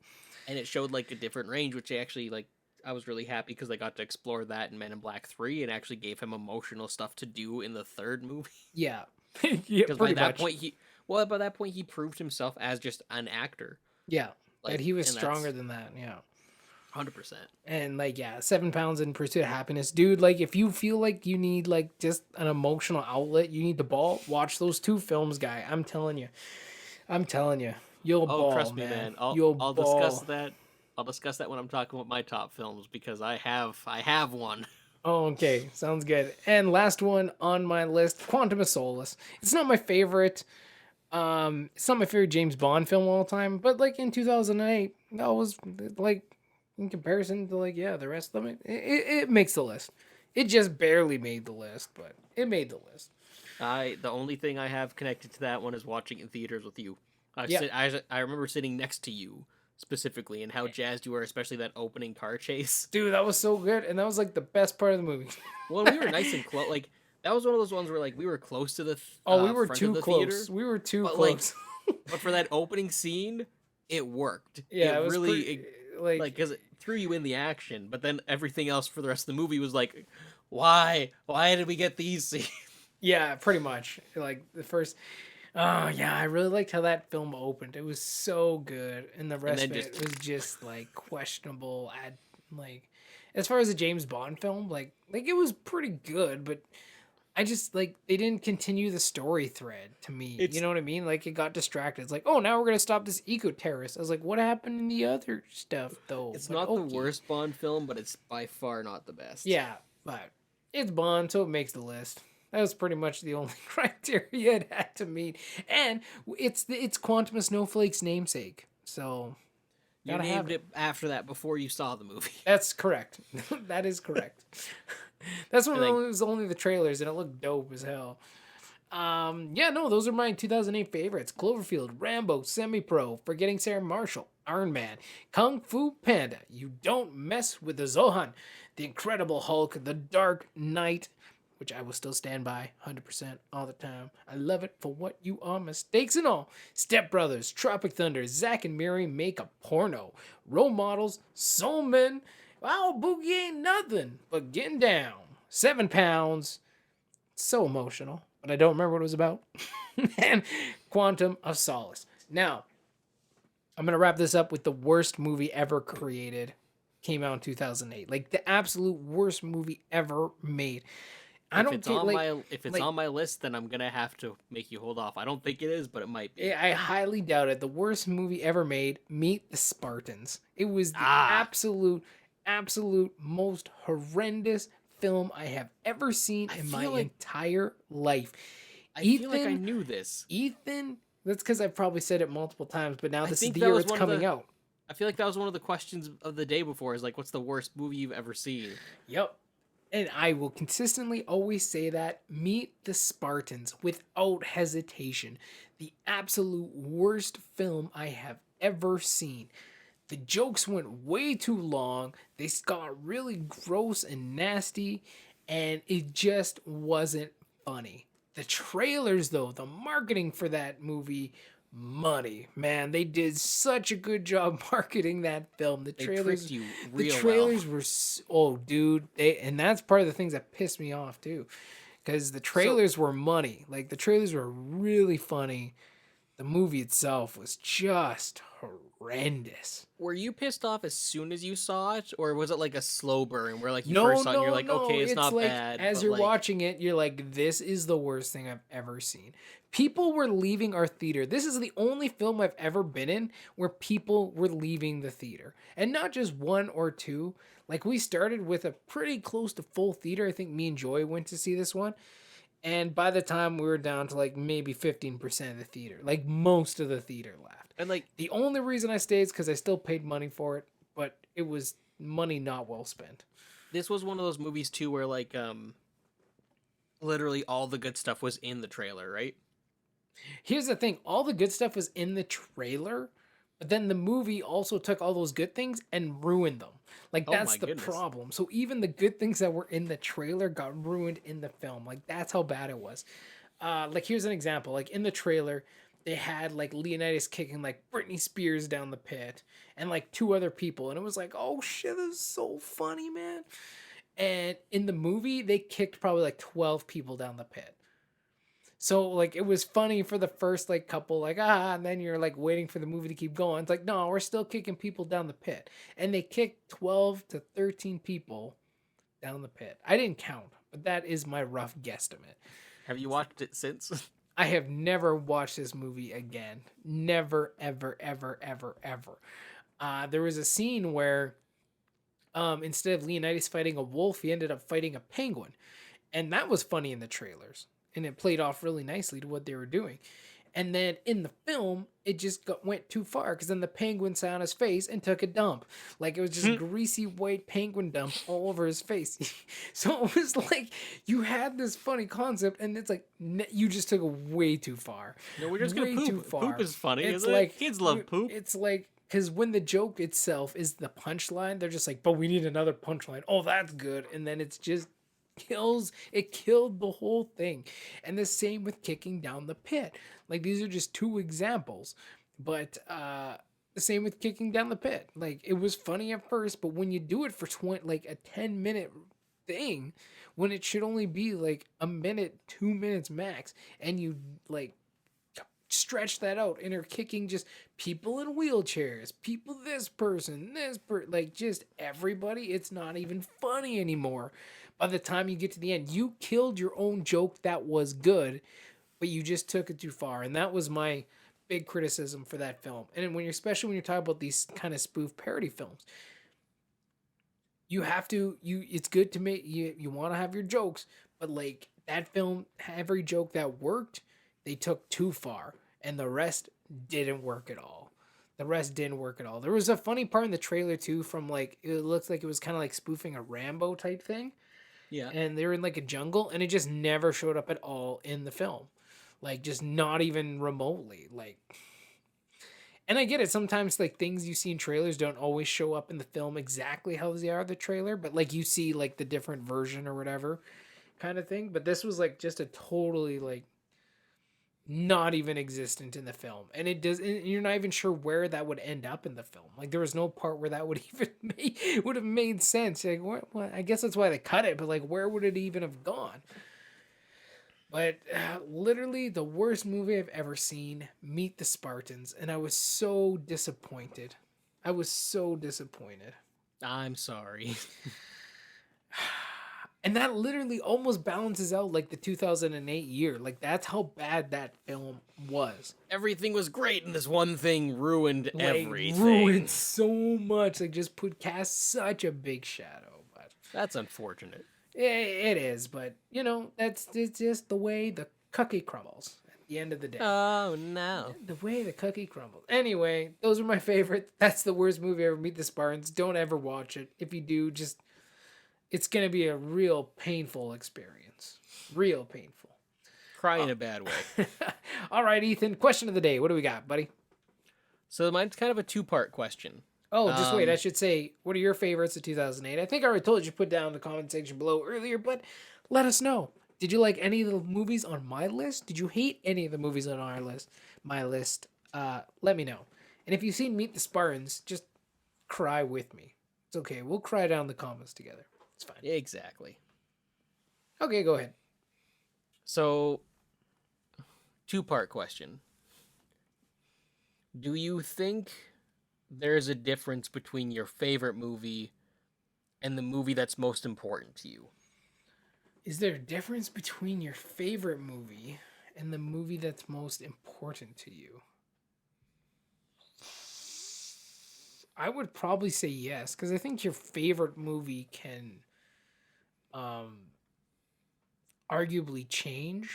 Speaker 3: And it showed like a different range, which actually like I was really happy because I got to explore that in Men in Black 3 and actually gave him emotional stuff to do in the third movie.
Speaker 2: Yeah. Yeah,
Speaker 3: Because by
Speaker 2: pretty
Speaker 3: that
Speaker 2: much.
Speaker 3: point he proved himself as just an actor.
Speaker 2: Yeah.
Speaker 3: Like
Speaker 2: That he was
Speaker 3: and
Speaker 2: stronger than that, yeah.
Speaker 3: 100%.
Speaker 2: And like, yeah, 7 pounds in Pursuit of Happiness, dude. Like, if you feel like you need like just an emotional outlet, you need to ball. Watch those two films, guy. I'm telling you, you'll
Speaker 3: Oh,
Speaker 2: ball,
Speaker 3: trust me,
Speaker 2: man.
Speaker 3: man.
Speaker 2: You'll
Speaker 3: I'll
Speaker 2: ball.
Speaker 3: discuss that. I'll discuss that when I'm talking about my top films because I have one.
Speaker 2: Oh, okay, sounds good. And last one on my list, Quantum of Solace. It's not my favorite. It's not my favorite James Bond film of all time, but like in 2008, that was like in comparison to like the rest of them, it makes the list. It just barely made the list, but it made the list.
Speaker 3: The only thing I have connected to that one is watching it in theaters with you.
Speaker 2: Yeah.
Speaker 3: I remember sitting next to you specifically and how jazzed you were, especially that opening car chase.
Speaker 2: Dude, that was so good, and that was like the best part of the movie.
Speaker 3: Well, we were nice and close. Like that was one of those ones where like we were close to the
Speaker 2: We were
Speaker 3: front
Speaker 2: too
Speaker 3: of the
Speaker 2: close.
Speaker 3: theater,
Speaker 2: We were too
Speaker 3: but
Speaker 2: close.
Speaker 3: but for that opening scene, it worked.
Speaker 2: Yeah,
Speaker 3: it
Speaker 2: it was
Speaker 3: really
Speaker 2: pretty,
Speaker 3: like because it threw you in the action, but then everything else for the rest of the movie was like, why did we get these scenes?
Speaker 2: yeah, pretty much. Like the first. Oh yeah, I really liked how that film opened. It was so good, and the rest
Speaker 3: then
Speaker 2: of it was just like questionable. Like, as far as a James Bond film, like it was pretty good, but I just like they didn't continue the story thread to me. You know what I mean? Like it got distracted. It's like, oh, now we're gonna stop this eco terrorist. I was like, what happened in the other stuff though?
Speaker 3: It's
Speaker 2: But
Speaker 3: not
Speaker 2: okay.
Speaker 3: the worst Bond film, but it's by far not the best.
Speaker 2: Yeah, but it's Bond, so it makes the list. That was pretty much the only criteria it had to meet, and it's Quantum Snowflake's namesake. So
Speaker 3: you
Speaker 2: gotta have
Speaker 3: named it after that before you saw the movie.
Speaker 2: that's correct. That is correct. That's when
Speaker 3: Like-
Speaker 2: it was only the trailers, and it looked dope as hell. Yeah, no, those are my 2008 favorites: Cloverfield, Rambo, Semi Pro, Forgetting Sarah Marshall, Iron Man, Kung Fu Panda, You Don't Mess with the Zohan, The Incredible Hulk, The Dark Knight, which I will still stand by 100% all the time. I love it for what you are, mistakes and all. Step Brothers, Tropic Thunder, Zack and Miri Make a Porno, Role Models, Soulman, wow, Boogie ain't nothing but getting down. 7 pounds. So emotional, but I don't remember what it was about. And Quantum of Solace. Now, I'm going to wrap this up with the worst movie ever created came out in 2008. Like the absolute worst movie ever made. I
Speaker 3: If
Speaker 2: don't
Speaker 3: it's
Speaker 2: get
Speaker 3: on
Speaker 2: like
Speaker 3: my if it's
Speaker 2: like
Speaker 3: on my list, then I'm gonna have to make you hold off. I don't think it is, but it might be.
Speaker 2: I highly doubt it. The worst movie ever made, Meet the Spartans. It was the
Speaker 3: Ah,
Speaker 2: absolute most horrendous film I have ever seen
Speaker 3: I
Speaker 2: in my
Speaker 3: feel like
Speaker 2: entire life.
Speaker 3: I feel like I
Speaker 2: Ethan,
Speaker 3: knew this.
Speaker 2: Ethan, that's because I've probably said it multiple times, but now
Speaker 3: I
Speaker 2: this is
Speaker 3: think
Speaker 2: the
Speaker 3: that
Speaker 2: year
Speaker 3: was
Speaker 2: it's
Speaker 3: one of
Speaker 2: coming
Speaker 3: the.
Speaker 2: out.
Speaker 3: I feel like that was one of the questions of the day before. Is like, what's the worst movie you've ever seen?
Speaker 2: Yep. And I will consistently always say that Meet the Spartans without hesitation. The absolute worst film I have ever seen. The jokes went way too long. They got really gross and nasty, and it just wasn't funny. The trailers, though, the marketing for that movie, money. Man, they did such a good job marketing that film.
Speaker 3: They tricked you
Speaker 2: The
Speaker 3: real
Speaker 2: trailers
Speaker 3: well.
Speaker 2: were oh, dude, and that's part of the things that pissed me off too, because the
Speaker 3: So,
Speaker 2: trailers were money. Like the trailers were really funny. The movie itself was just horrendous.
Speaker 3: were you pissed off as soon as you saw it, or was it like a slow burn where like you
Speaker 2: No,
Speaker 3: first saw it and you're
Speaker 2: no,
Speaker 3: like,
Speaker 2: no.
Speaker 3: okay, it's
Speaker 2: It's
Speaker 3: not
Speaker 2: like
Speaker 3: bad,
Speaker 2: as
Speaker 3: but
Speaker 2: you're
Speaker 3: like,
Speaker 2: watching it, you're like, this is the worst thing I've ever seen. People were leaving our theater. This is the only film I've ever been in where people were leaving the theater. And not just one or two. Like we started with a pretty close to full theater. I think me and Joy went to see this one. And by the time we were down to like maybe 15% of the theater, like most of the theater left.
Speaker 3: and like
Speaker 2: The only reason I stayed is because I still paid money for it, but it was money not well spent.
Speaker 3: this was one of those movies too where like literally all the good stuff was in the trailer, right?
Speaker 2: Here's the thing, all the good stuff was in the trailer, but then the movie also took all those good things and ruined them. Like
Speaker 3: Oh
Speaker 2: that's
Speaker 3: my
Speaker 2: the
Speaker 3: goodness.
Speaker 2: problem. So even the good things that were in the trailer got ruined in the film. Like that's how bad it was. Like here's an example. Like in the trailer, they had like Leonidas kicking like Britney Spears down the pit and like two other people, and it was like, oh shit, this is so funny, man. And in the movie, they kicked probably like 12 people down the pit. So like it was funny for the first like couple, like and then you're like waiting for the movie to keep going. It's like, no, we're still kicking people down the pit. And they kicked 12 to 13 people down the pit. I didn't count, but that is my rough guesstimate.
Speaker 3: Have you watched it since?
Speaker 2: I have never watched this movie again. Never, ever, ever, ever, ever. There was a scene where instead of Leonidas fighting a wolf, he ended up fighting a penguin. And that was funny in the trailers. And it played off really nicely to what they were doing. And then in the film, it just went too far because then the penguin sat on his face and took a dump. Like it was just greasy white penguin dump all over his face. So it was like you had this funny concept and it's like you just took it way too far.
Speaker 3: No, we're just gonna
Speaker 2: Way
Speaker 3: poop.
Speaker 2: too far.
Speaker 3: Poop is funny,
Speaker 2: It's
Speaker 3: isn't
Speaker 2: like
Speaker 3: it? Kids love poop.
Speaker 2: It's like because when the joke itself is the punchline, they're just like, but we need another punchline. Oh, that's good. And then it's just killed the whole thing. And the same with kicking down the pit. Like these are just two examples. But the same with kicking down the pit. Like it was funny at first, but when you do it for 20 like a 10-minute thing, when it should only be like a minute, 2 minutes max, and you like stretch that out and are kicking just people in wheelchairs, people like just everybody, it's not even funny anymore. By the time you get to the end, you killed your own joke that was good, but you just took it too far. And that was my big criticism for that film. And when you're, especially when you're talking about these kind of spoof parody films, you have to, it's good to make, you want to have your jokes, but like that film, every joke that worked, they took too far, and the rest didn't work at all. The rest didn't work at all. There was a funny part in the trailer too, from like, it looks like it was kind of like spoofing a Rambo type thing.
Speaker 3: Yeah.
Speaker 2: And they were in like a jungle, and it just never showed up at all in the film. Like just not even remotely. Like, and I get it. Sometimes like things you see in trailers don't always show up in the film exactly how they are the trailer, but like you see like the different version or whatever kind of thing. But this was like just a totally like not even existent in the film, and it does, and you're not even sure where that would end up in the film. Like there was no part where that would even would have made sense. Like what? I guess that's why they cut it, but like where would it even have gone? But literally the worst movie I've ever seen, Meet the Spartans, and I was so disappointed. I was so disappointed.
Speaker 3: I'm sorry.
Speaker 2: And that literally almost balances out like the 2008 year. Like that's how bad that film was.
Speaker 3: Everything was great, and this one thing ruined
Speaker 2: Like
Speaker 3: everything.
Speaker 2: ruined so much. Like just cast such a big shadow. But
Speaker 3: That's unfortunate.
Speaker 2: it is. But you know, it's just the way the cookie crumbles at the end of the day.
Speaker 3: Oh no.
Speaker 2: The way the cookie crumbles. Anyway, those are my favorite. That's the worst movie ever. Meet the Spartans. Don't ever watch it. If you do, just it's gonna be a real painful experience. Real painful.
Speaker 3: Cry in a bad way.
Speaker 2: All right, Ethan. Question of the day. What do we got, buddy?
Speaker 3: So mine's kind of a two-part question.
Speaker 2: Oh, just wait. I should say, what are your favorites of 2008? I think I already told you to put down in the comment section below earlier, but let us know. Did you like any of the movies on my list? Did you hate any of the movies on our list? My list? Let me know. And if you've seen Meet the Spartans, just cry with me. It's okay. We'll cry down the comments together. It's fine.
Speaker 3: Exactly.
Speaker 2: Okay, go ahead.
Speaker 3: So, two-part question. Do you think there's a difference between your favorite movie and the movie that's most important to you?
Speaker 2: Is there a difference between your favorite movie and the movie that's most important to you? I would probably say yes, because I think your favorite movie can arguably change,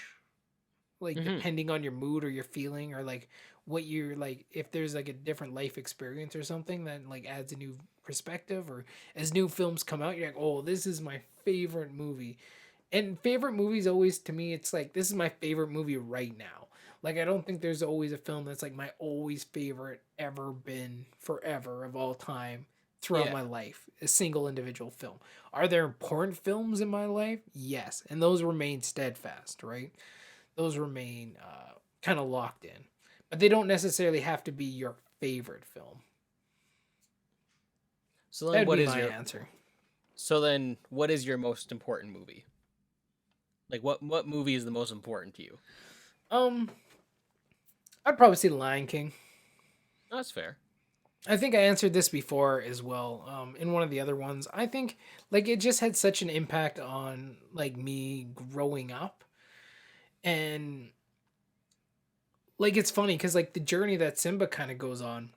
Speaker 2: like depending on your mood or your feeling, or like what you're like, if there's like a different life experience or something that like adds a new perspective, or as new films come out, you're like, oh, this is my favorite movie. And favorite movies always, to me, it's like, this is my favorite movie right now. Like, I don't think there's always a film that's like my always favorite ever been forever of all time throughout my life. A single individual film. Are there important films in my life? Yes. And those remain steadfast, right? Those remain kind of locked in. But they don't necessarily have to be your favorite film.
Speaker 3: So then
Speaker 2: That'd
Speaker 3: what
Speaker 2: be
Speaker 3: is
Speaker 2: my
Speaker 3: your
Speaker 2: answer.
Speaker 3: So then what is your most important movie? Like what movie is the most important to you?
Speaker 2: I'd probably say The Lion King.
Speaker 3: That's fair.
Speaker 2: I think I answered this before as well, in one of the other ones. I think like it just had such an impact on like me growing up. And like it's funny because like the journey that Simba kind of goes on,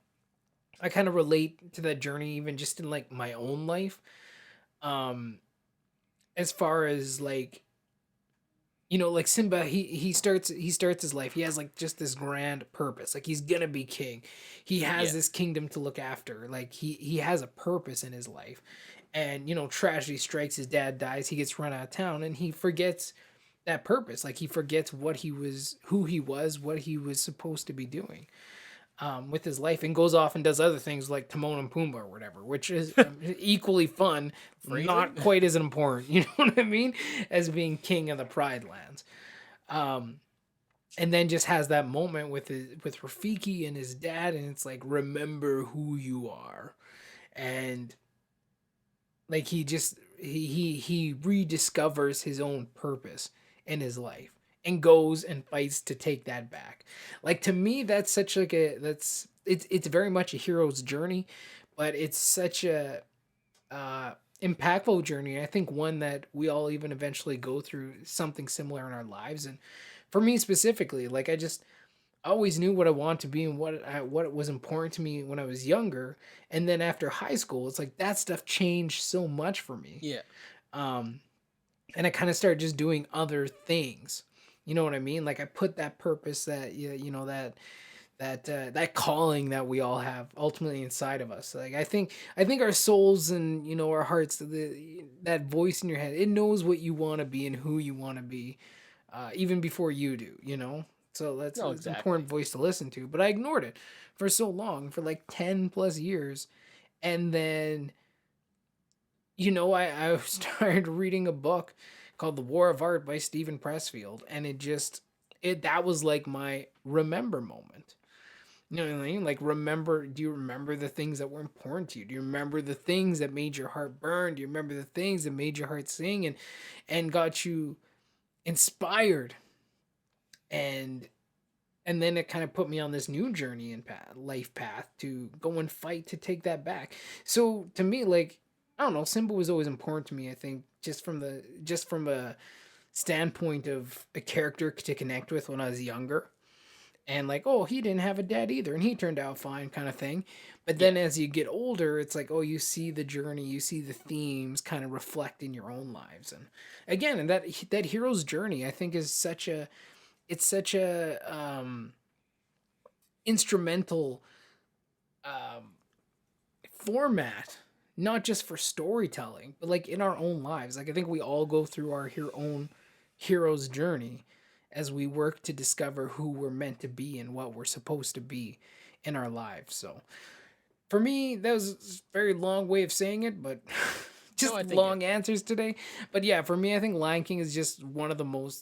Speaker 2: I kind of relate to that journey even just in like my own life. As far as like, you know, like Simba, he starts his life. He has like just this grand purpose. Like he's gonna be king. He has this kingdom to look after. Like he has a purpose in his life. And you know, tragedy strikes. His dad dies. He gets run out of town, and he forgets that purpose. Like he forgets what he was, who he was, what he was supposed to be doing. With his life, and goes off and does other things like Timon and Pumbaa or whatever, which is equally fun, not quite as important, you know what I mean, as being king of the Pride Lands. And then just has that moment with Rafiki and his dad, and it's like, remember who you are. And like he rediscovers his own purpose in his life. And goes and fights to take that back. Like to me, that's such like it's very much a hero's journey, but it's such a impactful journey. I think one that we all even eventually go through something similar in our lives. And for me specifically, like I always knew what I wanted to be and what was important to me when I was younger. And then after high school, it's like that stuff changed so much for me.
Speaker 3: Yeah.
Speaker 2: And I kind of started just doing other things. You know what I mean? Like I put that purpose, that you know, that calling that we all have ultimately inside of us. Like I think our souls and, you know, our hearts, that voice in your head, it knows what you want to be and who you want to be, even before you do. You know, so that's an important voice to listen to. But I ignored it for so long, for like 10 plus years, and then, you know, I started reading a book called The War of Art by Stephen Pressfield, and that was like my remember moment. You know what I mean? Like do you remember the things that were important to you? Do you remember the things that made your heart burn? Do you remember the things that made your heart sing and got you inspired? And And then it kind of put me on this new journey and life path to go and fight to take that back. So to me, like, I don't know, Simba was always important to me. I think just from a standpoint of a character to connect with when I was younger, and like, oh, he didn't have a dad either, and he turned out fine, kind of thing. But then as you get older, it's like, oh, you see the journey, you see the themes kind of reflect in your own lives, and again, and that hero's journey, I think, is such a instrumental format, not just for storytelling, but like in our own lives. Like I think we all go through our own hero's journey as we work to discover who we're meant to be and what we're supposed to be in our lives. So for me, that was a very long way of saying it, but just long answers today. But yeah, for me, I think Lion King is just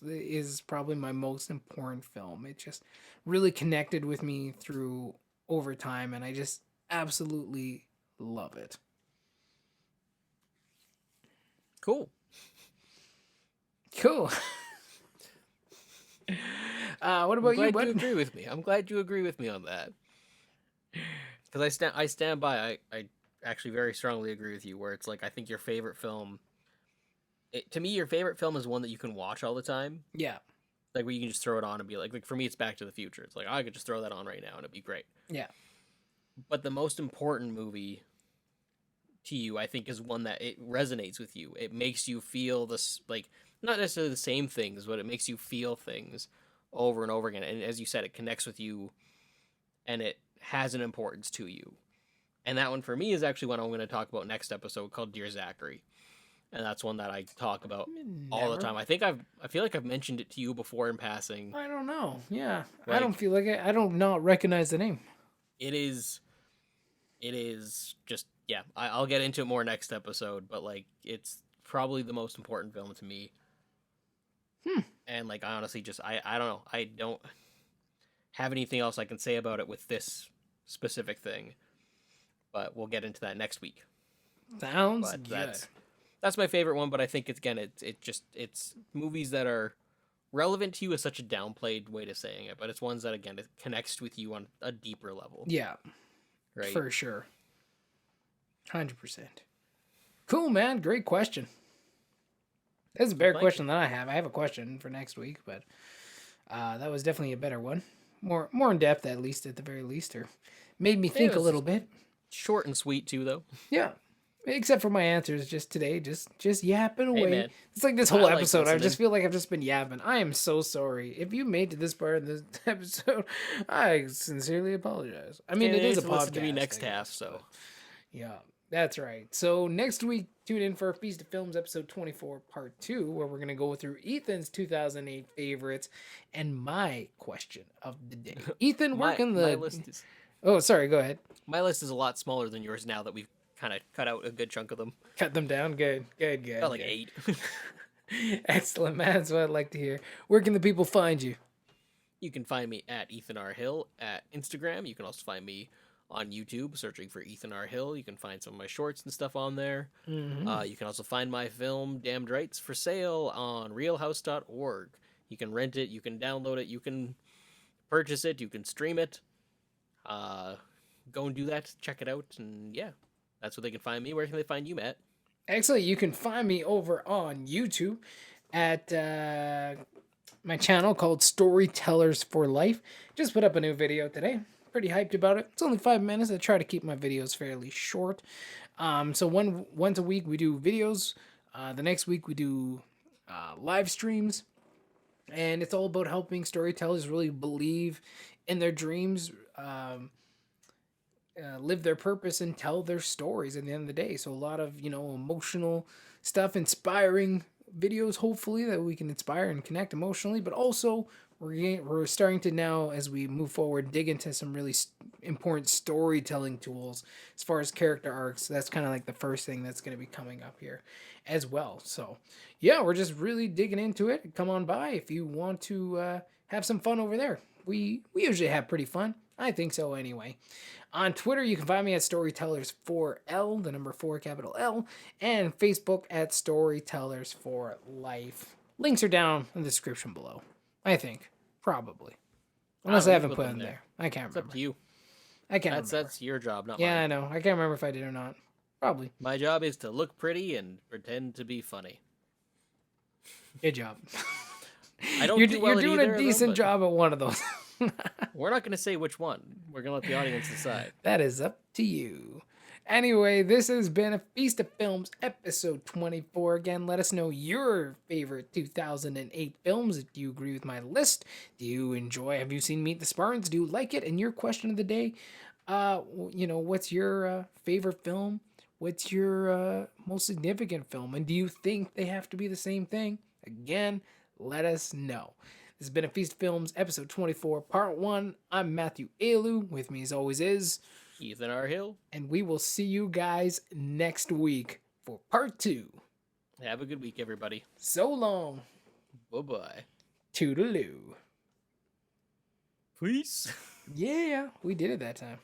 Speaker 2: is probably my most important film. It just really connected with me through over time, and I just absolutely love it.
Speaker 3: Cool.
Speaker 2: What about you?
Speaker 3: You agree with me. I'm glad you agree with me on that. Because I stand by. I actually very strongly agree with you. Where it's like I think your favorite film. To me, your favorite film is one that you can watch all the time.
Speaker 2: Yeah.
Speaker 3: Like where you can just throw it on and be like for me, it's Back to the Future. It's like I could just throw that on right now and it'd be great.
Speaker 2: Yeah.
Speaker 3: But the most important movie to you, I think, is one that it resonates with you. It makes you feel this, like, not necessarily the same things, but it makes you feel things over and over again. And as you said, it connects with you and it has an importance to you. And that one for me is actually one I'm going to talk about next episode, called Dear Zachary. And that's one that I talk about all the time. I feel like I've mentioned it to you before in passing.
Speaker 2: I don't know. Yeah.
Speaker 3: Like,
Speaker 2: I don't feel like I don't not recognize the name.
Speaker 3: It is just, yeah, I'll get into it more next episode, but like it's probably the most important film to me. And like I honestly just I don't know. I don't have anything else I can say about it with this specific thing. But we'll get into that next week.
Speaker 2: Sounds good.
Speaker 3: That's my favorite one, but I think it's movies that are relevant to you is such a downplayed way to saying it, but it's ones that again it connects with you on a deeper level.
Speaker 2: Yeah.
Speaker 3: Right.
Speaker 2: For sure. 100%. Cool, man. Great question. That's a better question than I have. I have a question for next week, but that was definitely a better one. More in depth, at the very least, or made me think a little bit.
Speaker 3: Short and sweet too, though.
Speaker 2: Yeah. Except for my answers just today, just yapping away.
Speaker 3: Man,
Speaker 2: it's like this whole episode. I just feel like I've just been yapping. I am so sorry. If you made to this part of this episode, I sincerely apologize. I mean, it is a podcast.
Speaker 3: To be next half, so.
Speaker 2: Yeah, that's right. So next week, tune in for Feast of Films episode 24, part 2, where we're going to go through Ethan's 2008 favorites and my question of the day. Ethan, where can
Speaker 3: my list is...
Speaker 2: Oh, sorry, go ahead.
Speaker 3: My list is a lot smaller than yours now that we've kind of cut out a good chunk of them.
Speaker 2: Cut them down? Good.
Speaker 3: Got like 8.
Speaker 2: Excellent, man. That's what I'd like to hear. Where can the people find you?
Speaker 3: You can find me at Ethan R. Hill at Instagram. You can also find me on YouTube, searching for Ethan R. Hill. You can find some of my shorts and stuff on there. Mm-hmm. You can also find my film, Damned Rights, for sale on realhouse.org. You can rent it, you can download it, you can purchase it, you can stream it. Go and do that, check it out, and yeah, that's where they can find me. Where can they find you, Matt?
Speaker 2: Excellent. You can find me over on YouTube at my channel called Storytellers for Life. Just put up a new video today. Pretty hyped about it. It's only 5 minutes. I try to keep my videos fairly short. So once a week we do videos. The next week we do live streams. And it's all about helping storytellers really believe in their dreams, live their purpose, and tell their stories at the end of the day. So a lot of, emotional stuff, inspiring videos, hopefully, that we can inspire and connect emotionally. But also, we're starting to now, as we move forward, dig into some really important storytelling tools as far as character arcs. That's kind of like the first thing that's going to be coming up here as well. So, yeah, we're just really digging into it. Come on by if you want to have some fun over there. We usually have pretty fun. I think so anyway. On Twitter, you can find me at Storytellers4L, the number 4, capital L, and Facebook at Storytellers for Life. Links are down in the description below. I think. Probably. Unless I
Speaker 3: leave
Speaker 2: haven't
Speaker 3: with
Speaker 2: put
Speaker 3: them
Speaker 2: them there. I can't
Speaker 3: It's up
Speaker 2: remember.
Speaker 3: to you.
Speaker 2: I can't remember.
Speaker 3: That's your job, not
Speaker 2: Yeah,
Speaker 3: mine.
Speaker 2: I know. I can't remember if I did or not. Probably.
Speaker 3: My job is to look pretty and pretend to be funny.
Speaker 2: Good job.
Speaker 3: I don't
Speaker 2: You're,
Speaker 3: do well
Speaker 2: you're
Speaker 3: at
Speaker 2: doing
Speaker 3: either
Speaker 2: a
Speaker 3: of them,
Speaker 2: decent
Speaker 3: but
Speaker 2: job at one of those.
Speaker 3: We're not going to say which one. We're going to let the audience decide.
Speaker 2: That is up to you. Anyway, this has been a Feast of Films episode 24. Again, let us know your favorite 2008 films. Do you agree with my list? Do you enjoy? Have you seen Meet the Spartans? Do you like it? And your question of the day, what's your favorite film? What's your most significant film? And do you think they have to be the same thing? Again, let us know. This has been a Feast of Films episode 24, part 1. I'm Matthew Ayalew. With me as always is
Speaker 3: Ethan R. Hill.
Speaker 2: and we will see you guys next week for part 2.
Speaker 3: Have a good week, everybody.
Speaker 2: So long.
Speaker 3: Bye-bye.
Speaker 2: Toodaloo.
Speaker 3: Peace.
Speaker 2: Yeah, we did it that time.